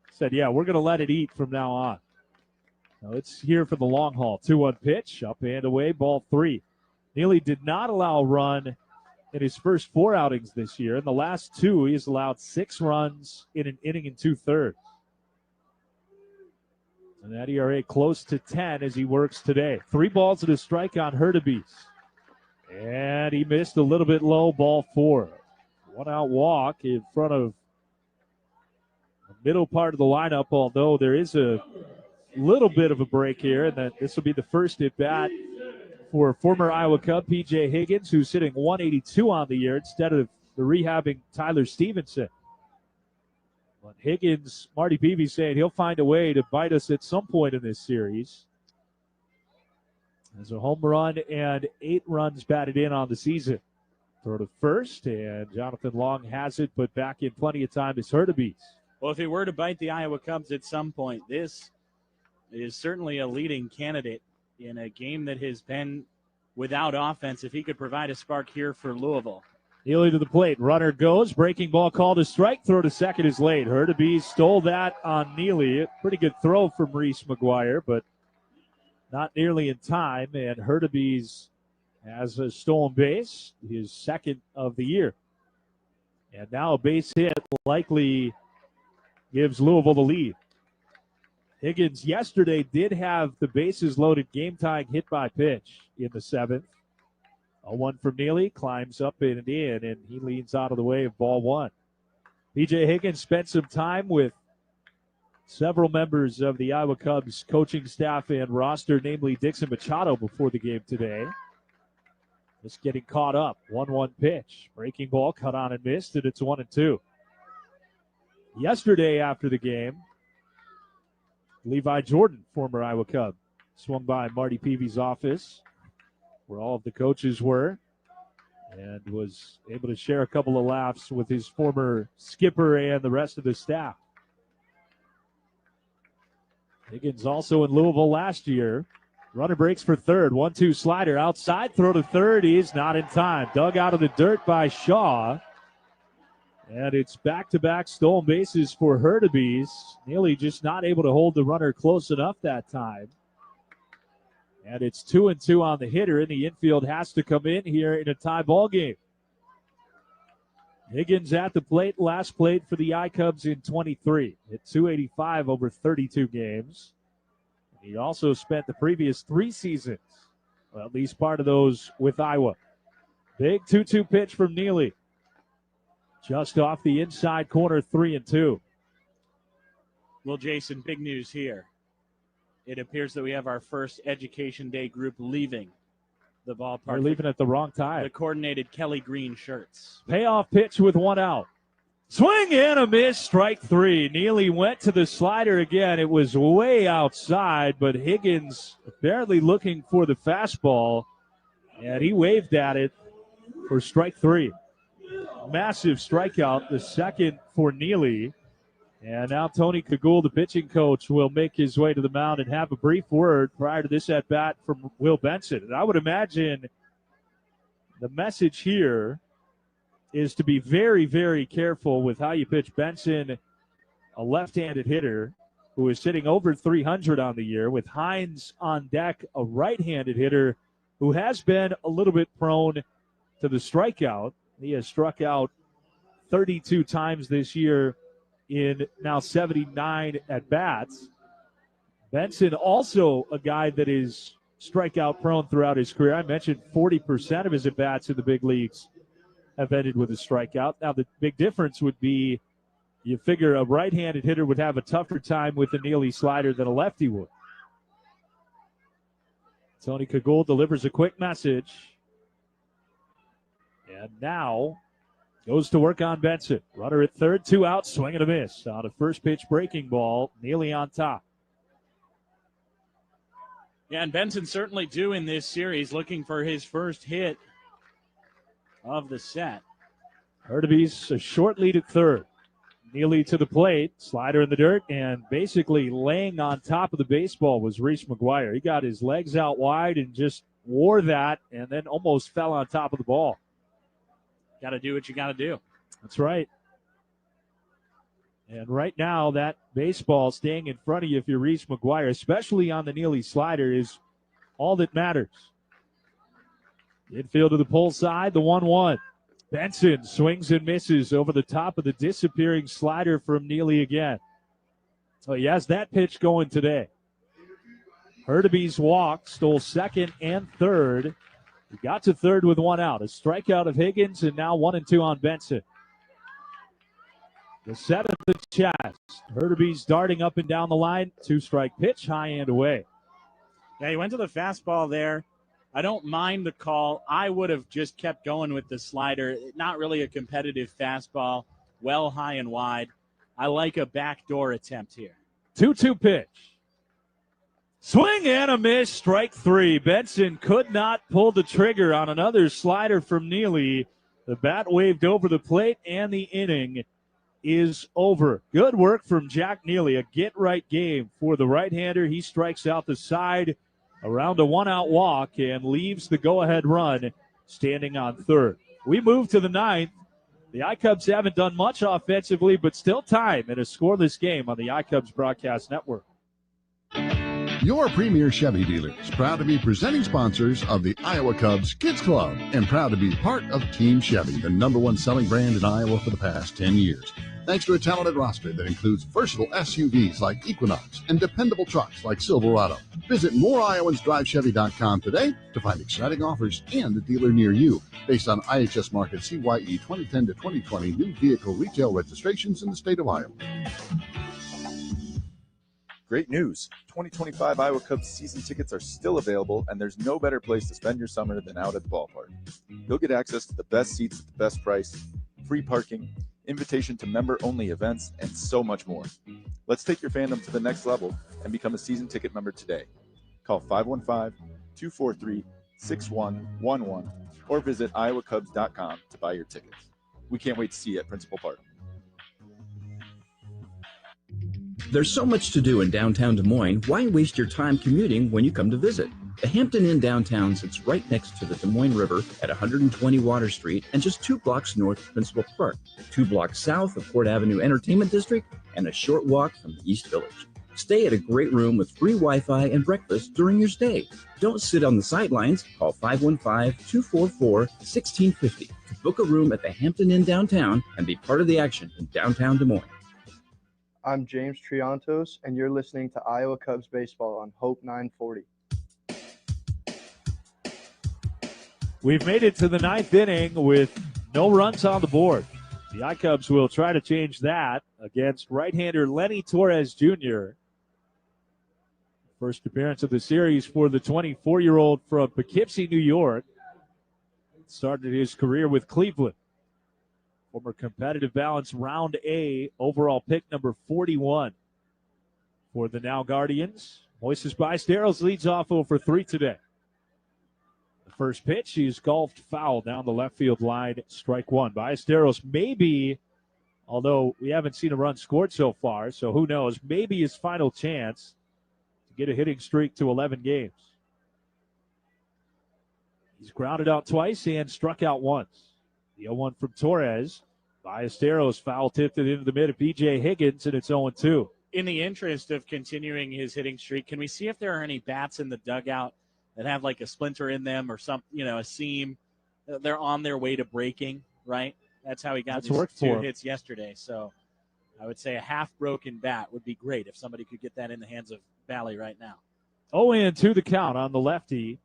He said, yeah, we're going to let it eat from now on. Now it's here for the long haul. 2-1 pitch, up and away, ball 3. Neely did not allow a run in his first 4 outings this year. In the last 2, he's allowed 6 runs in an inning and 2/3. And that ERA close to 10 as he works today. 3 balls and a strike on Hurtubise. And he missed a little bit low, ball 4. 1 out walk in front of the middle part of the lineup, although there is a little bit of a break here, and that this will be the first at bat for former Iowa Cub P.J. Higgins, who's hitting 182 on the year instead of the rehabbing Tyler Stevenson. But Higgins, Marty Peavy saying he'll find a way to bite us at some point in this series. There's a home run and 8 runs batted in on the season. Throw to first, and Jonathan Long has it, but back in plenty of time is Hurtubise. Well, if he were to bite the Iowa Cubs at some point, this is certainly a leading candidate in a game that has been without offense. If he could provide a spark here for Louisville. Neely to the plate. Runner goes. Breaking ball called a strike. Throw to second is late. Hurtubise stole that on Neely. Pretty good throw from Reese McGuire, but not nearly in time. And Hurtubise has a stolen base, his second of the year. And now a base hit likely gives Louisville the lead. Higgins yesterday did have the bases loaded game-tying hit by pitch in the 7th. A 1 from Neely, climbs up and in, and he leans out of the way of ball 1. P.J. Higgins spent some time with several members of the Iowa Cubs coaching staff and roster, namely Dixon Machado, before the game today. Just getting caught up. 1-1 pitch. Breaking ball, cut on and missed, and it's 1-2. Yesterday after the game, Levi Jordan, former Iowa Cub, swung by Marty Peavy's office, where all of the coaches were, and was able to share a couple of laughs with his former skipper and the rest of the staff. Higgins also in Louisville last year. Runner breaks for third. 1-2 slider outside. Throw to third is not in time. Dug out of the dirt by Shaw. And it's back-to-back stolen bases for Hurtubise. Neely just not able to hold the runner close enough that time. And it's 2-2 on the hitter, and the infield has to come in here in a tie ball game. Higgins at the plate, last played for the I-Cubs in 23. Hit .285 over 32 games. He also spent the previous 3 seasons, well, at least part of those with Iowa. Big 2-2 pitch from Neely. Just off the inside corner, 3-2. Well, Jason, big news here. It appears that we have our first Education Day group leaving the ballpark. They're leaving at the wrong time. The coordinated Kelly Green shirts. Payoff pitch with 1 out. Swing and a miss, strike 3. Neely went to the slider again. It was way outside, but Higgins apparently looking for the fastball, and he waved at it for strike 3. Massive strikeout, the second for Neely. And now Tony Cagoule, the pitching coach, will make his way to the mound and have a brief word prior to this at-bat from Will Benson. And I would imagine the message here is to be very, very careful with how you pitch. Benson, a left-handed hitter who is sitting over 300 on the year, with Hines on deck, a right-handed hitter who has been a little bit prone to the strikeout. He has struck out 32 times this year in now 79 at-bats. Benson also a guy that is strikeout prone throughout his career. I mentioned 40% of his at-bats in the big leagues have ended with a strikeout. Now, the big difference would be you figure a right-handed hitter would have a tougher time with a Neely slider than a lefty would. Tony Cagoule delivers a quick message. And now goes to work on Benson. Runner at third, 2 out, swing and a miss. On a first pitch breaking ball, Neely on top. Yeah, and Benson certainly due in this series, looking for his first hit of the set. Hurtubise a short lead at third. Neely to the plate, slider in the dirt, and basically laying on top of the baseball was Reese McGuire. He got his legs out wide and just wore that and then almost fell on top of the ball. Got to do what you got to do. That's right. And right now, that baseball staying in front of you if you're Reese McGuire, especially on the Neely slider, is all that matters. Infield to the pull side, the 1-1. Benson swings and misses over the top of the disappearing slider from Neely again. So he has that pitch going today. Hurtubise walk, stole second and third. He got to third with 1 out. A strikeout of Higgins, and now 1-2 on Benson. The set of the chest. Hurtubise darting up and down the line. 2-strike pitch, high and away. Yeah, he went to the fastball there. I don't mind the call. I would have just kept going with the slider. Not really a competitive fastball. Well high and wide. I like a backdoor attempt here. 2-2 pitch. Swing and a miss, strike 3. Benson could not pull the trigger on another slider from Neely. The bat waved over the plate, and the inning is over. Good work from Jack Neely. A get-right game for the right-hander. He strikes out the side around a 1-out walk and leaves the go-ahead run standing on third. We move to the 9th. The I-Cubs haven't done much offensively, but still time in a scoreless game on the I-Cubs Broadcast Network. Your premier Chevy dealer is proud to be presenting sponsors of the Iowa Cubs Kids Club and proud to be part of Team Chevy, the #1 selling brand in Iowa for the past 10 years. Thanks to a talented roster that includes versatile SUVs like Equinox and dependable trucks like Silverado. Visit moreiowans.drivechevy.com today to find exciting offers and a dealer near you based on IHS Market CYE 2010 to 2020 new vehicle retail registrations in the state of Iowa. Great news. 2025 Iowa Cubs season tickets are still available, and there's no better place to spend your summer than out at the ballpark. You'll get access to the best seats at the best price, free parking, invitation to member-only events, and so much more. Let's take your fandom to the next level and become a season ticket member today. Call 515-243-6111 or visit iowacubs.com to buy your tickets. We can't wait to see you at Principal Park. There's so much to do in downtown Des Moines. Why waste your time commuting when you come to visit? The Hampton Inn downtown sits right next to the Des Moines River at 120 Water Street and just 2 blocks north of Principal Park, 2 blocks south of Port Avenue Entertainment District, and a short walk from the East Village. Stay at a great room with free Wi-Fi and breakfast during your stay. Don't sit on the sidelines. Call 515-244-1650 to book a room at the Hampton Inn downtown and be part of the action in downtown Des Moines. I'm James Triantos, and you're listening to Iowa Cubs Baseball on Hope 940. We've made it to the 9th inning with no runs on the board. The iCubs will try to change that against right-hander Lenny Torres Jr. First appearance of the series for the 24-year-old from Poughkeepsie, New York. Started his career with Cleveland. Former competitive balance round A, overall pick number 41 for the now Guardians. Moises Ballesteros leads off 0 for 3 today. The first pitch, he's golfed foul down the left field line, strike one. Ballesteros maybe, although we haven't seen a run scored so far, so who knows, maybe his final chance to get a hitting streak to 11 games. He's grounded out twice and struck out once. The 0-1 from Torres. Ballesteros foul tipped it into the mid of B.J. Higgins, and it's 0-2. In the interest of continuing his hitting streak, can we see if there are any bats in the dugout that have like a splinter in them or some, a seam? They're on their way to breaking, right? That's how he got his 2 hits yesterday. So I would say a half-broken bat would be great if somebody could get that in the hands of Bally right now. 0-2 the count on the lefty.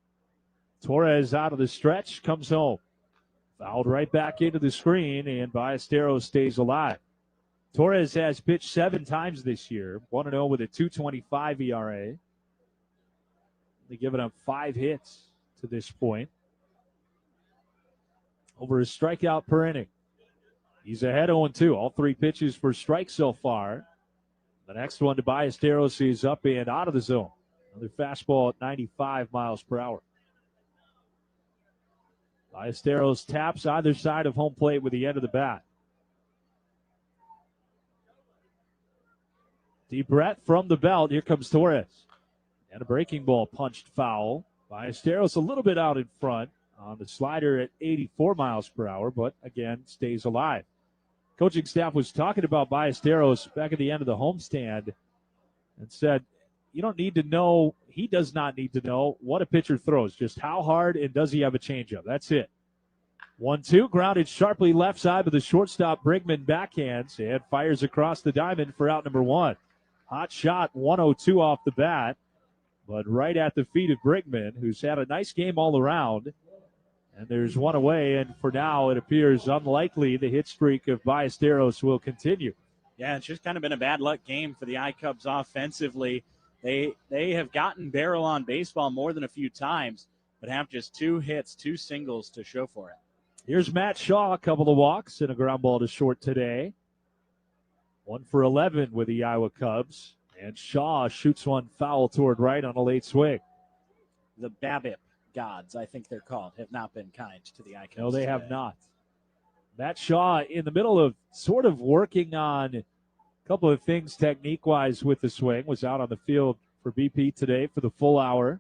Torres out of the stretch, comes home. Fouled right back into the screen, and Ballesteros stays alive. Torres has pitched 7 times this year, 1-0 with a 2.25 ERA. They've given up 5 hits to this point. Over a strikeout per inning. He's ahead 0-2. All 3 pitches for strikes so far. The next one to Ballesteros is up and out of the zone. Another fastball at 95 miles per hour. Ballesteros taps either side of home plate with the end of the bat. Deep breath from the belt. Here comes Torres. And a breaking ball punched foul. Ballesteros a little bit out in front on the slider at 84 miles per hour, but again, stays alive. Coaching staff was talking about Ballesteros back at the end of the homestand and said, you don't need to know, he does not need to know what a pitcher throws, just how hard and does he have a changeup. That's it. 1-2, grounded sharply left side, but the shortstop Brigman backhands and fires across the diamond for out number 1. Hot shot, 102 off the bat, but right at the feet of Brigman, who's had a nice game all around. And there's one away, and for now it appears unlikely the hit streak of Ballesteros will continue. Yeah, it's just kind of been a bad luck game for the iCubs offensively. They have gotten barrel on baseball more than a few times, but have just 2 hits, 2 singles to show for it. Here's Matt Shaw, a couple of walks and a ground ball to short today. 1 for 11 with the Iowa Cubs, and Shaw shoots one foul toward right on a late swing. The BABIP gods, I think they're called, have not been kind to the iCubs. No, they have not. Matt Shaw in the middle of sort of working on a couple of things technique-wise with the swing, was out on the field for BP today for the full hour.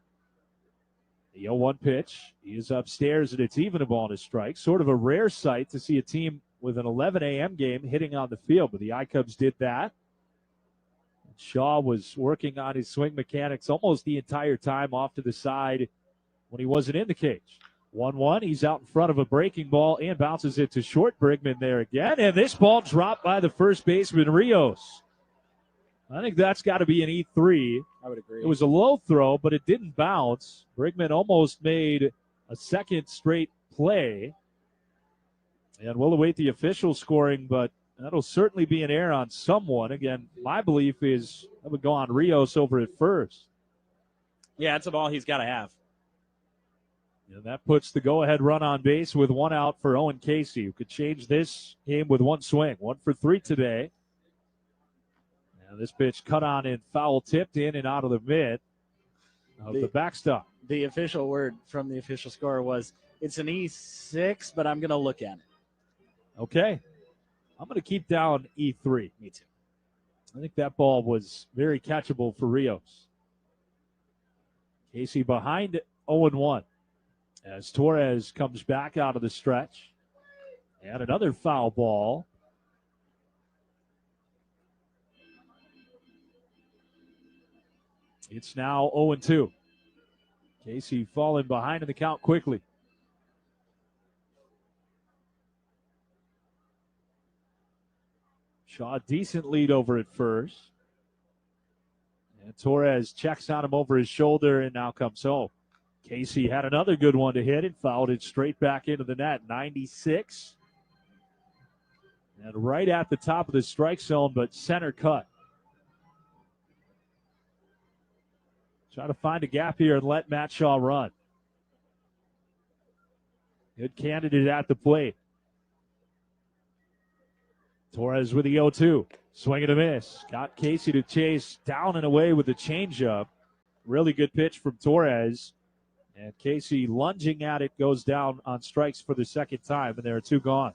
The 0-1 pitch. He is upstairs, and it's even a ball and a strike. Sort of a rare sight to see a team with an 11 a.m. game hitting on the field, but the iCubs did that. And Shaw was working on his swing mechanics almost the entire time off to the side when he wasn't in the cage. 1-1, he's out in front of a breaking ball and bounces it to short. Brigman there again, and this ball dropped by the first baseman, Rios. I think that's got to be an E3. I would agree. It was a low throw, but it didn't bounce. Brigman almost made a second straight play. And we'll await the official scoring, but that'll certainly be an error on someone. Again, my belief is that would go on Rios over at first. Yeah, it's a ball he's got to have. And that puts the go-ahead run on base with 1 out for Owen Casey, who could change this game with 1 swing. 1 for 3 today. And this pitch cut on and foul tipped in and out of the mid of the backstop. The official word from the official scorer was, it's an E6, but I'm going to look at it. Okay. I'm going to keep down E3. Me too. I think that ball was very catchable for Rios. Casey behind 0-1 as Torres comes back out of the stretch. And another foul ball. It's now 0-2. Casey falling behind in the count quickly. Shaw, decent lead over at first. And Torres checks on him over his shoulder and now comes home. Casey had another good one to hit and fouled it straight back into the net. 96. And right at the top of the strike zone, but center cut. Try to find a gap here and let Matt Shaw run. Good candidate at the plate. Torres with the 0-2. Swing and a miss. Got Casey to chase down and away with the changeup. Really good pitch from Torres. And Casey lunging at it goes down on strikes for the second time, and there are 2 gone.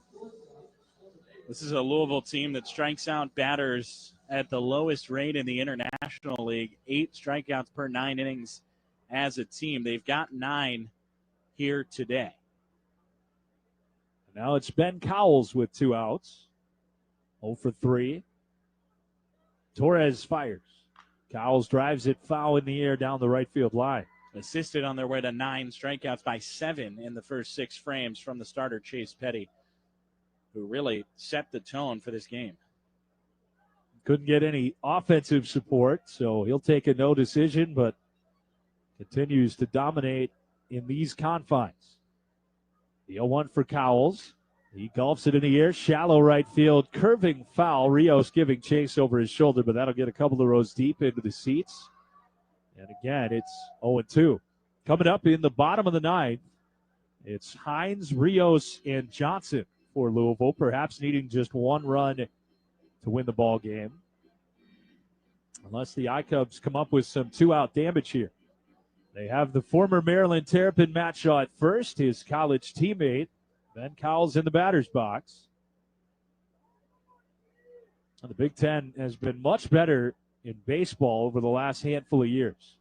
This is a Louisville team that strikes out batters at the lowest rate in the International League. 8 strikeouts per 9 innings as a team. They've got 9 here today. Now it's Ben Cowles with 2 outs. 0 for 3. Torres fires. Cowles drives it foul in the air down the right field line. Assisted on their way to 9 strikeouts by 7 in the first 6 frames from the starter Chase Petty, who really set the tone for this game. Couldn't get any offensive support, so he'll take a no decision, but continues to dominate in these confines. The 0-1 for Cowles. He gulps it in the air, shallow right field, curving foul. Rios giving chase over his shoulder, but that'll get a couple of rows deep into the seats. And again, it's 0-2. Coming up in the bottom of the 9th, it's Hines, Rios, and Johnson for Louisville, perhaps needing just 1 run to win the ball game. Unless the I-Cubs come up with some 2-out damage here. They have the former Maryland Terrapin Matt Shaw at first, his college teammate. Ben Cowles in the batter's box. And the Big Ten has been much better in baseball over the last handful of years.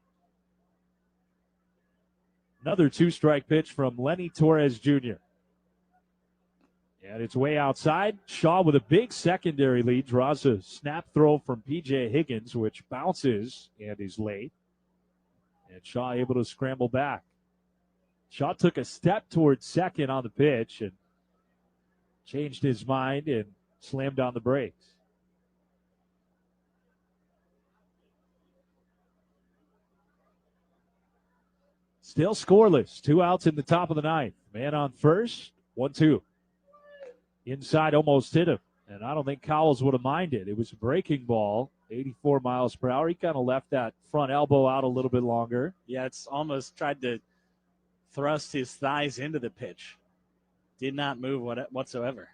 Another 2-strike pitch from Lenny Torres Jr. And it's way outside. Shaw with a big secondary lead draws a snap throw from P.J. Higgins, which bounces and is late. And Shaw able to scramble back. Shaw took a step towards second on the pitch and changed his mind and slammed on the brakes. Still scoreless. 2 outs in the top of the 9th. Man on first. 1-2. Inside almost hit him. And I don't think Cowles would have minded. It was a breaking ball. 84 miles per hour. He kind of left that front elbow out a little bit longer. Yeah, it's almost tried to thrust his thighs into the pitch. Did not move whatsoever.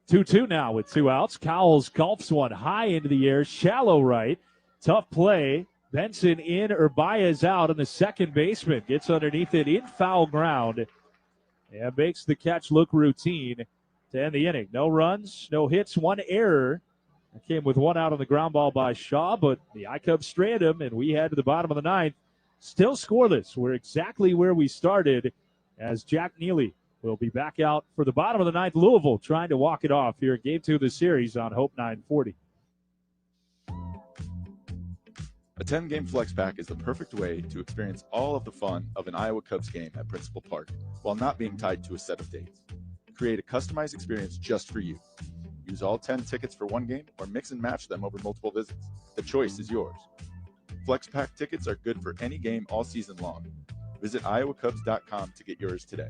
2-2 now with 2 outs. Cowles gulps one high into the air, shallow right. Tough play. Benson in, Urbaez out, and the second baseman gets underneath it in foul ground and makes the catch look routine to end the inning. No runs, no hits, 1 error. That came with 1 out on the ground ball by Shaw, but the I-Cubs strand him, and we head to the bottom of the 9th. Still scoreless. We're exactly where we started as Jack Neely will be back out for the bottom of the 9th. Louisville trying to walk it off here in Game 2 of the series on Hope 940. A 10-game flex pack is the perfect way to experience all of the fun of an Iowa Cubs game at Principal Park while not being tied to a set of dates. Create a customized experience just for you. Use all 10 tickets for one game or mix and match them over multiple visits. The choice is yours. Flex pack tickets are good for any game all season long. Visit iowacubs.com to get yours today.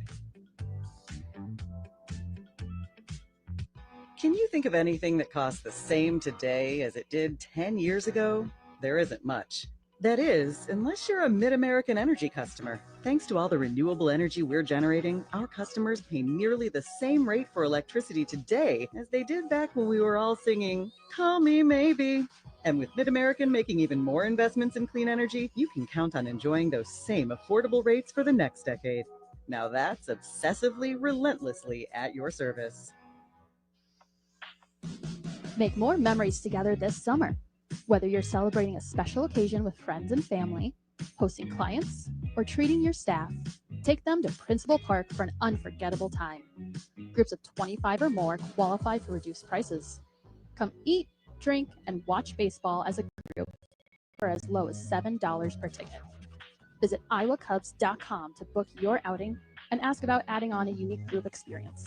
Can you think of anything that costs the same today as it did 10 years ago? There isn't much. That is, unless you're a Mid-American Energy customer. Thanks to all the renewable energy we're generating, our customers pay nearly the same rate for electricity today as they did back when we were all singing, "Call Me Maybe." And with Mid-American making even more investments in clean energy, you can count on enjoying those same affordable rates for the next decade. Now that's obsessively, relentlessly at your service. Make more memories together this summer. Whether you're celebrating a special occasion with friends and family, hosting clients, or treating your staff, take them to Principal Park for an unforgettable time. Groups of 25 or more qualify for reduced prices. Come eat, drink, and watch baseball as a group for as low as $7 per ticket. Visit iowacubs.com to book your outing and ask about adding on a unique group experience.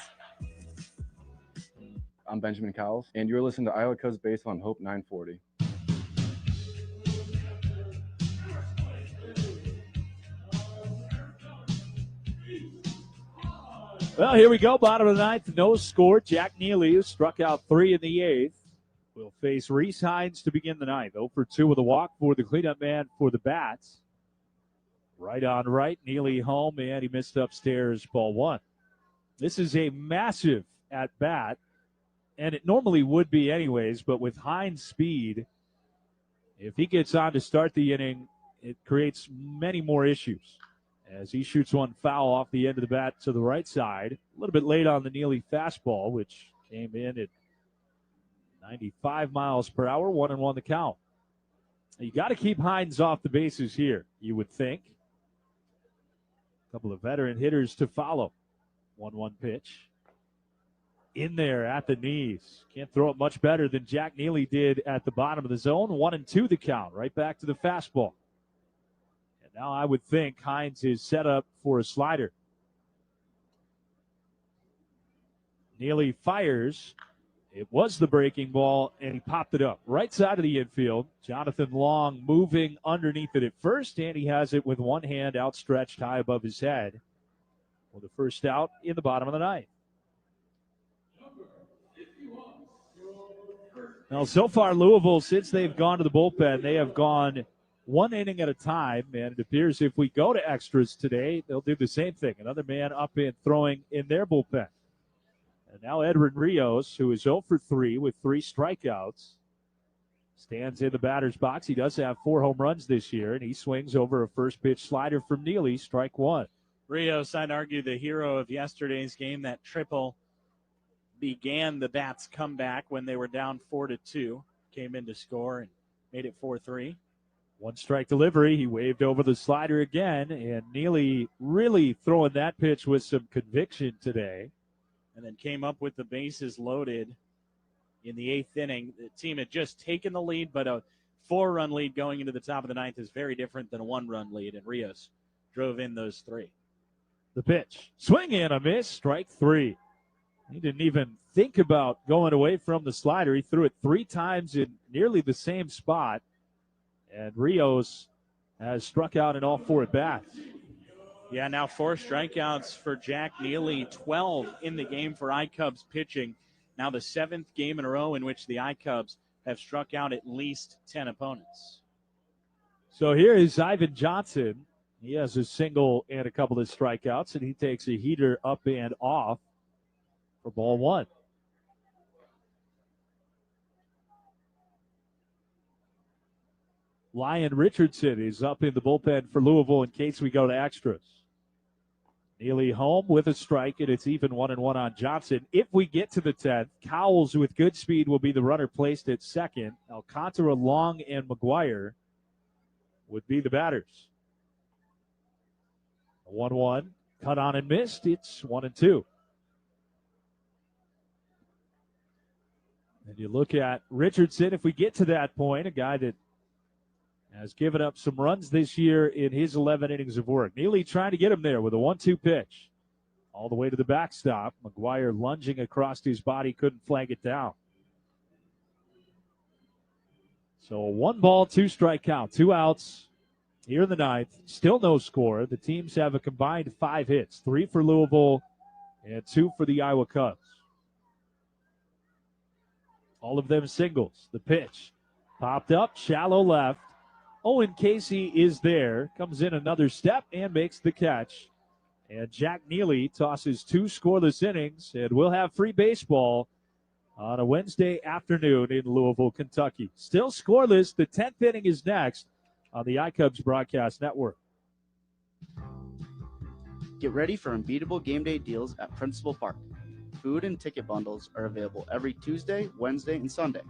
I'm Benjamin Cowles, and you're listening to Iowa Cubs Baseball on Hope 940. Well, here we go. Bottom of the ninth, no score. Jack Neely, who struck out 3 in the 8th, will face Reese Hines to begin the ninth. 0 for 2 with a walk for the cleanup man for the Bats. Right on right, Neely home, and he missed upstairs, ball 1. This is a massive at-bat, and it normally would be anyways, but with Hines' speed, if he gets on to start the inning, it creates many more issues as he shoots one foul off the end of the bat to the right side. A little bit late on the Neely fastball, which came in at 95 miles per hour, 1-1 the count. You got to keep Hines off the bases here, you would think. A couple of veteran hitters to follow. 1-1 pitch. In there at the knees. Can't throw it much better than Jack Neely did at the bottom of the zone. 1-2 the count. Right back to the fastball. And now I would think Hines is set up for a slider. Neely fires. It was the breaking ball, and he popped it up. Right side of the infield. Jonathan Long moving underneath it at first, and he has it with one hand outstretched high above his head for the first out in the bottom of the ninth. Now, so far, Louisville, since they've gone to the bullpen, they have gone one inning at a time, and it appears if we go to extras today, they'll do the same thing. Another man up and throwing in their bullpen. And now Edwin Rios, who is 0 for 3 with 3 strikeouts, stands in the batter's box. He does have 4 home runs this year, and he swings over a first pitch slider from Neely, strike 1. Rios, I'd argue, the hero of yesterday's game. That triple began the Bats' comeback when they were down 4-2. Came in to score and made it 4-3. 1 strike delivery. He waved over the slider again, and Neely really throwing that pitch with some conviction today. And then came up with the bases loaded in the 8th inning. The team had just taken the lead, but a 4-run lead going into the top of the 9th is very different than a 1-run lead, and Rios drove in those 3. The pitch. Swing and a miss. Strike 3. He didn't even think about going away from the slider. He threw it 3 times in nearly the same spot, and Rios has struck out in all 4 at-bats. Yeah, now 4 strikeouts for Jack Neely, 12 in the game for iCubs pitching. Now the 7th game in a row in which the iCubs have struck out at least 10 opponents. So here is Ivan Johnson. He has a single and a couple of strikeouts, and he takes a heater up and off for ball 1. Lyon Richardson is up in the bullpen for Louisville in case we go to extras. Neely home with a strike, and it's even 1-1 on Johnson. If we get to the 10th, Cowles with good speed will be the runner placed at second. Alcantara, Long, and McGuire would be the batters. 1-1, cut on and missed. It's 1-2. And you look at Richardson, if we get to that point, a guy that has given up some runs this year in his 11 innings of work. Neely trying to get him there with a 1-2 pitch. All the way to the backstop. McGuire lunging across his body, couldn't flag it down. So a 1 ball, 2 strike count. 2 outs here in the 9th. Still no score. The teams have a combined 5 hits. 3 for Louisville and 2 for the Iowa Cubs. All of them singles. The pitch popped up, shallow left. Owen Casey is there, comes in another step and makes the catch. And Jack Neely tosses 2 scoreless innings, and we'll have free baseball on a Wednesday afternoon in Louisville, Kentucky. Still scoreless. The 10th inning is next on the iCubs Broadcast Network. Get ready for unbeatable game day deals at Principal Park. food and ticket bundles are available every Tuesday, Wednesday, and Sunday.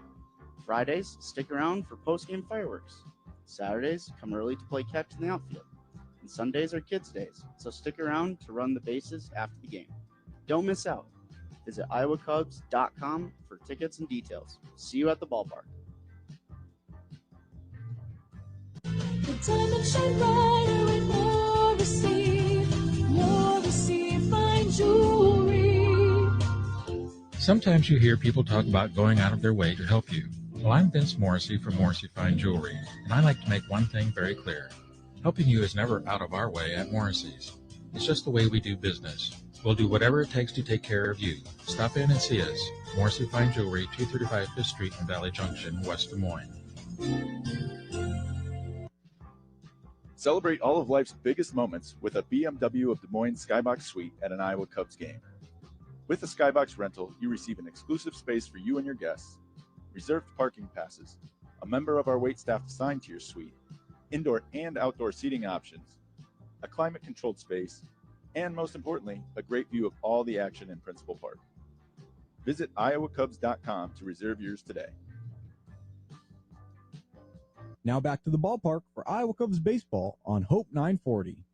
Fridays, stick around for post-game fireworks. Saturdays, come early to play catch in the outfield. And Sundays are kids' days, so stick around to run the bases after the game. Don't miss out. Visit iowacubs.com for tickets and details. See you at the ballpark. The diamond shine brighter with Morrissey fine jewelry. Sometimes you hear people talk about going out of their way to help you. Well, I'm Vince Morrissey from Morrissey Fine Jewelry, and I like to make one thing very clear. Helping you is never out of our way at Morrissey's. It's just the way we do business. We'll do whatever it takes to take care of you. Stop in and see us. Morrissey Fine Jewelry, 235 5th Street in Valley Junction, West Des Moines. Celebrate all of life's biggest moments with a BMW of Des Moines Skybox Suite at an Iowa Cubs game. With a Skybox rental, you receive an exclusive space for you and your guests, reserved parking passes, a member of our waitstaff assigned to your suite, indoor and outdoor seating options, a climate-controlled space, and most importantly, a great view of all the action in Principal Park. Visit iowacubs.com to reserve yours today. Now back to the ballpark for Iowa Cubs baseball on Hope 940.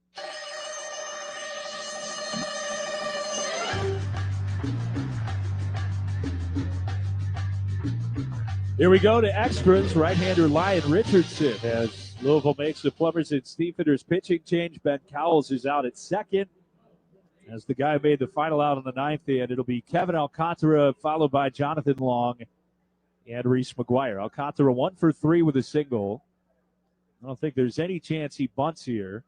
Here we go to extras. Right-hander Lyon Richardson as Louisville makes the Plumbers and Stevedores pitching change. Ben Cowles is out at second. As the guy made the final out in the ninth, and it'll be Kevin Alcantara followed by Jonathan Long and Reese McGuire. Alcantara 1 for 3 with a single. I don't think there's any chance he bunts here.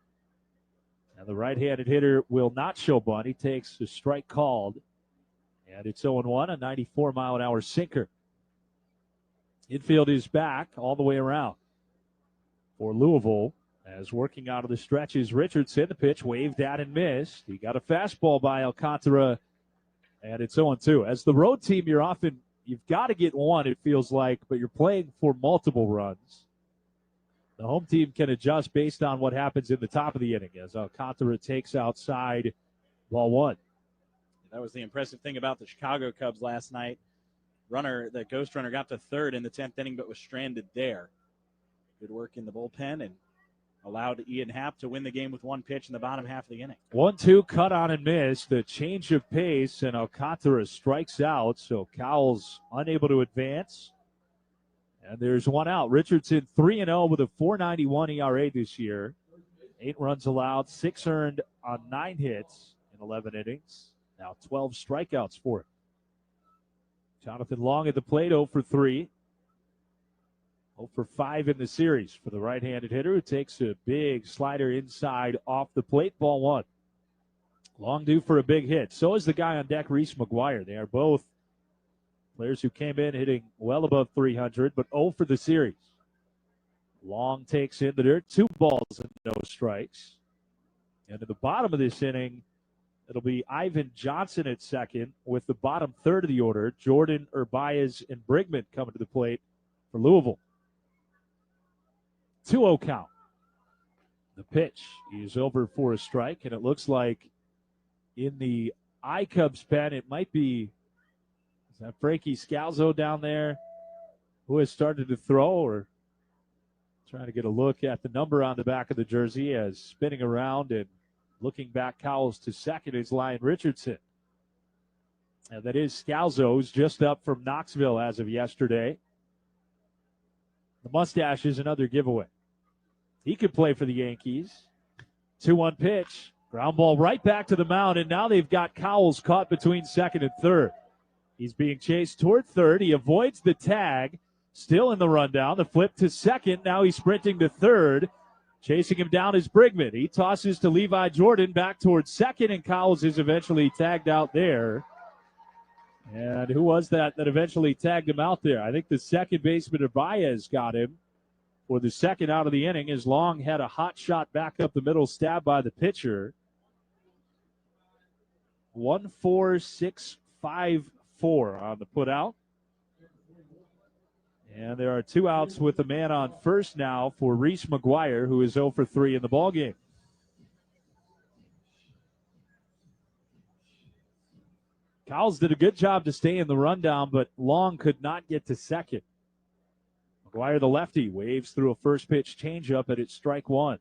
And the right-handed hitter will not show bunt. He takes the strike called. And it's 0-1, a 94-mile-an-hour sinker. Infield is back all the way around for Louisville. As working out of the stretch is Richardson. The pitch waved at and missed. He got a fastball by Alcantara, and it's 0-2. As the road team, you've got to get one, it feels like, but you're playing for multiple runs. The home team can adjust based on what happens in the top of the inning as Alcantara takes outside ball one. That was the impressive thing about the Chicago Cubs last night. The ghost runner got to third in the 10th inning but was stranded there. Good work in the bullpen and allowed Ian Happ to win the game with one pitch in the bottom half of the inning. 1-2, cut on and missed. The change of pace, and Alcantara strikes out, so Cowles unable to advance. And there's one out. Richardson 3-0 with a 4.91 ERA this year. 8 runs allowed, 6 earned on 9 hits in 11 innings. Now 12 strikeouts for him. Jonathan Long at the plate, 0 for 3. 0 for 5 in the series for the right-handed hitter who takes a big slider inside off the plate, ball one. Long due for a big hit. So is the guy on deck, Reese McGuire. They are both players who came in hitting well above 300, but 0 for the series. Long takes in the dirt, 2 balls and no strikes. And at the bottom of this inning, it'll be Ivan Johnson at second with the bottom third of the order. Jordan, Urbias, and Brigman coming to the plate for Louisville. 2-0 count. The pitch is over for a strike, and it looks like in the iCubs pen, it might be, is that Frankie Scalzo down there who has started to throw, or trying to get a look at the number on the back of the jersey as spinning around and looking back, Cowles to second is Lyon Richardson. And that is Scalzo, who's just up from Knoxville as of yesterday. The mustache is another giveaway. He could play for the Yankees. 2-1 pitch. Ground ball right back to the mound, and now they've got Cowles caught between second and third. He's being chased toward third. He avoids the tag. Still in the rundown. The flip to second. Now he's sprinting to third. Chasing him down is Brigman. He tosses to Levi Jordan back towards second, and Cowles is eventually tagged out there. And who was that eventually tagged him out there? I think the second baseman, Urbias, got him for the second out of the inning, as Long had a hot shot back up the middle, stabbed by the pitcher. 1-4-6-5-4 on the put out. And there are 2 outs with a man on first now for Reese McGuire, who is 0 for 3 in the ballgame. Cowles did a good job to stay in the rundown, but Long could not get to second. McGuire, the lefty, waves through a first pitch changeup, and it's strike one.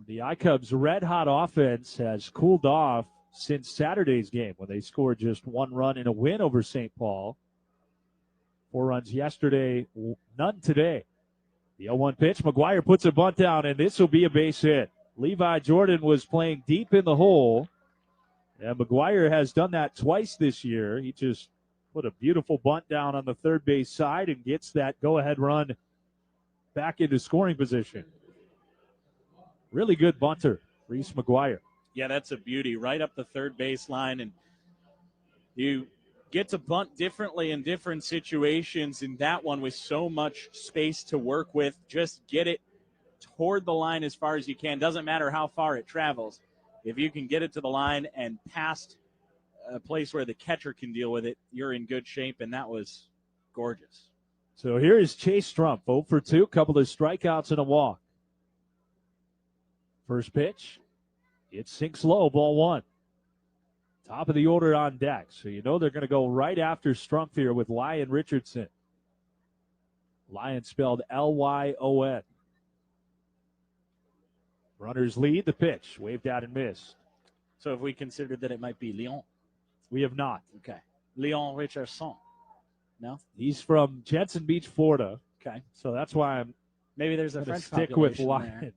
The iCubs' red-hot offense has cooled off since Saturday's game when they scored just 1 run in a win over St. Paul. 4 runs yesterday, none today. The 0-1 pitch, McGuire puts a bunt down, and this will be a base hit. Levi Jordan was playing deep in the hole, and McGuire has done that twice this year. He just put a beautiful bunt down on the third base side and gets that go-ahead run back into scoring position. Really good bunter, Reese McGuire. Yeah, that's a beauty. Right up the third base line, and you get to bunt differently in different situations. In that one with so much space to work with, just get it toward the line as far as you can. Doesn't matter how far it travels. If you can get it to the line and past a place where the catcher can deal with it, you're in good shape, and that was gorgeous. So here is Chase Strumpf, 0 for 2, couple of strikeouts and a walk. First pitch, it sinks low, ball 1. Top of the order on deck, so you know they're going to go right after Strumpf here with Lyon Richardson. Lyon spelled Lyon. Runners lead, the pitch, waved out and missed. So if we considered that it might be Leon? We have not. Okay. Leon Richardson. No? He's from Jensen Beach, Florida. Okay. So that's why I'm maybe there's a going to French stick with population Lyon. there.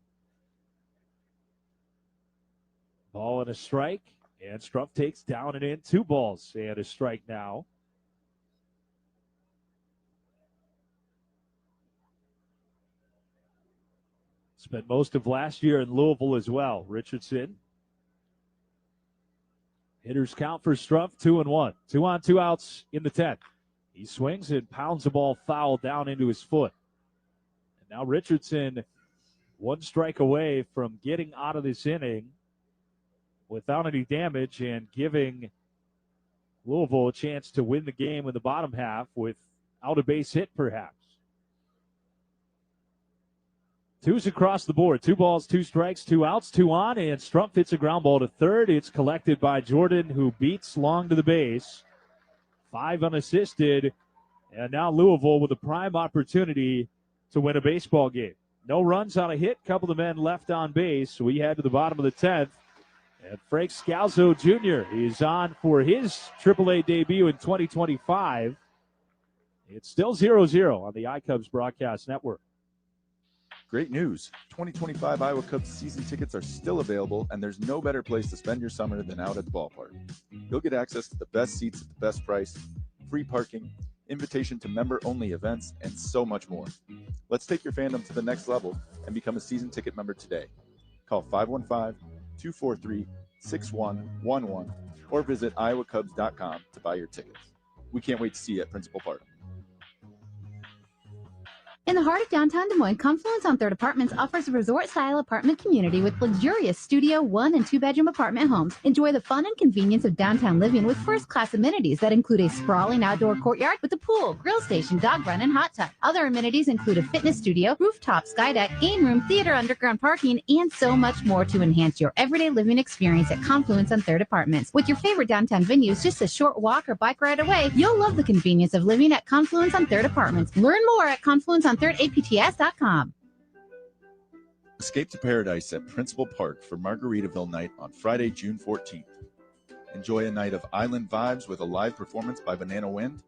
Ball and a strike, and Strumpf takes down and in. 2 balls and a strike now. Spent most of last year in Louisville as well. Richardson. Hitters count for Strumpf, 2-1. 2 on, 2 outs in the 10th. He swings and pounds the ball foul down into his foot. And now Richardson, 1 strike away from getting out of this inning without any damage and giving Louisville a chance to win the game in the bottom half without a base hit, perhaps. 2's across the board. 2 balls, 2 strikes, 2 outs, 2 on, and Strumpf hits a ground ball to third. It's collected by Jordan, who beats Long to the base. 5 unassisted, and now Louisville with a prime opportunity to win a baseball game. No runs on a hit, couple of men left on base. So we head to the bottom of the 10th. And Frank Scalzo Jr. is on for his AAA debut in 2025. It's still 0-0 on the iCubs Broadcast Network. Great news. 2025 Iowa Cubs season tickets are still available, and there's no better place to spend your summer than out at the ballpark. You'll get access to the best seats at the best price, free parking, invitation to member-only events, and so much more. Let's take your fandom to the next level and become a season ticket member today. Call 515-243-6111 or visit iowacubs.com to buy your tickets. We can't wait to see you at Principal Park. In the heart of downtown Des Moines, Confluence on Third Apartments offers a resort-style apartment community with luxurious studio, 1- and 2-bedroom apartment homes. Enjoy the fun and convenience of downtown living with first-class amenities that include a sprawling outdoor courtyard with a pool, grill station, dog run, and hot tub. Other amenities include a fitness studio, rooftop sky deck, game room, theater, underground parking, and so much more to enhance your everyday living experience at Confluence on Third Apartments. With your favorite downtown venues just a short walk or bike ride away, you'll love the convenience of living at Confluence on Third Apartments. Learn more at ConfluenceOnThirdAPTS.com. Escape to paradise at Principal Park for Margaritaville night on Friday, June 14th. Enjoy a night of island vibes with a live performance by Banana Wind,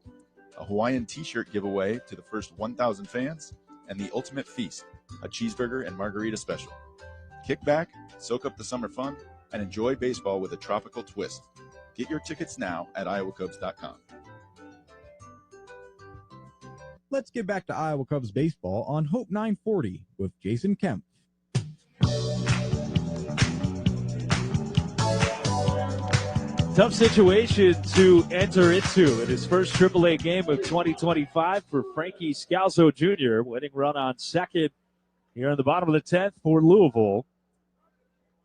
a Hawaiian t-shirt giveaway to the first 1,000 fans, and the ultimate feast, a cheeseburger and margarita special. Kick back, soak up the summer fun, and enjoy baseball with a tropical twist. Get your tickets now at iowacubs.com. Let's get back to Iowa Cubs baseball on Hope 940 with Jason Kemp. Tough situation to enter into in his first AAA game of 2025 for Frankie Scalzo Jr. Winning run on second here in the bottom of the 10th for Louisville.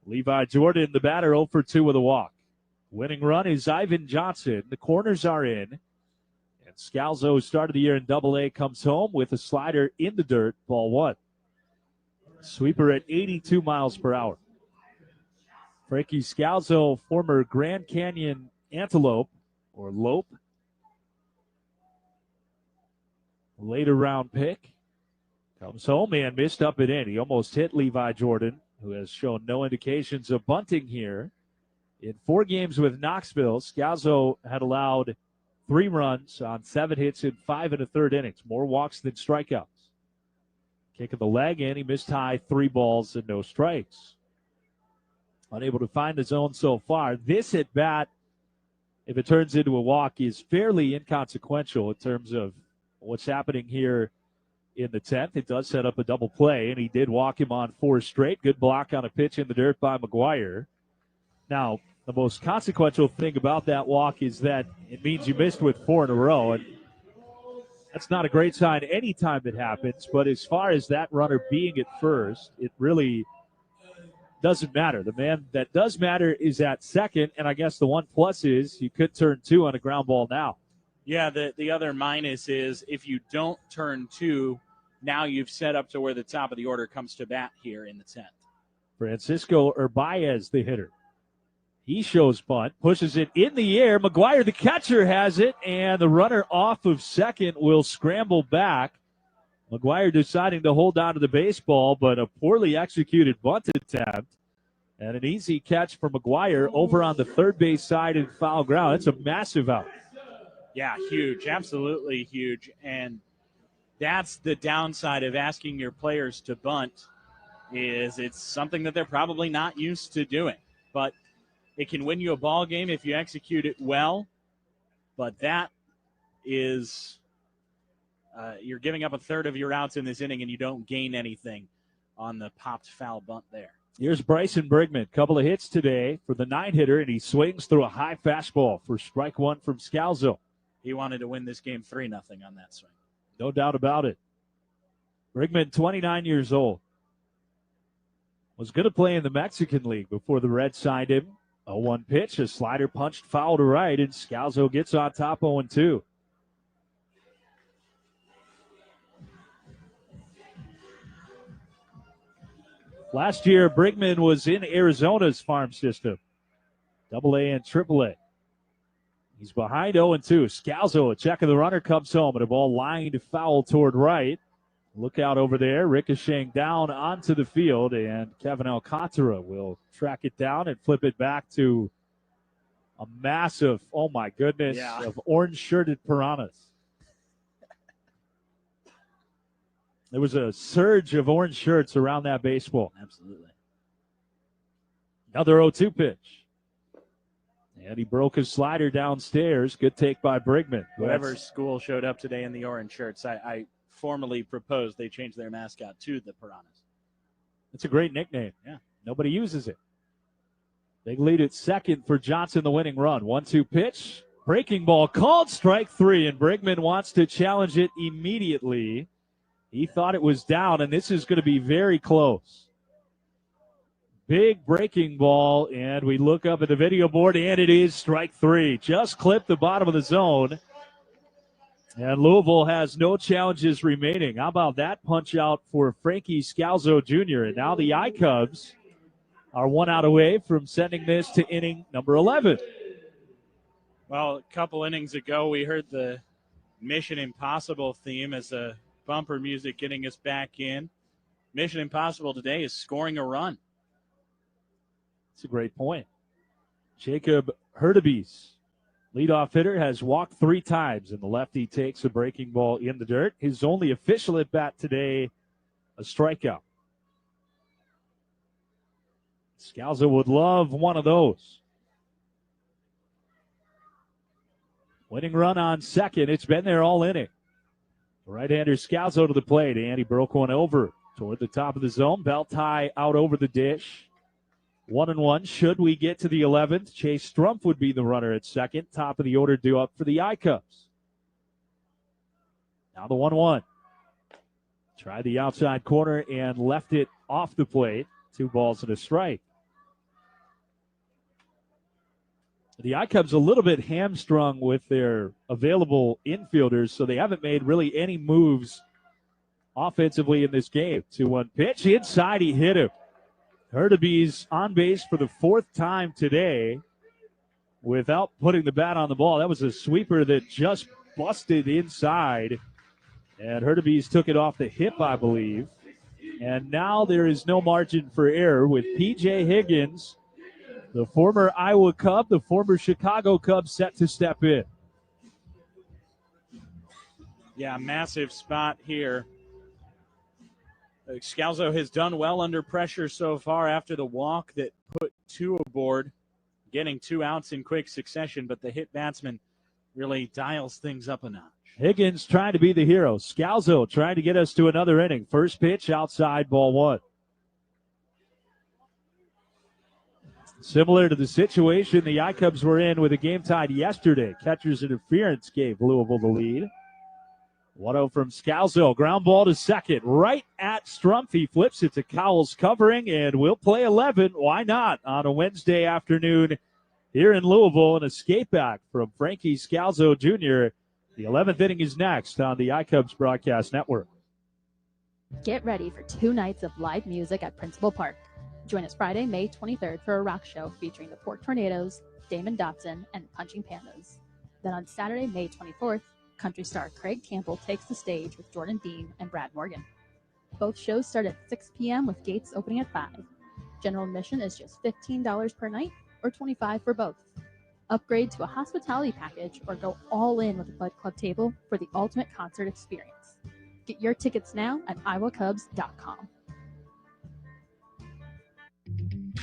Levi Jordan, the batter, 0 for 2 with a walk. Winning run is Ivan Johnson. The corners are in. And Scalzo, started the year in Double-A, comes home with a slider in the dirt, ball 1. Sweeper at 82 miles per hour. Frankie Scalzo, former Grand Canyon Antelope, or Lope. Later round pick. Comes home and missed up and in. He almost hit Levi Jordan, who has shown no indications of bunting here. In 4 games with Knoxville, Scalzo had allowed 3 runs on 7 hits in 5 1/3 innings. More walks than strikeouts. Kick of the leg in. He missed high, 3 balls and no strikes. Unable to find the zone so far. This at bat, if it turns into a walk, is fairly inconsequential in terms of what's happening here in the 10th. It does set up a double play, and he did walk him on 4 straight. Good block on a pitch in the dirt by McGuire. Now, the most consequential thing about that walk is that it means you missed with 4 in a row, and that's not a great sign any time it happens. But as far as that runner being at first, it really doesn't matter. The man that does matter is at second, and I guess the one plus is you could turn 2 on a ground ball now. Yeah, the other minus is if you don't turn 2, now you've set up to where the top of the order comes to bat here in the 10th. Francisco Urbaez, the hitter. He shows bunt, pushes it in the air. McGuire, the catcher, has it, and the runner off of second will scramble back. McGuire deciding to hold on to the baseball, but a poorly executed bunt attempt. And an easy catch for McGuire over on the third base side in foul ground. It's a massive out. Yeah, huge, absolutely huge. And that's the downside of asking your players to bunt, is it's something that they're probably not used to doing. But it can win you a ball game if you execute it well. But that is you're giving up a third of your outs in this inning, and you don't gain anything on the popped foul bunt there. Here's Bryson Brigman. Couple of hits today for the 9-hitter, and he swings through a high fastball for strike 1 from Scalzo. He wanted to win this game 3-0 on that swing. No doubt about it. Brigman, 29 years old. Was going to play in the Mexican League before the Reds signed him. 0-1 pitch, a slider punched foul to right, and Scalzo gets on top 0-2. Last year, Brigman was in Arizona's farm system, AA and AAA. He's behind 0-2. Scalzo, a check of the runner, comes home, and a ball lined foul toward right. Look out over there, ricocheting down onto the field, and Kevin Alcantara will track it down and flip it back to a massive, oh my goodness, of orange-shirted piranhas. There was a surge of orange shirts around that baseball. Absolutely. Another 0-2 pitch. And he broke his slider downstairs. Good take by Brigman. Whoever school showed up today in the orange shirts, I formally proposed they change their mascot to the Piranhas. It's a great nickname. Yeah. Nobody uses it. Big lead at second for Johnson, the winning run. 1-2 pitch. Breaking ball called strike 3, and Brigman wants to challenge it immediately. He thought it was down, and this is going to be very close. Big breaking ball, and we look up at the video board, and it is strike 3. Just clipped the bottom of the zone. And Louisville has no challenges remaining. How about that punch out for Frankie Scalzo Jr.? And now the iCubs are 1 out away from sending this to inning number 11. Well, a couple innings ago, we heard the Mission Impossible theme as a bumper music getting us back in. Mission Impossible today is scoring a run. That's a great point. Jacob Hurtubise, leadoff hitter, has walked 3 times, and the lefty takes a breaking ball in the dirt. His only official at bat today, a strikeout. Scalzo would love one of those. Winning run on second. It's been there all inning. Right-hander Scalzo to the plate, and he broke one over toward the top of the zone. Belt high out over the dish. 1-1. Should we get to the 11th, Chase Strumpf would be the runner at second. Top of the order due up for the iCubs. Now the 1-1. Tried the outside corner and left it off the plate. 2 balls and a strike. The iCubs a little bit hamstrung with their available infielders, so they haven't made really any moves offensively in this game. 2-1 pitch. Inside, he hit him. Hurtubise on base for the 4th time today. without putting the bat on the ball. That was a sweeper that just busted inside. And Hurtubise took it off the hip, I believe. And now there is no margin for error with P.J. Higgins, the former Iowa Cub, the former Chicago Cub, set to step in. Yeah, massive spot here. Scalzo has done well under pressure so far after the walk that put 2 aboard, getting 2 outs in quick succession, but the hit batsman really dials things up a notch. Higgins trying to be the hero. Scalzo trying to get us to another inning. First pitch outside, ball 1. Similar to the situation the I-Cubs were in with a game tied yesterday. Catcher's interference gave Louisville the lead. 1-0 from Scalzo. Ground ball to second. Right at Strumpf. He flips it to Cowles covering, and we'll play 11. Why not on a Wednesday afternoon here in Louisville? An escape back from Frankie Scalzo Jr. The 11th inning is next on the iCubs Broadcast Network. Get ready for 2 nights of live music at Principal Park. Join us Friday, May 23rd for a rock show featuring the Pork Tornadoes, Damon Dotson, and Punching Pandas. Then on Saturday, May 24th, country star Craig Campbell takes the stage with Jordan Dean and Brad Morgan. Both shows start at 6 p.m. with gates opening at 5. General admission is just $15 per night or $25 for both. Upgrade to a hospitality package or go all in with a Bud Club table for the ultimate concert experience. Get your tickets now at iowacubs.com.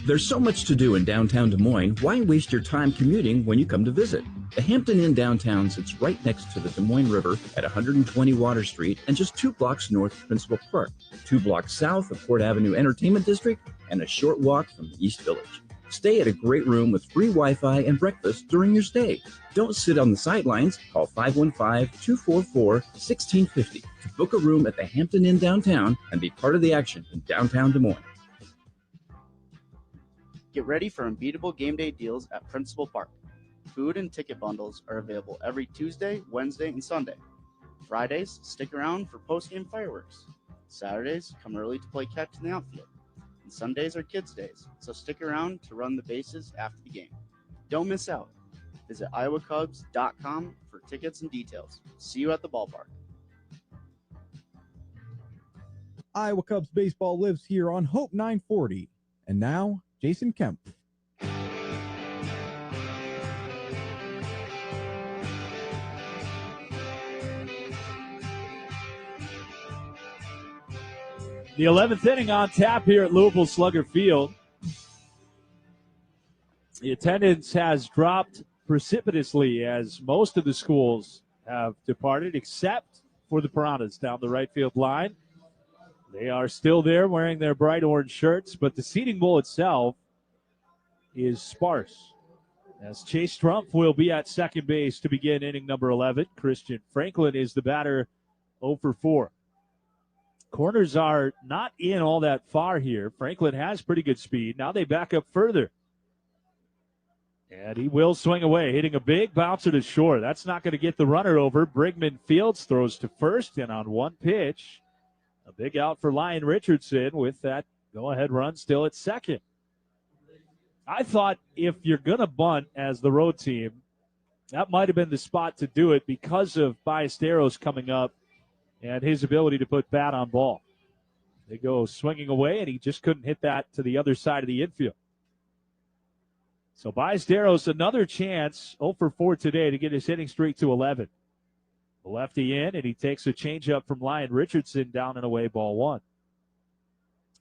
There's so much to do in downtown Des Moines. Why waste your time commuting when you come to visit? The Hampton Inn downtown sits right next to the Des Moines River at 120 Water Street and just 2 blocks north of Principal Park, 2 blocks south of Fort Avenue Entertainment District, and a short walk from the East Village. Stay at a great room with free Wi-Fi and breakfast during your stay. Don't sit on the sidelines. Call 515-244-1650 to book a room at the Hampton Inn downtown and be part of the action in downtown Des Moines. Get ready for unbeatable game day deals at Principal Park. Food and ticket bundles are available every Tuesday, Wednesday, and Sunday. Fridays, stick around for post-game fireworks. Saturdays, come early to play catch in the outfield. And Sundays are kids' days, so stick around to run the bases after the game. Don't miss out. Visit iowacubs.com for tickets and details. See you at the ballpark. Iowa Cubs baseball lives here on Hope 940. And now, Jason Kemp. The 11th inning on tap here at Louisville Slugger Field. The attendance has dropped precipitously as most of the schools have departed, except for the Piranhas down the right field line. They are still there wearing their bright orange shirts, but the seating bowl itself is sparse. As Chase Strumpf will be at second base to begin inning number 11. Christian Franklin is the batter, 0 for 4. Corners are not in all that far here. Franklin has pretty good speed. Now they back up further. And he will swing away, hitting a big bouncer to short. That's not going to get the runner over. Brigman fields, throws to first, and on one pitch, a big out for Lyon Richardson with that go-ahead run still at second. I thought if you're going to bunt as the road team, that might have been the spot to do it because of Ballesteros coming up and his ability to put bat on ball. They go swinging away, and he just couldn't hit that to the other side of the infield. So Ballesteros, another chance, 0 for 4 today to get his hitting streak to 11. The lefty in, and he takes a changeup from Lyon Richardson down and away, ball 1.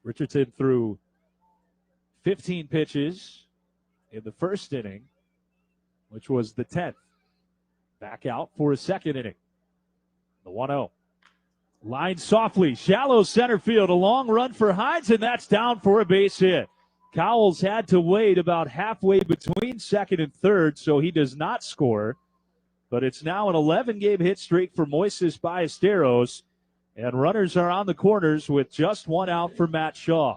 Richardson threw 15 pitches in the first inning, which was the 10th. Back out for a second inning. The 1-0. Line softly, shallow center field, a long run for Hines, and that's down for a base hit. Cowles had to wait about halfway between second and third, so he does not score. But it's now an 11-game hit streak for Moises Ballesteros, and runners are on the corners with just 1 out for Matt Shaw.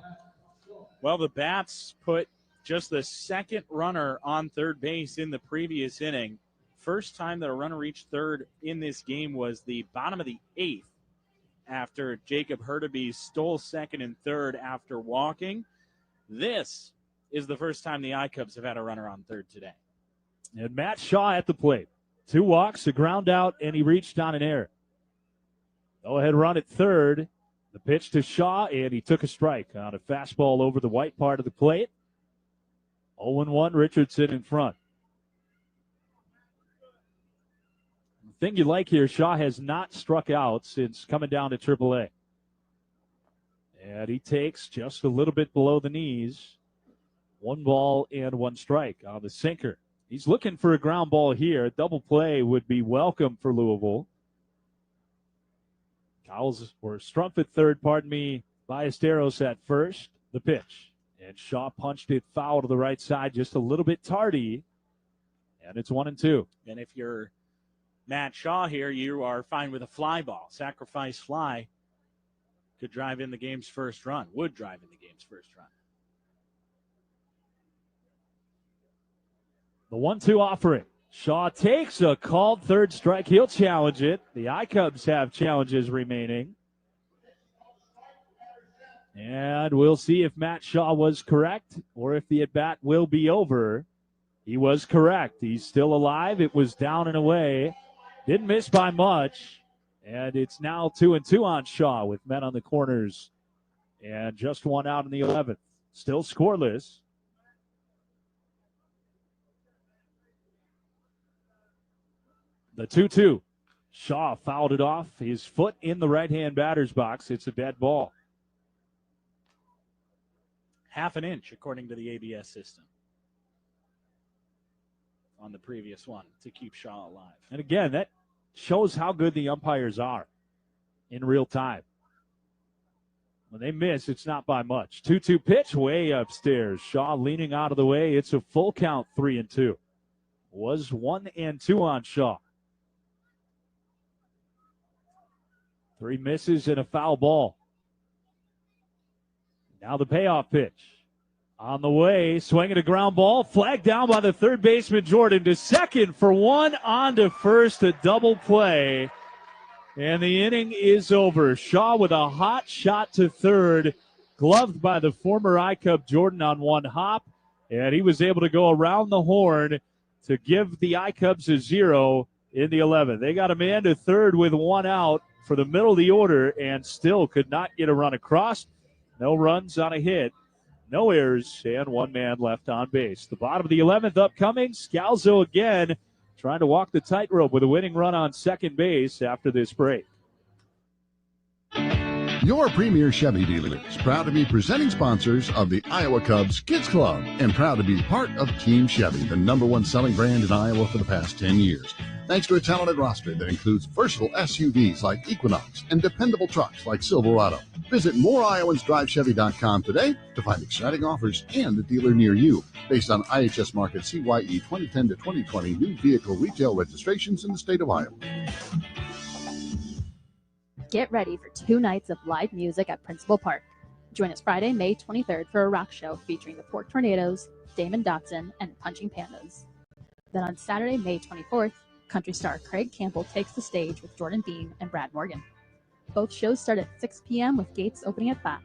Well, the Bats put just the second runner on third base in the previous inning. First time that a runner reached third in this game was the bottom of the 8th after Jacob Hurtubise stole second and third after walking. This is the first time the I-Cubs have had a runner on third today. And Matt Shaw at the plate. 2 walks, a ground out, and he reached on an error. Go-ahead run at third. The pitch to Shaw, and he took a strike on a fastball over the white part of the plate. 0-1, Richardson in front. The thing you like here, Shaw has not struck out since coming down to AAA. And he takes just a little bit below the knees. 1 ball and 1 strike on the sinker. He's looking for a ground ball here. A double play would be welcome for Louisville. Strumpf at third, Ballesteros at first. The pitch. And Shaw punched it foul to the right side, just a little bit tardy. And it's 1-2. And if you're Matt Shaw here, you are fine with a fly ball. Sacrifice fly could drive in the game's first run. Would drive in the game's first run. The 1-2 offering. Shaw takes a called third strike. He'll challenge it. The iCubs have challenges remaining. And we'll see if Matt Shaw was correct or if the at-bat will be over. He was correct. He's still alive. It was down and away. Didn't miss by much. And it's now 2-2 on Shaw with men on the corners. And just 1 out in the 11th. Still scoreless. The 2-2. Shaw fouled it off. His foot in the right-hand batter's box. It's a dead ball. Half an inch, according to the ABS system, on the previous one to keep Shaw alive. And again, that shows how good the umpires are in real time. When they miss, it's not by much. 2-2 pitch way upstairs. Shaw leaning out of the way. It's a full count, 3-2. Was 1-2 on Shaw. 3 misses and a foul ball. Now the payoff pitch. On the way, swinging a ground ball. Flagged down by the third baseman, Jordan, to second for 1, on to first, a double play. And the inning is over. Shaw with a hot shot to third, gloved by the former iCub Jordan on 1 hop. And he was able to go around the horn to give the iCubs a 0 in the 11th. They got a man to third with 1 out for the middle of the order and still could not get a run across. No runs on a hit, no errors, and 1 man left on base. The bottom of the 11th upcoming. Scalzo again trying to walk the tightrope with a winning run on second base after this break. Your premier Chevy dealer is proud to be presenting sponsors of the Iowa Cubs Kids Club and proud to be part of Team Chevy, the #1 selling brand in Iowa for the past 10 years. Thanks to a talented roster that includes versatile SUVs like Equinox and dependable trucks like Silverado. Visit moreiowansdrivechevy.com today to find exciting offers and a dealer near you based on IHS Market CYE 2010 to 2020 new vehicle retail registrations in the state of Iowa. Get ready for 2 nights of live music at Principal Park. Join us Friday, May 23rd for a rock show featuring the Pork Tornadoes, Damon Dotson, and Punching Pandas. Then on Saturday, May 24th, country star Craig Campbell takes the stage with Jordan Beam and Brad Morgan. Both shows start at 6 p.m. with gates opening at 5.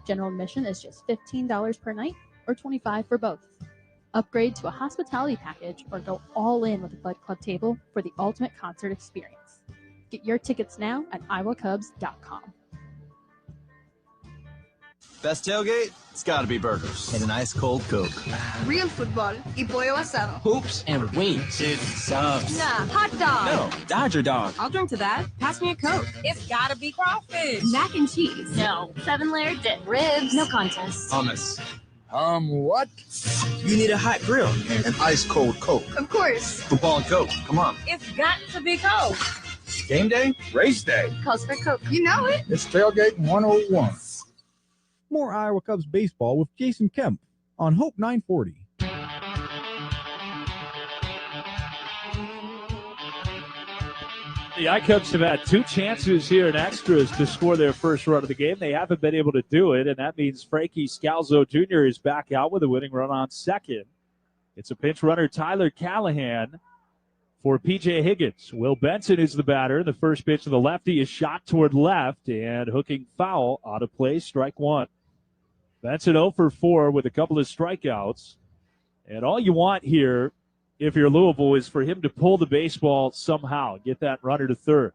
General admission is just $15 per night or $25 for both. Upgrade to a hospitality package or go all in with a Bud Club table for the ultimate concert experience. Get your tickets now at iowacubs.com. Best tailgate? It's gotta be burgers. And an ice cold Coke. Real football y pollo asado. Hoops and wings. It's subs. Nah, hot dog. No, Dodger dog. I'll drink to that. Pass me a Coke. It's gotta be crawfish. Mac and cheese. No. 7-layer dip. Ribs. No contest. Hummus. What? You need a hot grill and an ice cold Coke. Of course. Football and Coke. Come on. It's got to be Coke. Game day? Race day. Calls for Coke. You know it. It's Tailgate 101. More Iowa Cubs baseball with Jason Kemp on Hope 940. The iCubs have had 2 chances here in extras to score their first run of the game. They haven't been able to do it, and that means Frankie Scalzo Jr. is back out with a winning run on second. It's a pinch runner, Tyler Callahan, for P.J. Higgins. Will Benson is the batter. The first pitch of the lefty is shot toward left and hooking foul out of play, strike 1. Benson 0 for 4 with a couple of strikeouts. And all you want here if you're Louisville, is for him to pull the baseball somehow, get that runner to third.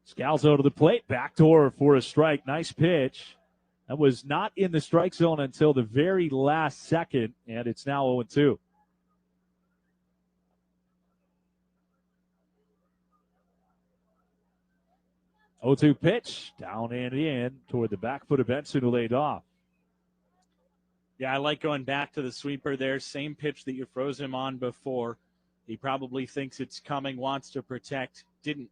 Scalzo to the plate, backdoor for a strike. Nice pitch. That was not in the strike zone until the very last second, and it's now 0-2. Oh-2 pitch, down and in toward the back foot of Benson, who laid off. Yeah, I like going back to the sweeper there. Same pitch that you froze him on before. He probably thinks it's coming, wants to protect. Didn't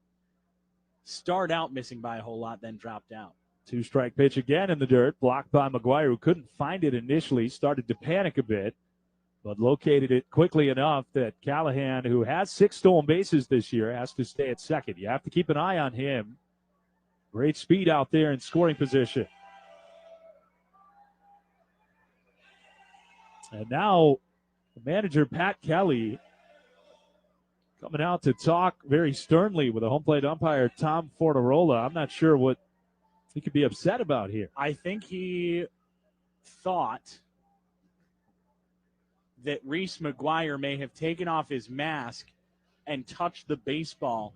start out missing by a whole lot, then dropped out. 2-strike pitch again in the dirt, blocked by McGuire, who couldn't find it initially, started to panic a bit, but located it quickly enough that Callahan, who has 6 stolen bases this year, has to stay at second. You have to keep an eye on him. Great speed out there in scoring position. And now, the manager, Pat Kelly, coming out to talk very sternly with a home plate umpire, Tom Fornarola. I'm not sure what he could be upset about here. I think he thought that Reese McGuire may have taken off his mask and touched the baseball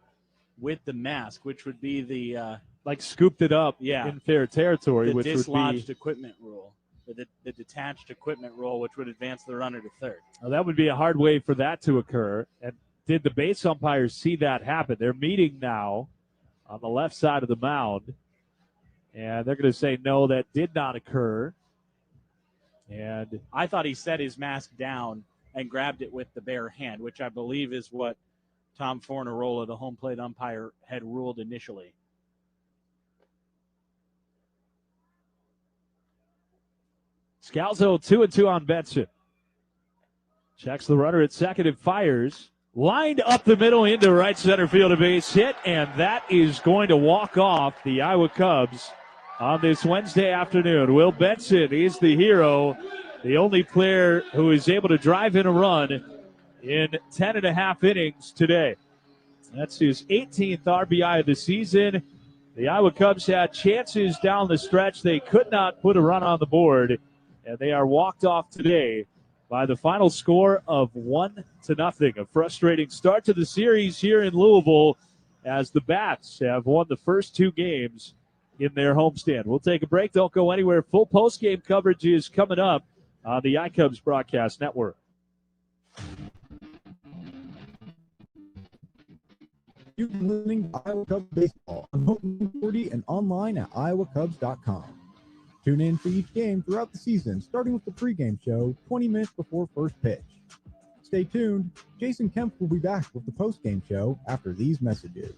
with the mask, which would be the like scooped it up yeah, in fair territory, the which dislodged would be equipment rule, the detached equipment rule, which would advance the runner to third. Well, that would be a hard way for that to occur. And did the base umpires see that happen? They're meeting now on the left side of the mound, and they're going to say no, that did not occur. And I thought he set his mask down and grabbed it with the bare hand, which I believe is what Tom Fornarola, the home plate umpire, had ruled initially. Scalzo 2-2 on Benson. Checks the runner at second and fires. Lined up the middle into right center field, a base hit, and that is going to walk off the Iowa Cubs on this Wednesday afternoon. Will Benson is the hero, the only player who is able to drive in a run in 10.5 innings today. That's his 18th RBI of the season. The Iowa Cubs had chances down the stretch. They could not put a run on the board, and they are walked off today by the final score of 1-0. A frustrating start to the series here in Louisville as the Bats have won the first 2 games in their homestand. We'll take a break. Don't go anywhere. Full post-game coverage is coming up on the iCubs Broadcast Network. You've been listening to Iowa Cubs Baseball on Hope 940 and online at iowacubs.com. Tune in for each game throughout the season, starting with the pregame show 20 minutes before first pitch. Stay tuned. Jason Kemp will be back with the postgame show after these messages.